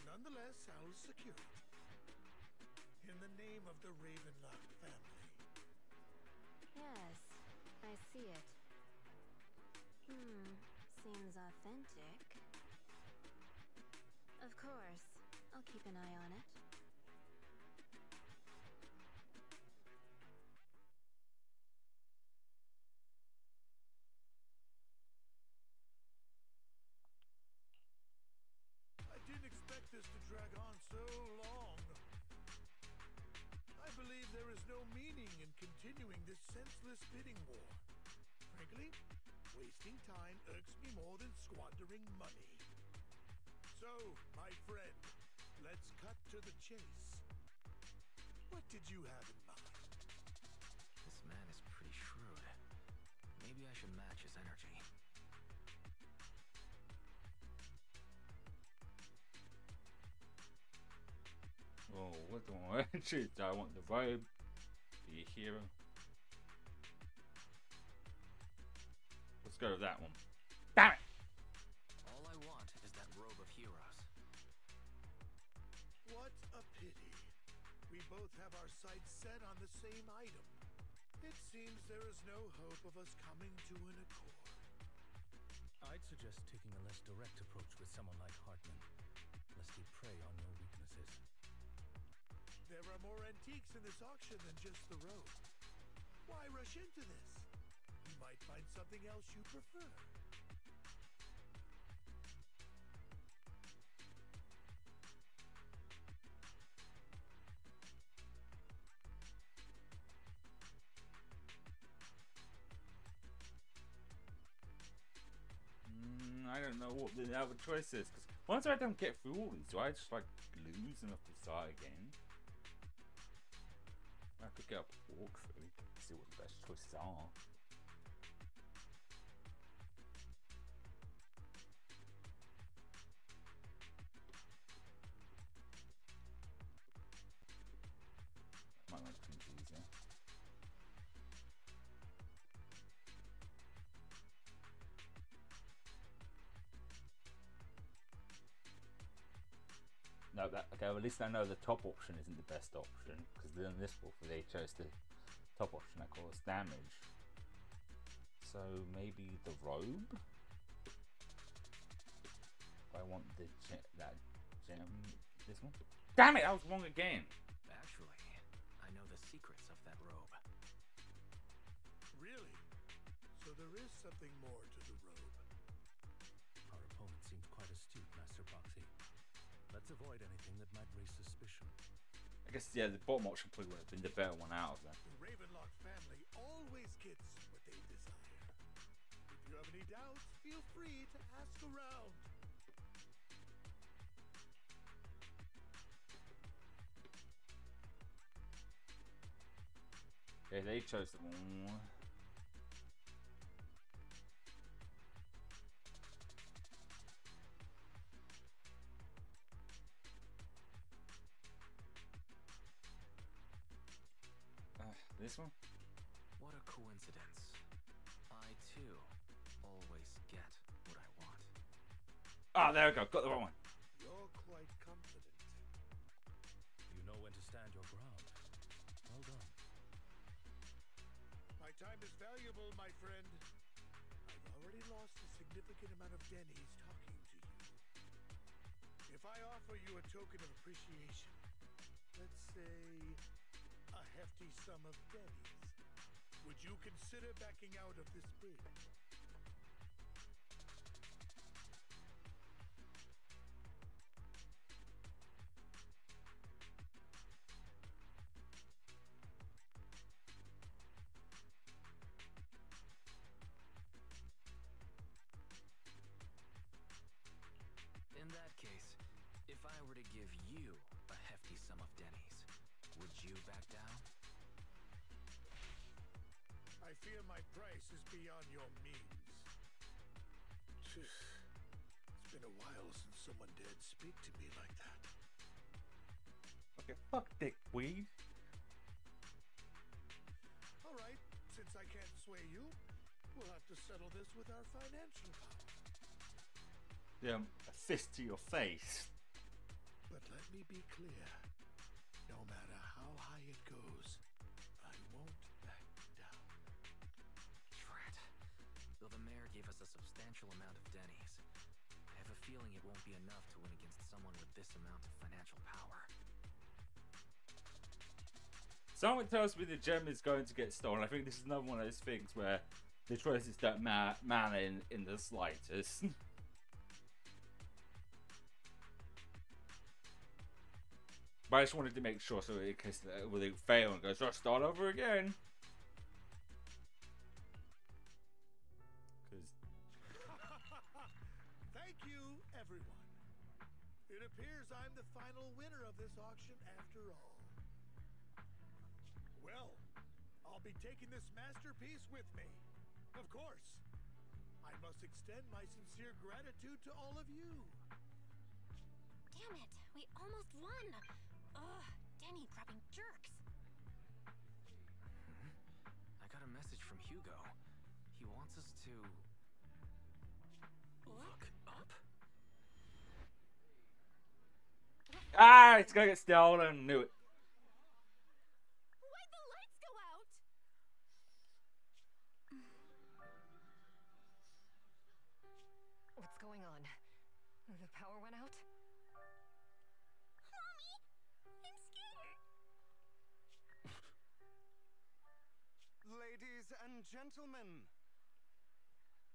Nonetheless, I'll secure it. In the name of the Ravenlock family. Yes, I see it. Seems authentic. Of course, I'll keep an eye on it. I didn't expect this to drag on so long. I believe there is no meaning in continuing this senseless bidding war. Frankly, wasting time irks me more than squandering money. So, my friend, let's cut to the chase. What did you have in mind? This man is pretty shrewd. Maybe I should match his energy. Oh, what do I want? I want the robe, be a hero. Let's go with that one. Damn it! All I want is that robe of heroes. What a pity. We both have our sights set on the same item. It seems there is no hope of us coming to an accord. I'd suggest taking a less direct approach with someone like Hartman, lest he prey on your weaknesses. There are more antiques in this auction than just the robe. Why rush into this? You might find something else you prefer. don't know what the other choice is. Because once I don't get through all these, do I just like lose and have to start again? I could get up a walkthrough, see what the best choices are. Might make things easier. No, that okay. Well, at least I know the top option isn't the best option, because then this wolf they chose the top option that caused damage. So maybe the robe. I want the that gem. This one. Damn it! I was wrong again. Actually, I know the secrets of that robe. Really? So there is something more to the robe. Our opponent seems quite astute, Master Proxy. Let's avoid anything that might raise suspicion. I guess, yeah, the bottom option probably would have been the better one out of that. The Ravenlock family always gets what they desire. If you have any doubts, feel free to ask around. Okay, they chose the one. This one? What a coincidence. I, too, always get what I want. Ah, there we go. Got the wrong one. You're quite confident. You know when to stand your ground. Well done. My time is valuable, my friend. I've already lost a significant amount of dennies talking to you. If I offer you a token of appreciation, let's say a hefty sum of dennies, would you consider backing out of this bid? In that case, if I were to give you a hefty sum of dennies, would you back down? I fear my price is beyond your means. It's been a while since someone dared speak to me like that. Okay, fuck dickweed. All right, since I can't sway you, we'll have to settle this with our financial power. Yeah, a fist to your face. But let me be clear. No matter how high it goes, I won't back down. Drat. Though the mayor gave us a substantial amount of dennies, I have a feeling it won't be enough to win against someone with this amount of financial power. Someone tells me the gem is going to get stolen. I think this is another one of those things where the choices don't matter in the slightest. But I just wanted to make sure, so in case they fail and goes, I'll start over again. Thank you, everyone. It appears I'm the final winner of this auction after all. Well, I'll be taking this masterpiece with me. Of course. I must extend my sincere gratitude to all of you. Damn it, we almost won! Ugh, Denny grabbing jerks. I got a message from Hugo. He wants us to... look up? Ah, it's gonna get stolen. Knew it. Why'd the lights go out? What's going on? The power went out? Mommy, I'm scared. Ladies and gentlemen,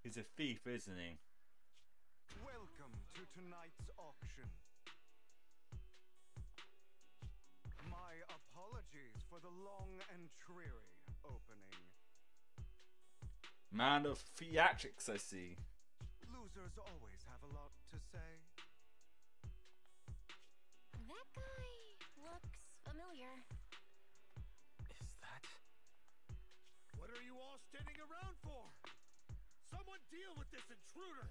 He's a thief, isn't he? welcome to tonight's auction. My apologies for the long and dreary opening. Man of theatrics, I see. Losers always have a lot to say. That guy looks familiar. Is that... What are you all standing around for? Someone deal with this intruder!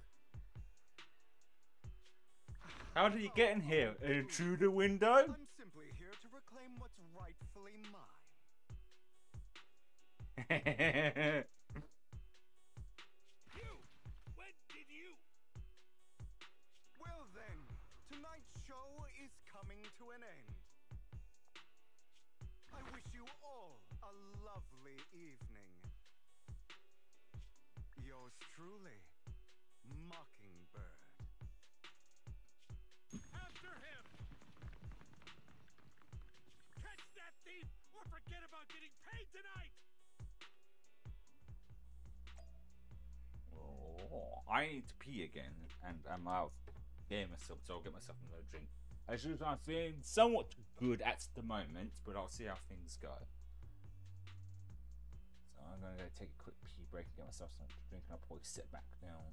How did he get in here? An intruder window? I'm simply here to reclaim what's rightfully mine. You! When did you? Well then, tonight's show is coming to an end. I wish you all a lovely evening. Yours truly, Mockingbird. After him! Catch that thief or forget about getting paid tonight! Oh, I need to pee again, and I'm out of game myself, so I'll get myself another drink. As usual, I'm feeling somewhat good at the moment, but I'll see how things go. So I'm gonna go take a quick pee break and get myself some drink, and I'll probably sit back down.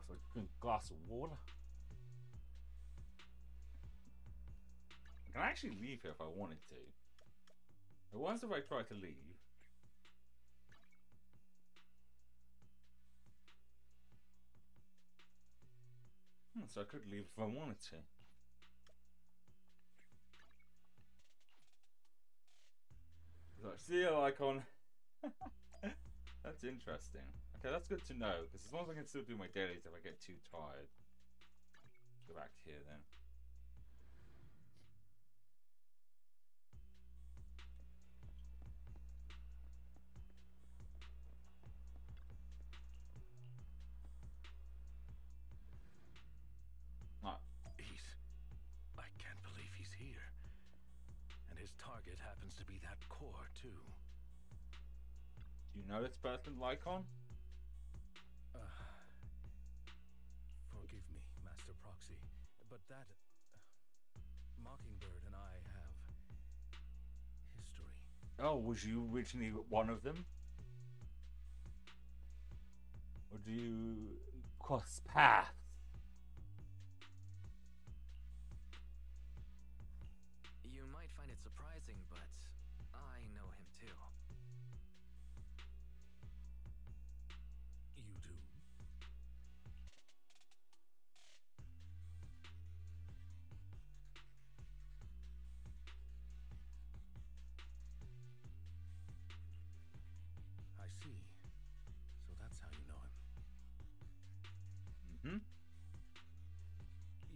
if I drink a glass of water. I can actually leave here if I wanted to. But once if I try to leave. So I could leave if I wanted to. So seal icon. That's interesting. Okay, that's good to know, because as long as I can still do my dailies if I get too tired. Go back here then. I can't believe he's here. And his target happens to be that core, too. Do you know it's personal icon? Forgive me, Master Proxy, but that Mockingbird and I have history. Oh, was you originally one of them? Or do you cross paths? You might find it surprising, but I know him too. You do? I see. So that's how you know him. Mm-hmm.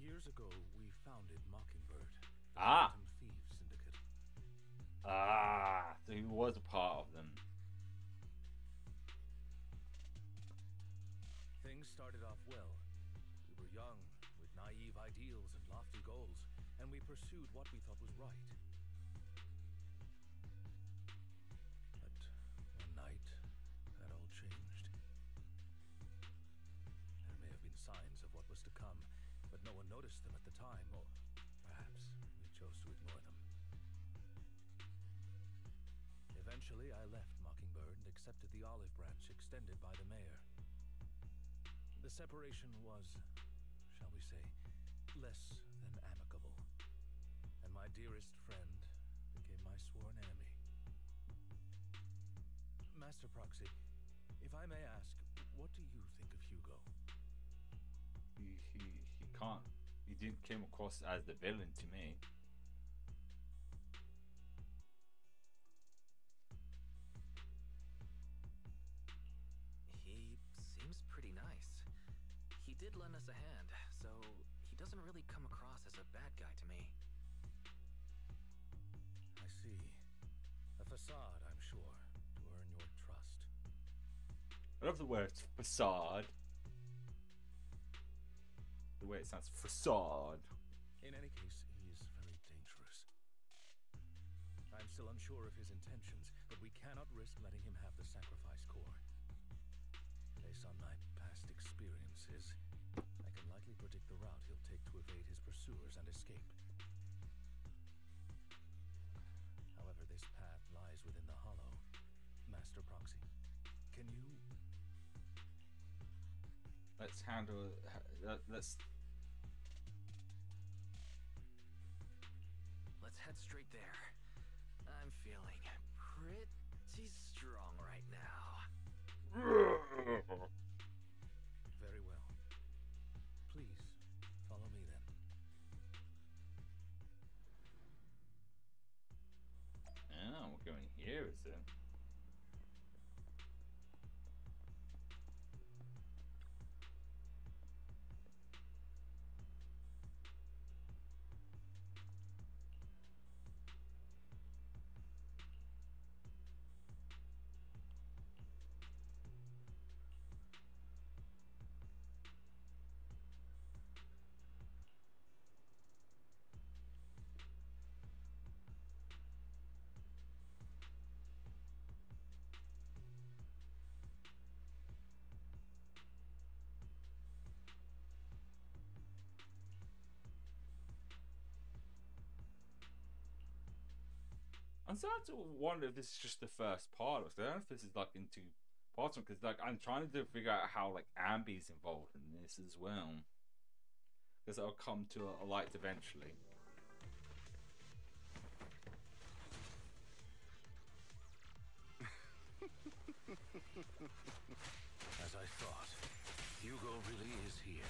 Years ago, we founded Mockingbird, the Ah. Phantom Thieves Syndicate. Ah, so he was a part of them. Things started off well. We were young, with naive ideals and lofty goals, and we pursued what we thought was right. But one night, that all changed. There may have been signs of what was to come, but no one noticed them at the time, or perhaps we chose to ignore them. Eventually, I left Mockingbird and accepted the olive branch extended by the mayor. The separation was, shall we say, less than amicable, and my dearest friend became my sworn enemy. Master Proxy, if I may ask, what do you think of Hugo? He can't. He didn't came across as the villain to me. He seems pretty nice. He did lend us a hand, so he doesn't really come across as a bad guy to me. I see. A facade, I'm sure, to earn your trust. I love the word facade. The way it sounds, facade. In any case, he is very dangerous. I'm still unsure of his intentions, but we cannot risk letting him have the sacrifice core. Based on my past experiences, I can likely predict the route he'll take to evade his pursuers and escape. However, this path lies within the Hollow. Master Proxy, can you... Let's handle... Let's head straight there. I'm feeling pretty strong right now. Very well. Please, follow me then. Oh, we're going here, is it? I'm starting to wonder if this is just the first part, or I don't know if this is like into bottom because like I'm trying to figure out how like Ambi's involved in this as well, because I'll come to a light eventually. As I thought, Hugo really is here.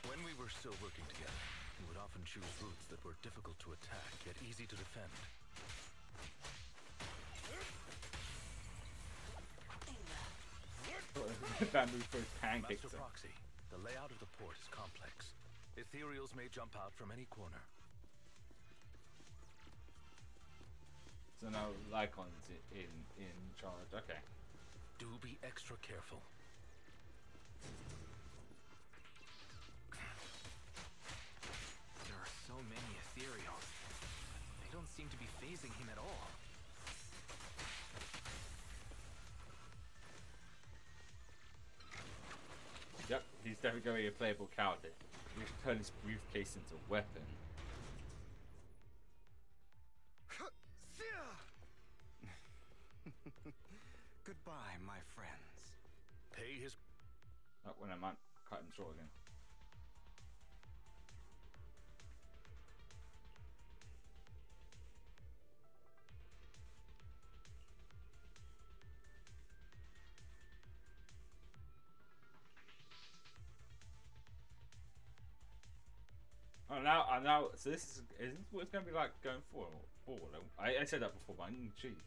When we were still working together, he would often choose routes that were difficult to attack, yet easy to defend. That move for his pancakes. Master Proxy, the layout of the port is complex. Ethereals may jump out from any corner. So now Lycon's in charge. Okay. Do be extra careful. There are so many ethereals. They don't seem to be phasing him at all. Yep, he's definitely going to be a playable character. He can turn his briefcase into a weapon. Goodbye, my friends. Pay his... Not when I might cut him short again. Oh, now, so this is this what it's going to be like going forward? I said that before, but I'm going to cheat.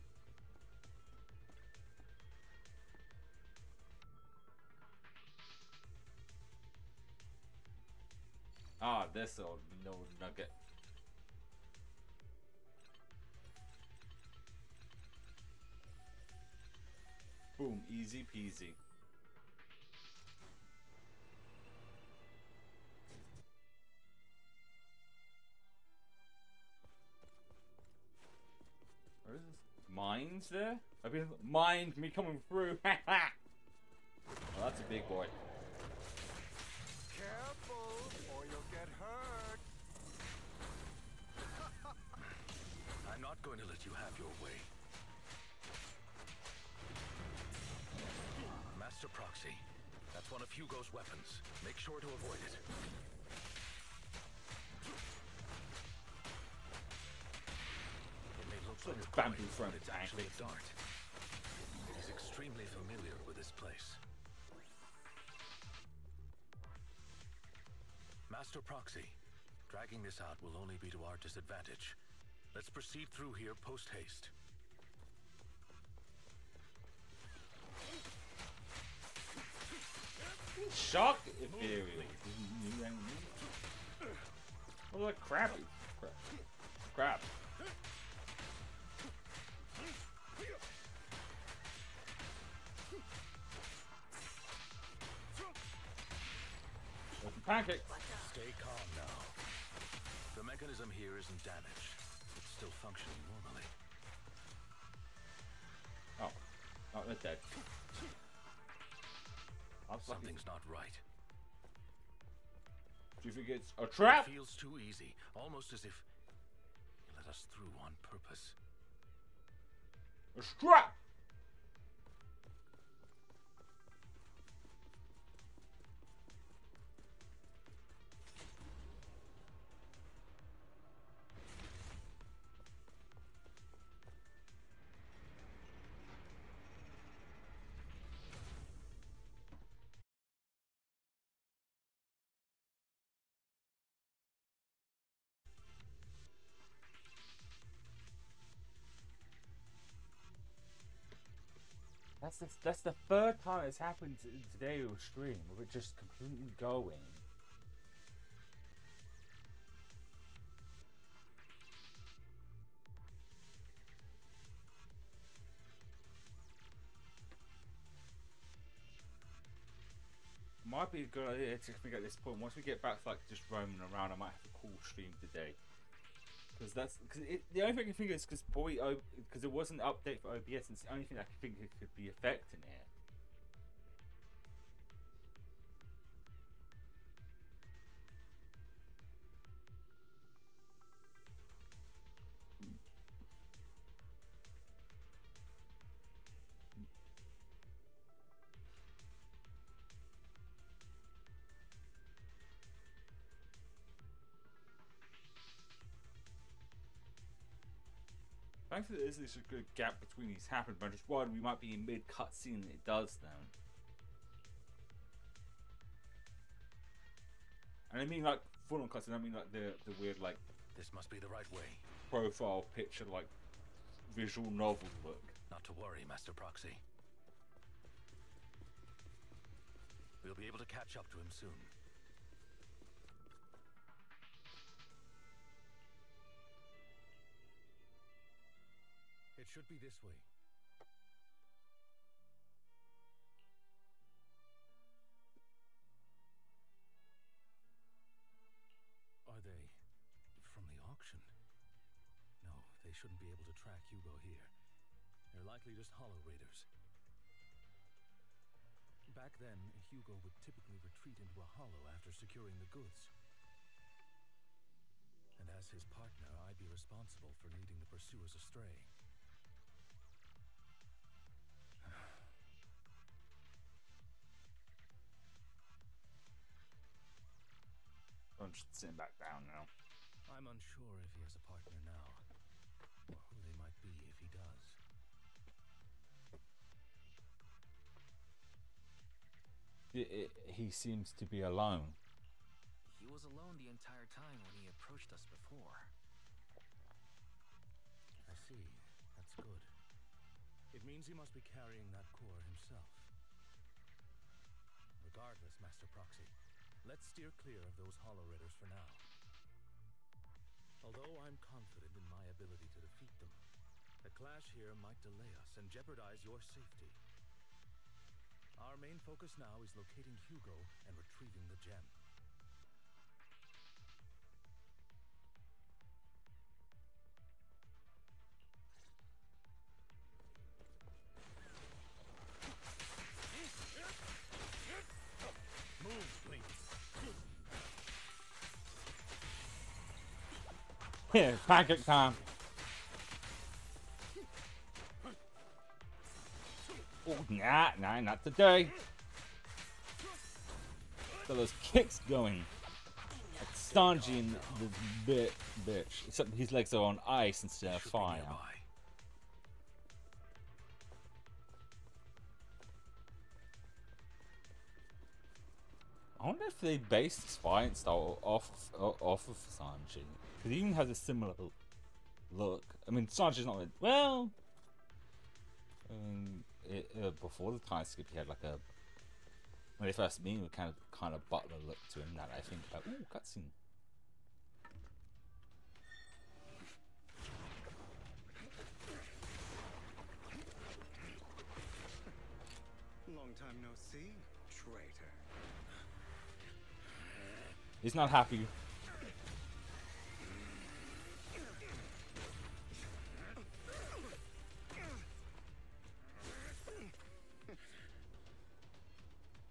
Ah, this old no nugget. Boom, easy peasy. Where is this? Mines there? I mean, mind me coming through. Ha ha! Oh, that's a big boy. Careful, or you'll get hurt. I'm not going to let you have your way. Master Proxy, that's one of Hugo's weapons. Make sure to avoid it. It may look like a bamboo coin, from but it's actually a dart. He's extremely familiar with this place. Master Proxy, dragging this out will only be to our disadvantage. Let's proceed through here post-haste. Shock ethereal. Oh, like crabby. Crab. Open pancake. Stay calm now. The mechanism here isn't damaged. It's still functioning normally. Oh. Oh, they're dead. Something's not right. Do you think it's a trap? It feels too easy, almost as if you let us through on purpose. A trap! That's the third time it's happened today with stream, with it just completely going. Might be a good idea to think at this point. Once we get back to like just roaming around, I might have a cool stream today. Because the only thing I can think is because it was an update for OBS, and it's the only thing I can think it could be affecting it. Thankfully, there's this good gap between these happening, but I'm just worried we might be in mid cutscene and it does now. And I mean like full on cutscene. I mean like the weird like This must be the right way. profile picture like visual novel look. Not to worry, Master Proxy. We'll be able to catch up to him soon. It should be this way. Are they from the auction? No, they shouldn't be able to track Hugo here. They're likely just hollow raiders. Back then, Hugo would typically retreat into a hollow after securing the goods. And as his partner, I'd be responsible for leading the pursuers astray. I'm just sitting back down now. I'm unsure if he has a partner now, or who they might be if he does. He seems to be alone. He was alone the entire time when he approached us before. I see. That's good. It means he must be carrying that core himself. Regardless, Master Proxy, let's steer clear of those hollow raiders for now. Although I'm confident in my ability to defeat them, a clash here might delay us and jeopardize your safety. Our main focus now is locating Hugo and retrieving the gem. Move, please. Yeah, pancake time. Oh, nah, not today. Got those kicks going. Like Sanji and the bitch. Except his legs are on ice instead of fire. I wonder if they based his fight style off of Sanji. Because he even has a similar look. I mean, Sanji's not... Well... I mean, before the time skip, he had like a... When they first meet him, kind of butler look to him that I think about. Ooh, cutscene. Long time no see, traitor. He's not happy.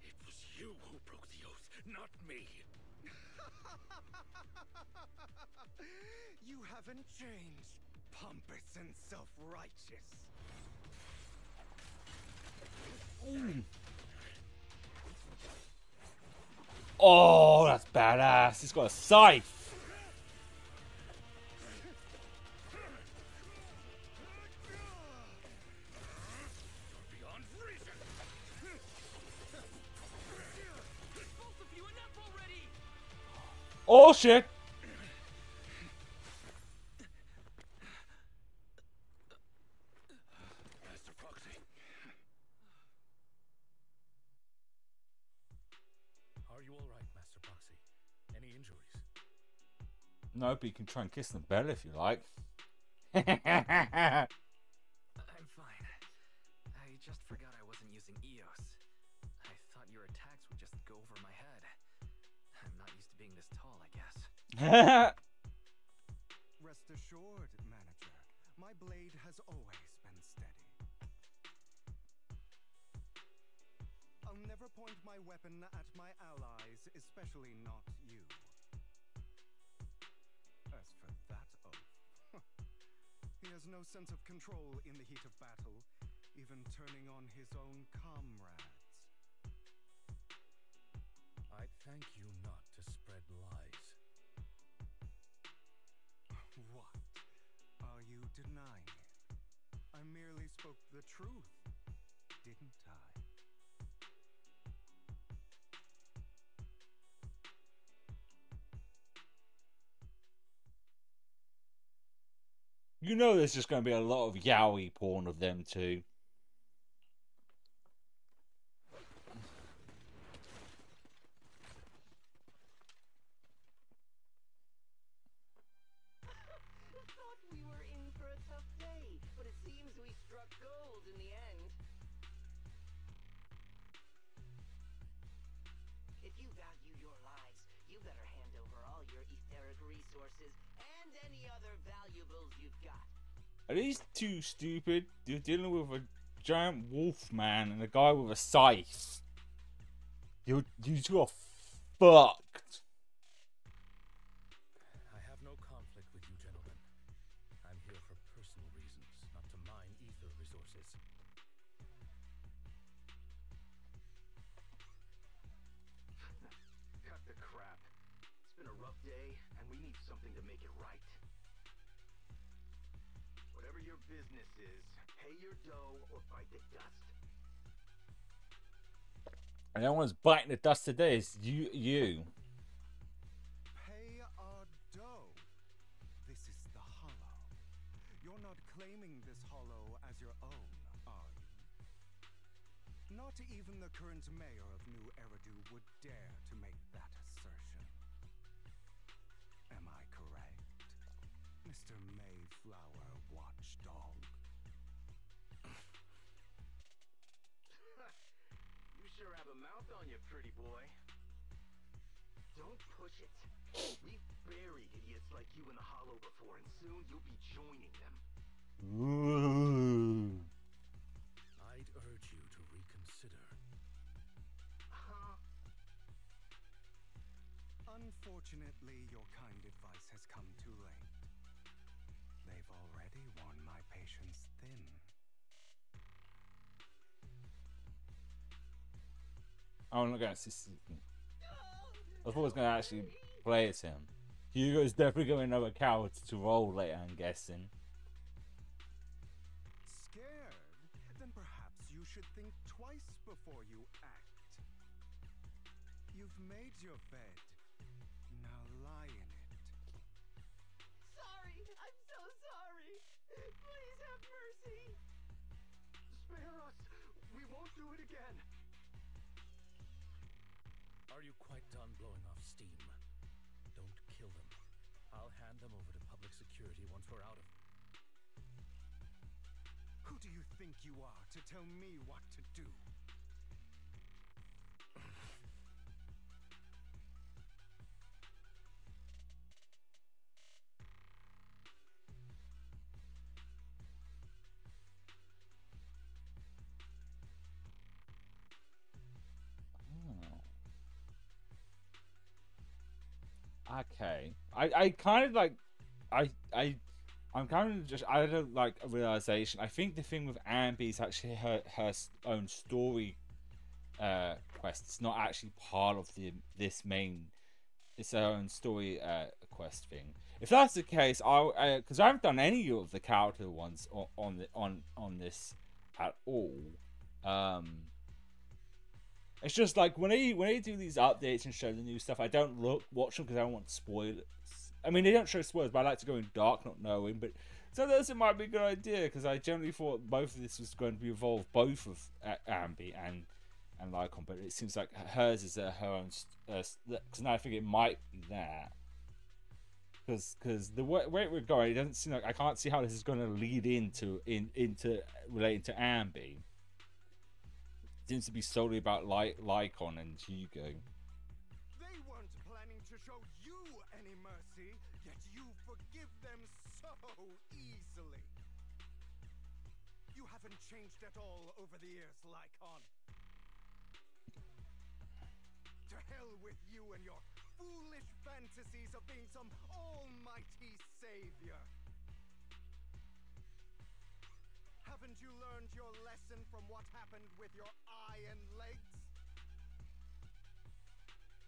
It was you who broke the oath, not me. You haven't changed, pompous and self-righteous. Oh, that's badass. He's got a scythe. Beyond reason. Both of you, enough already! Oh, shit. Master Proxy. Are you all right, Master Proxy? Any injuries? No, but you can try and kiss them better if you like. I'm fine. I just forgot I wasn't using Eos. I thought your attacks would just go over my head. I'm not used to being this tall, I guess. Rest assured, manager, my blade has always been steady. I'll never point my weapon at my allies, especially not you. As for that oath, he has no sense of control in the heat of battle, even turning on his own comrades. I'd thank you not to spread lies. What? Are you denying it? I merely spoke the truth, didn't I? You know there's just going to be a lot of yaoi porn of them too. Thought we were in for a tough day, but it seems we struck gold in the end. If you value your lives, you better hand over all your etheric resources and any other valuables you've got. Are these too stupid? You're dealing with a giant wolf man and a guy with a scythe. You two are fucked. I have no conflict with you, gentlemen. I'm here for personal reasons, not to mine ether resources. Cut the crap. It's been a rough day, and we need something to make it right. Whatever your business is, pay your dough or bite the dust. And no one's biting the dust today. It's you. Pay our dough. This is the Hollow. You're not claiming this Hollow as your own, are you? Not even the current mayor of New Eridu would dare to make that assertion. Am I correct, Mr. Mayflower Watchdog? You sure have a mouth on you, pretty boy. Don't push it. We've buried idiots like you in the Hollow before, and soon you'll be joining them. Ooh. I'd urge you to reconsider. Huh? Unfortunately, your kind advice has come too late. They've already worn my patience thin. Oh, look at this. I thought I was going to actually play as him. Hugo's definitely going to know a coward to roll later, I'm guessing. Scared? Then perhaps you should think twice before you act. You've made your bed. Now lie in it. Sorry! I'm so sorry! Please have mercy! Spare us! We won't do it again! Are you quite done blowing off steam? Don't kill them. I'll hand them over to public security once we're out of... Who do you think you are to tell me what to do? Okay. I kind of like I'm kind of just I don't like a realization. I think the thing with Ambi is actually her own story quest. It's not actually part of this main. It's her own story quest thing. If that's the case, I because I haven't done any of the character ones on this at all. It's just like when they do these updates and show the new stuff, I don't watch them because I don't want spoilers. I mean, they don't show spoilers, but I like to go in dark, not knowing. But sometimes it might be a good idea because I generally thought both of this was going to be involved, both of Ambi and Lycon. But it seems like hers is her own. Because now I think it might be that. Because the way we're going, it doesn't seem like I can't see how this is going to lead into relating to Ambi. Seems to be solely about Lycon and Hugo. They weren't planning to show you any mercy, yet you forgive them so easily. You haven't changed at all over the years, Lycon. To hell with you and your foolish fantasies of being some almighty savior. Haven't you learned your lesson from what happened with your eye and legs?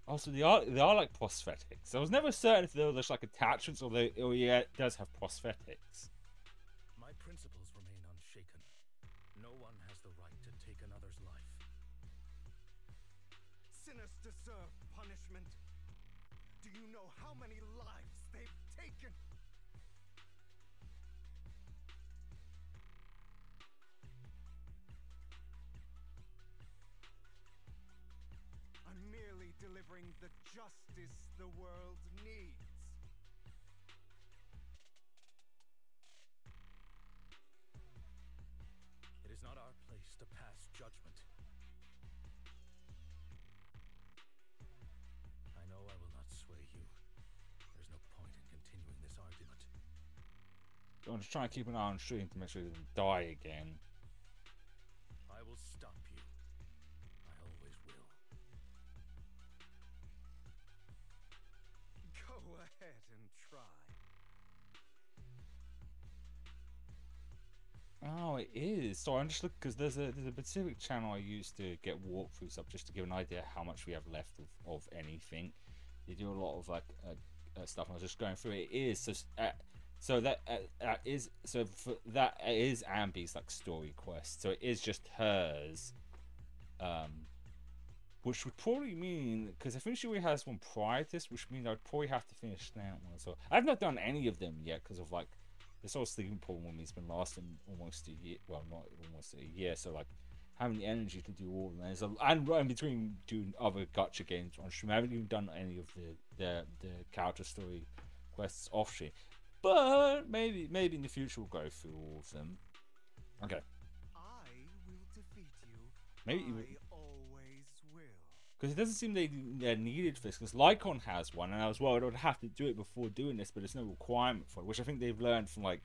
Also, they are like prosthetics. I was never certain if they were just like attachments or yeah, it does have prosthetics. My principles remain unshaken. deserve punishment. Do you know how many lives they've taken? I'm merely delivering the justice the world needs. It is not our place to pass judgment. I know I will not sway you. There's no point in continuing this argument. I'm just trying to keep an eye on stream to make sure he doesn't die again. I will stop you. I always will. Go ahead and try. Oh, it is. So I'm just looking because there's a specific channel I use to get walkthroughs up just to give an idea how much we have left of anything. They do a lot of like stuff. I was just going through it. It is so that is Ambi's like story quest. So it is just hers, which would probably mean because I think she already has one prior to this, which means I'd probably have to finish that one. So I've not done any of them yet because of like. This whole sleeping problem with me has been lasting almost a year. Well, not almost a year. So like having the energy to do all of them. And in between doing other gacha games on stream. I haven't even done any of the character story quests off stream. But maybe in the future we'll go through all of them. Okay. I will defeat you. Maybe I always will. because it doesn't seem they needed for this. Because Lycon has one, and as well, I don't have to do it before doing this, but there's no requirement for it. Which I think they've learned from like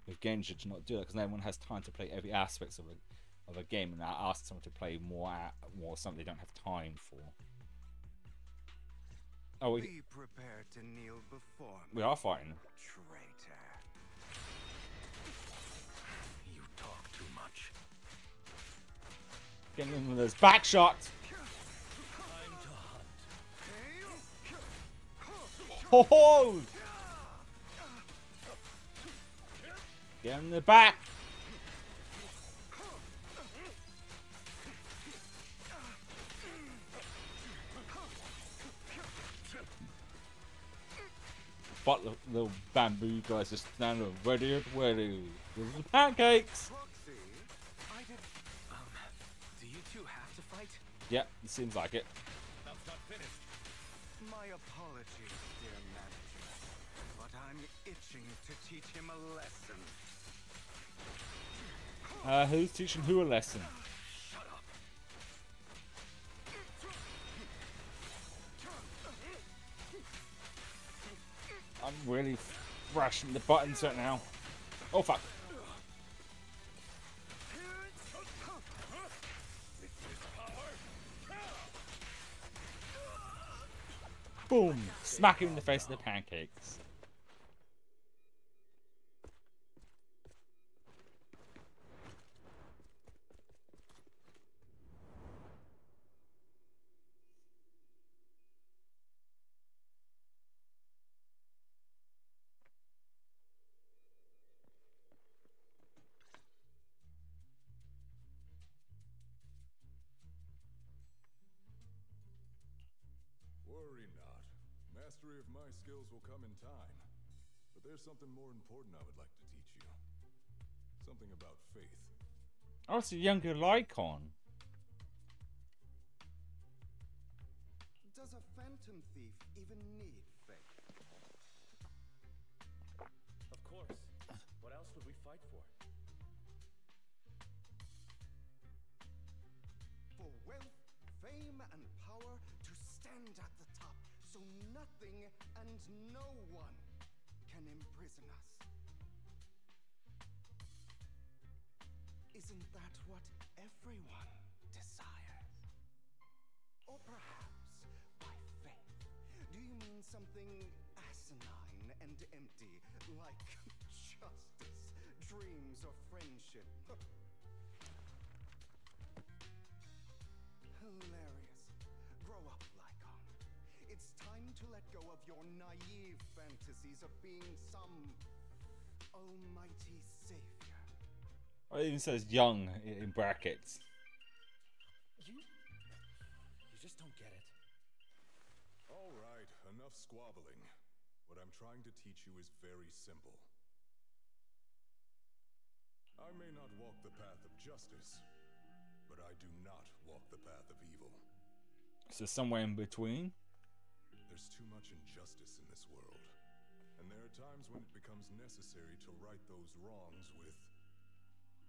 with Genji to not do it because no one has time to play every aspect of a game, and I ask someone to play more something they don't have time for. Oh, be prepared to kneel before me. We are fighting. Traitor. You talk too much. Getting in with those back shots. Time to hunt. Ho ho! Get him in the back. But the little bamboo guys just stand up. Ready? There's the pancakes. I did. Do you two have to fight? Yep, it seems like it. That's not finished. My apologies, dear manager, but I'm itching to teach him a lesson. Who's teaching who a lesson? Shut up. I'm really thrashing the buttons right now. Oh fuck. Boom! Smack him in the face with the pancakes. Worry not. Mastery of my skills will come in time. But there's something more important I would like to teach you. Something about faith. Oh, it's a younger Lycon. Does a phantom thief even need faith? Of course. What else would we fight for? For wealth, fame, and power to stand at the top so nothing and no one can imprison us. Isn't that what everyone desires? Or perhaps, by faith, do you mean something asinine and empty, like justice, dreams, or friendship? Hilarious. Grow up, Lycon. It's time to let go of your naive fantasies of being some almighty savior. Oh, it even says young in brackets. You just don't get it. Enough squabbling. What I'm trying to teach you is very simple. I may not walk the path of justice, but I do not walk the path of evil. So somewhere in between? There's too much injustice in this world, and there are times when it becomes necessary to right those wrongs with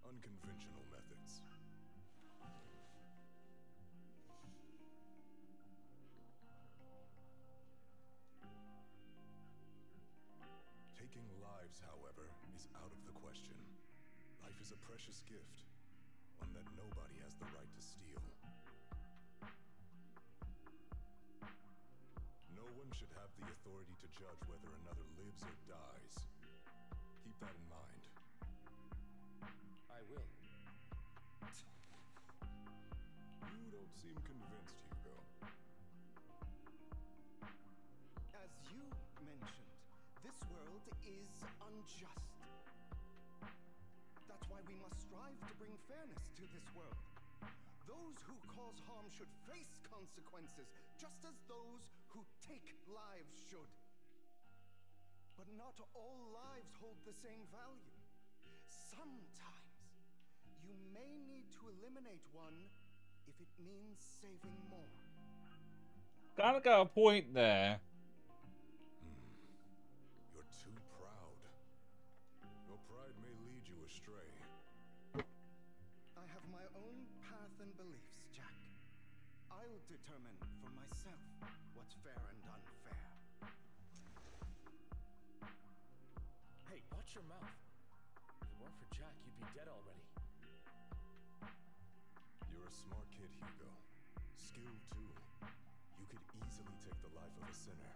unconventional methods. Taking lives, however, is out of the question. Life is a precious gift, one that nobody has the right to steal. No one should have the authority to judge whether another lives or dies. Keep that in mind. I will. You don't seem convinced, Hugo. As you mentioned, this world is unjust. That's why we must strive to bring fairness to this world. Those who cause harm should face consequences, just as those who take lives should. But not all lives hold the same value. Sometimes, you may need to eliminate one if it means saving more. Kinda got a point there. You're too proud. Your pride may lead you astray. I have my own path and beliefs, Jack. I'll determine for myself what's fair and unfair. Hey, watch your mouth. If it weren't for Jack, you'd be dead already. You're a smart kid, Hugo. Skilled, too. You could easily take the life of a sinner.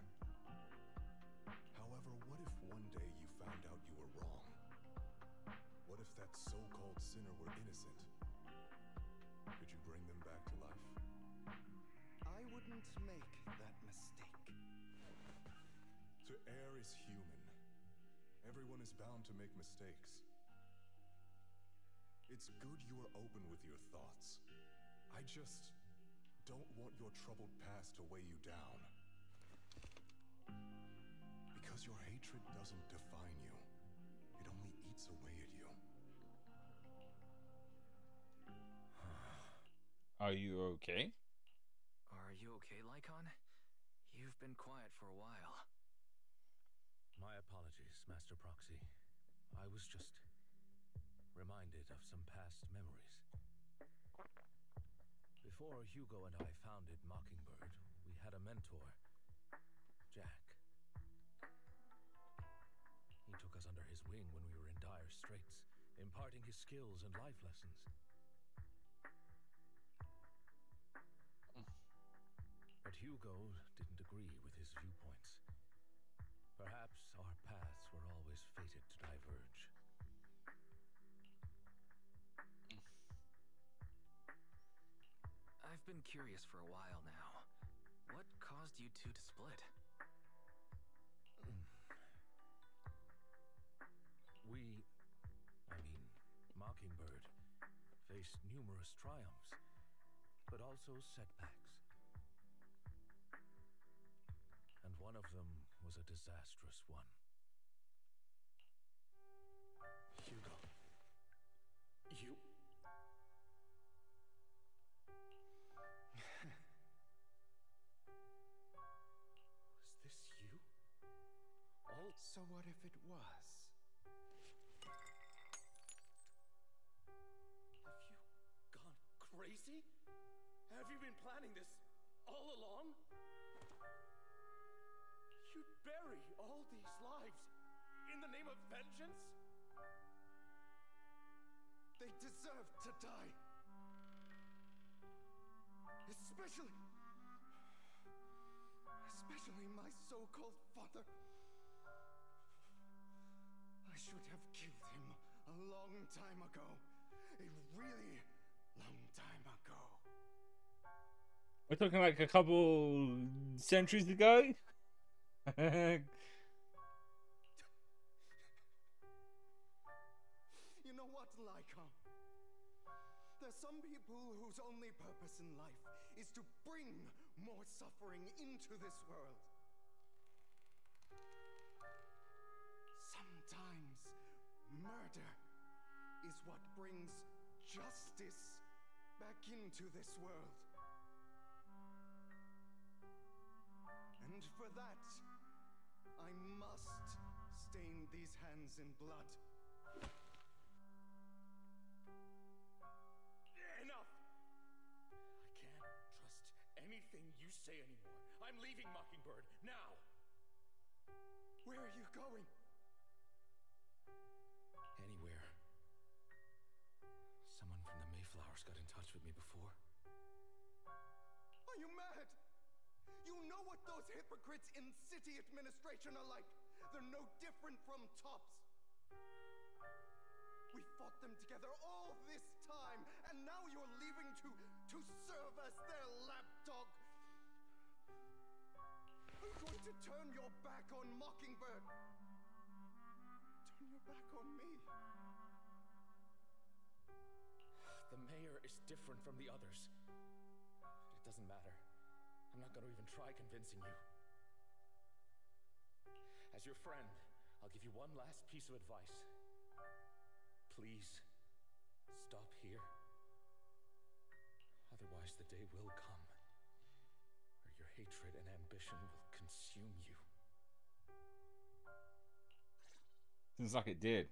However, what if one day you found out you were wrong? What if that so-called sinner were innocent? Could you bring them back to life? I wouldn't make that mistake. To err is human. Everyone is bound to make mistakes. It's good you are open with your thoughts. I just don't want your troubled past to weigh you down. Because your hatred doesn't define you. It only eats away at you. Are you okay? Are you okay, Lycon? You've been quiet for a while. My apologies, Master Proxy. I was just reminded of some past memories. Before Hugo and I founded Mockingbird, we had a mentor, Jack. He took us under his wing when we were in dire straits, imparting his skills and life lessons. But Hugo didn't agree with his viewpoints. Perhaps our paths were always fated to diverge. I've been curious for a while now. What caused you two to split? Mockingbird faced numerous triumphs, but also setbacks. And one of them was a disastrous one. Hugo. You... Was this you? So what if it was? Have you gone crazy? Have you been planning this all along? You'd bury all these lives in the name of vengeance? They deserve to die. Especially my so-called father. I should have killed him a long time ago. A really long time ago. We're talking like a couple centuries ago? You know what, Lycon? There's some people whose only purpose in life is to bring more suffering into this world. Sometimes murder is what brings justice back into this world. And for that, I must stain these hands in blood. Enough! I can't trust anything you say anymore. I'm leaving Mockingbird, now! Where are you going? Anywhere. Someone from the Mayflowers got in touch with me before. Are you mad? You know what those hypocrites in city administration are like. They're no different from tops. We fought them together all this time, and now you're leaving to serve as their lapdog. Are you going to turn your back on Mockingbird? Turn your back on me? The mayor is different from the others. But it doesn't matter. I'm not going to even try convincing you. As your friend, I'll give you one last piece of advice. Please, stop here. Otherwise, the day will come where your hatred and ambition will consume you. Seems like it did.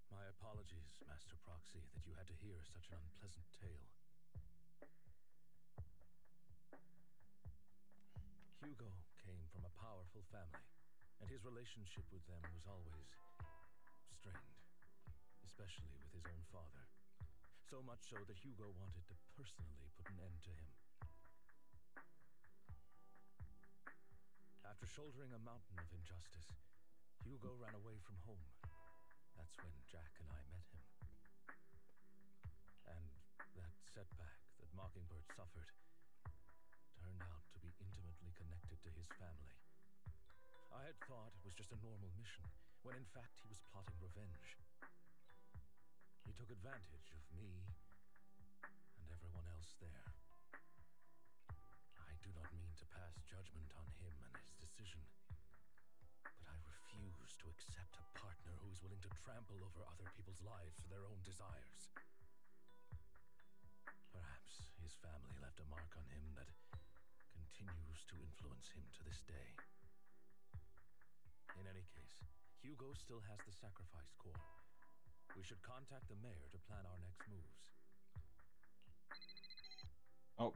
My apologies, Master Proxy, that you had to hear such an unpleasant tale. Hugo came from a powerful family, and his relationship with them was always strained, especially with his own father. So much so that Hugo wanted to personally put an end to him. After shouldering a mountain of injustice, Hugo ran away from home. That's when Jack and I met him. And that setback that Mockingbird suffered turned out to be intimately connected to his family. I had thought it was just a normal mission, when in fact he was plotting revenge. He took advantage of me and everyone else there. I do not mean to pass judgment on him and his decision, but I refuse to accept a partner who is willing to trample over other people's lives for their own desires. Perhaps his family left a mark on him that continues to influence him to this day. In any case, Hugo still has the sacrifice core. We should contact the mayor to plan our next moves. Oh.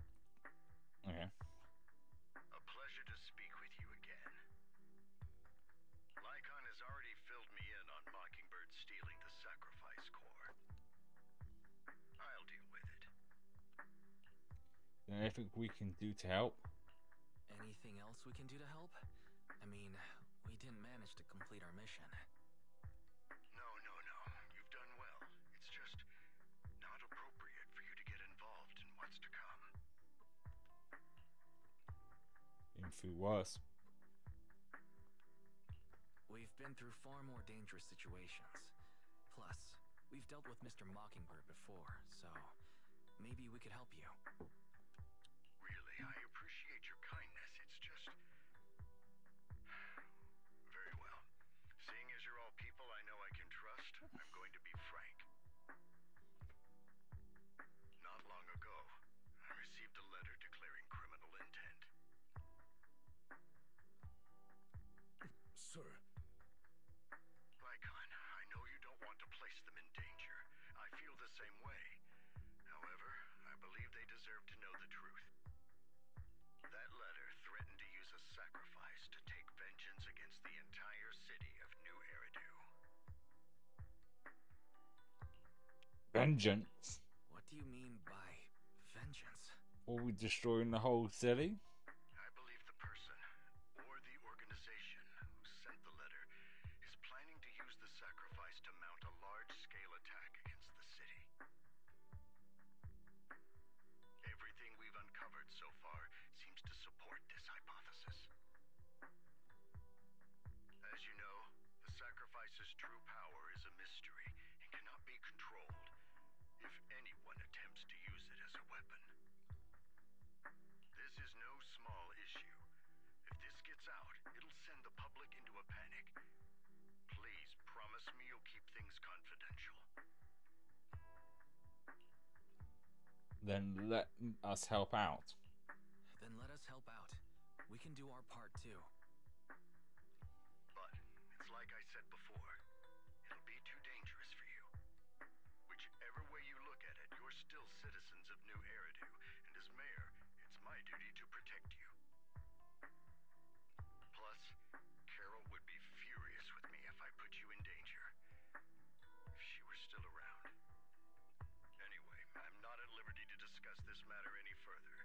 Okay. A pleasure to speak with you again. Lycon has already filled me in on Mockingbird stealing the sacrifice core. I'll deal with it. Is there anything we can do to help? Anything else we can do to help? I mean, we didn't manage to complete our mission. No. You've done well. It's just not appropriate for you to get involved in what's to come. Been through worse. We've been through far more dangerous situations. Plus, we've dealt with Mr. Mockingbird before, so maybe we could help you. Really, I appreciate your kindness. It's just... Very well. Seeing as you're all people I know I can trust, I'm going to be frank. Not long ago, I received a letter declaring criminal intent. Sir. Lycon, I know you don't want to place them in danger. I feel the same way. However, I believe they deserve to know the truth. That letter threatened to use a sacrifice to take vengeance against the entire city of New Eridu. Vengeance? What do you mean by vengeance? Or we destroying the whole city? I believe the person, or the organization, who sent the letter is planning to use the sacrifice to mount a large-scale attack against the city. Everything we've uncovered so far seems to support this hypothesis. As you know, the sacrifice's true power is a mystery and cannot be controlled. If anyone attempts to use it as a weapon, is no small issue. If this gets out, it'll send the public into a panic. Please promise me you'll keep things confidential. Then let us help out. Then let us help out. We can do our part too. But it's like I said before. It'll be too dangerous for you. Whichever way you look at it, you're still citizens of New Eridu, and as mayor, it's my duty to protect you. Plus, Carol would be furious with me if I put you in danger. If she were still around. Anyway, I'm not at liberty to discuss this matter any further.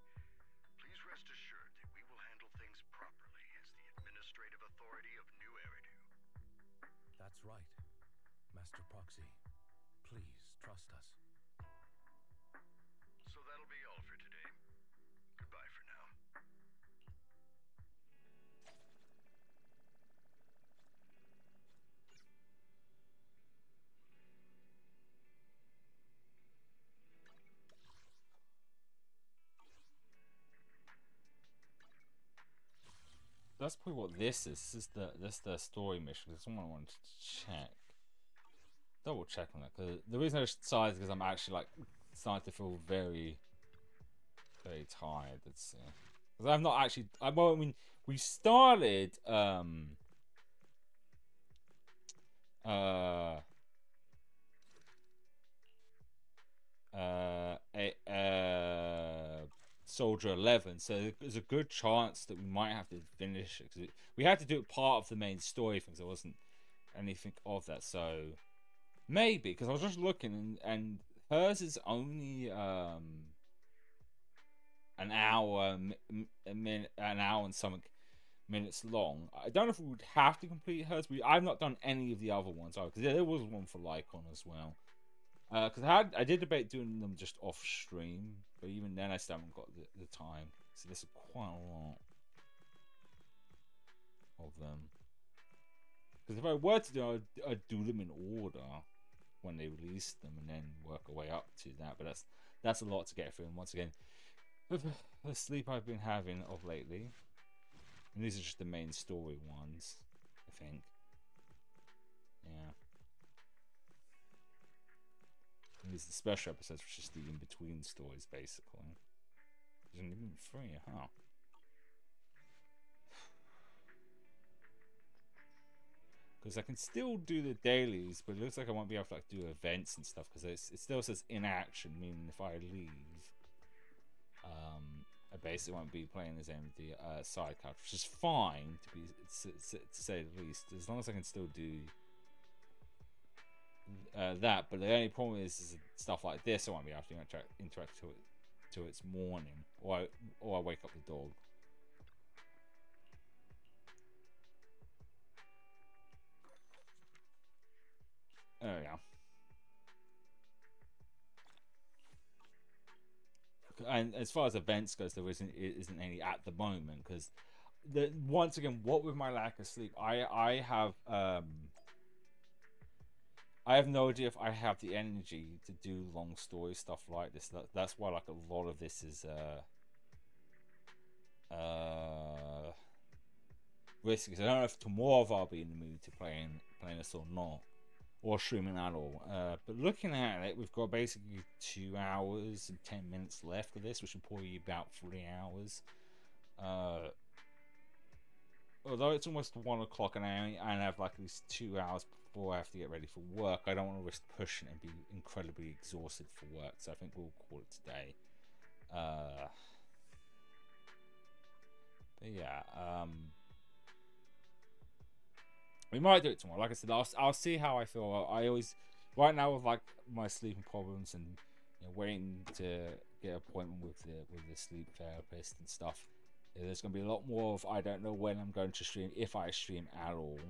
Please rest assured that we will handle things properly as the administrative authority of New Eridu. That's right. Master Proxy, please trust us. So that'll be all for today. Goodbye for now. That's probably what this is. This is the story mission. Because someone wanted to check, double check on that. Because the reason I decided is because I'm actually like starting to feel very, very tired. Let's see. Because I've not actually. I mean, we started. Soldier 11, so there's a good chance that we might have to finish it because we had to do it part of the main story thing, so there wasn't anything of that. So maybe because I was just looking and hers is only an hour, an hour and something minutes long. I don't know if we would have to complete hers. I've not done any of the other ones because there was one for Lycon as well. Because I did debate doing them just off stream, but even then I still haven't got the time. So there's quite a lot of them. Because if I were to do, I'd do them in order when they release them, and then work our way up to that. But that's a lot to get through. And once again, with the sleep I've been having of lately, and these are just the main story ones, I think. Yeah. And these are the special episodes, which is the in-between stories, basically. There's only been 3, huh? Because I can still do the dailies, but it looks like I won't be able to like do events and stuff, because it still says in action, meaning if I leave, I basically won't be playing as the side character, which is fine to say the least, as long as I can still do that. But the only problem is stuff like this I won't be able to interact till it's morning, or I wake up the dog. Oh yeah. And as far as events goes, there isn't any at the moment, because once again, what with my lack of sleep, I have no idea if I have the energy to do long story stuff like this. That's why like a lot of this is risky. Because I don't know if tomorrow I'll be in the mood to playing this or not, or streaming at all. But looking at it, we've got basically 2 hours and 10 minutes left of this, which will probably be about 3 hours. Although it's almost 1 o'clock and I have like at least 2 hours before I have to get ready for work, I don't want to risk pushing it and be incredibly exhausted for work, so I think we'll call it today. But yeah, we might do it tomorrow. Like I said, I'll see how I feel. I always, right now with like my sleeping problems and waiting to get an appointment with the sleep therapist and stuff, there's going to be a lot more of I don't know when I'm going to stream, if I stream at all.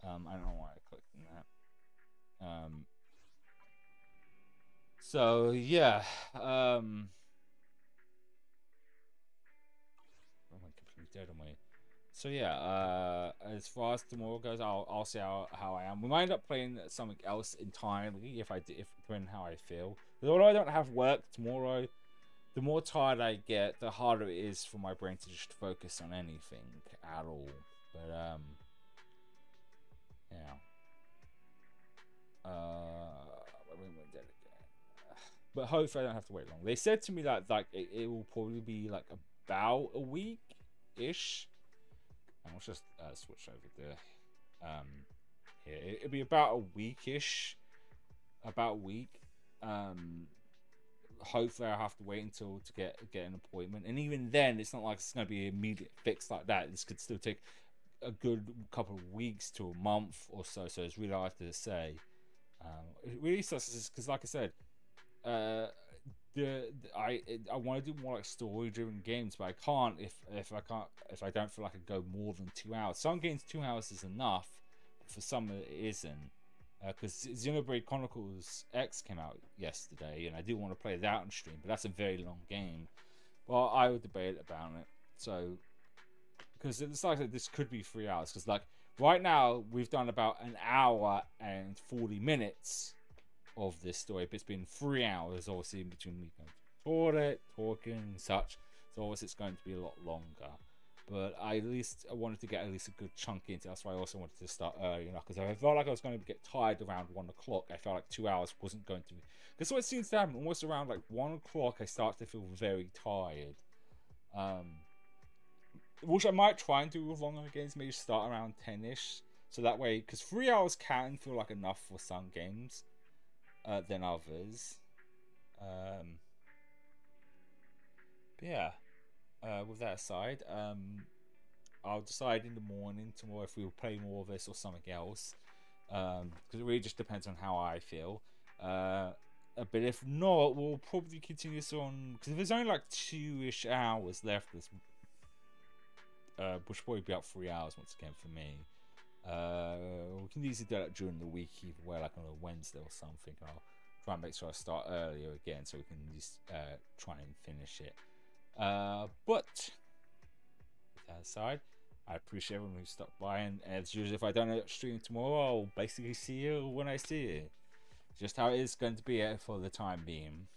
I don't know why I clicked on that. So yeah, I'm completely dead on my. So yeah, as far as tomorrow goes, I'll see how I am. We might end up playing something else entirely if depending how I feel. Although I don't have work tomorrow, the more tired I get, the harder it is for my brain to just focus on anything at all. But yeah. But hopefully I don't have to wait long. They said to me that like it will probably be like about a week ish. And let's just switch over there. Here it'll be about a week-ish. About a week. Hopefully I have to wait until to get an appointment, and even then it's not like it's going to be an immediate fix like that. This could still take a good couple of weeks to a month or so. So it's really hard to say. It really sucks because, like I said, I want to do more like story-driven games, but I can't if I don't feel like I go more than 2 hours. Some games 2 hours is enough, but for some it isn't. Because Xenoblade Chronicles X came out yesterday, and I do want to play that on stream, but that's a very long game. Well, I would debate about it. So, because it's like this could be 3 hours. Because like right now we've done about an hour and 40 minutes of this story, but it's been 3 hours, obviously, in between me going to toilet, talking, and such. So obviously it's going to be a lot longer. But I wanted to get at least a good chunk into. That's why I also wanted to start early enough, because I felt like I was going to get tired around 1 o'clock. I felt like 2 hours wasn't going to. Because what seems to happen, almost around like 1 o'clock, I start to feel very tired. Which I might try and do with longer games, maybe start around 10ish. So that way, because 3 hours can feel like enough for some games than others. But yeah. With that aside, I'll decide in the morning tomorrow if we'll play more of this or something else. Because it really just depends on how I feel. But if not, we'll probably continue this on. Because if there's only like 2-ish hours left, this which will probably be up 3 hours once again for me. We can easily do that during the week, either way, like on a Wednesday or something. I'll try and make sure I start earlier again so we can just try and finish it. But with that aside, I appreciate everyone who stopped by, and as usual, if I don't stream tomorrow, I'll basically see you when I see you. Just how it is going to be for the time being.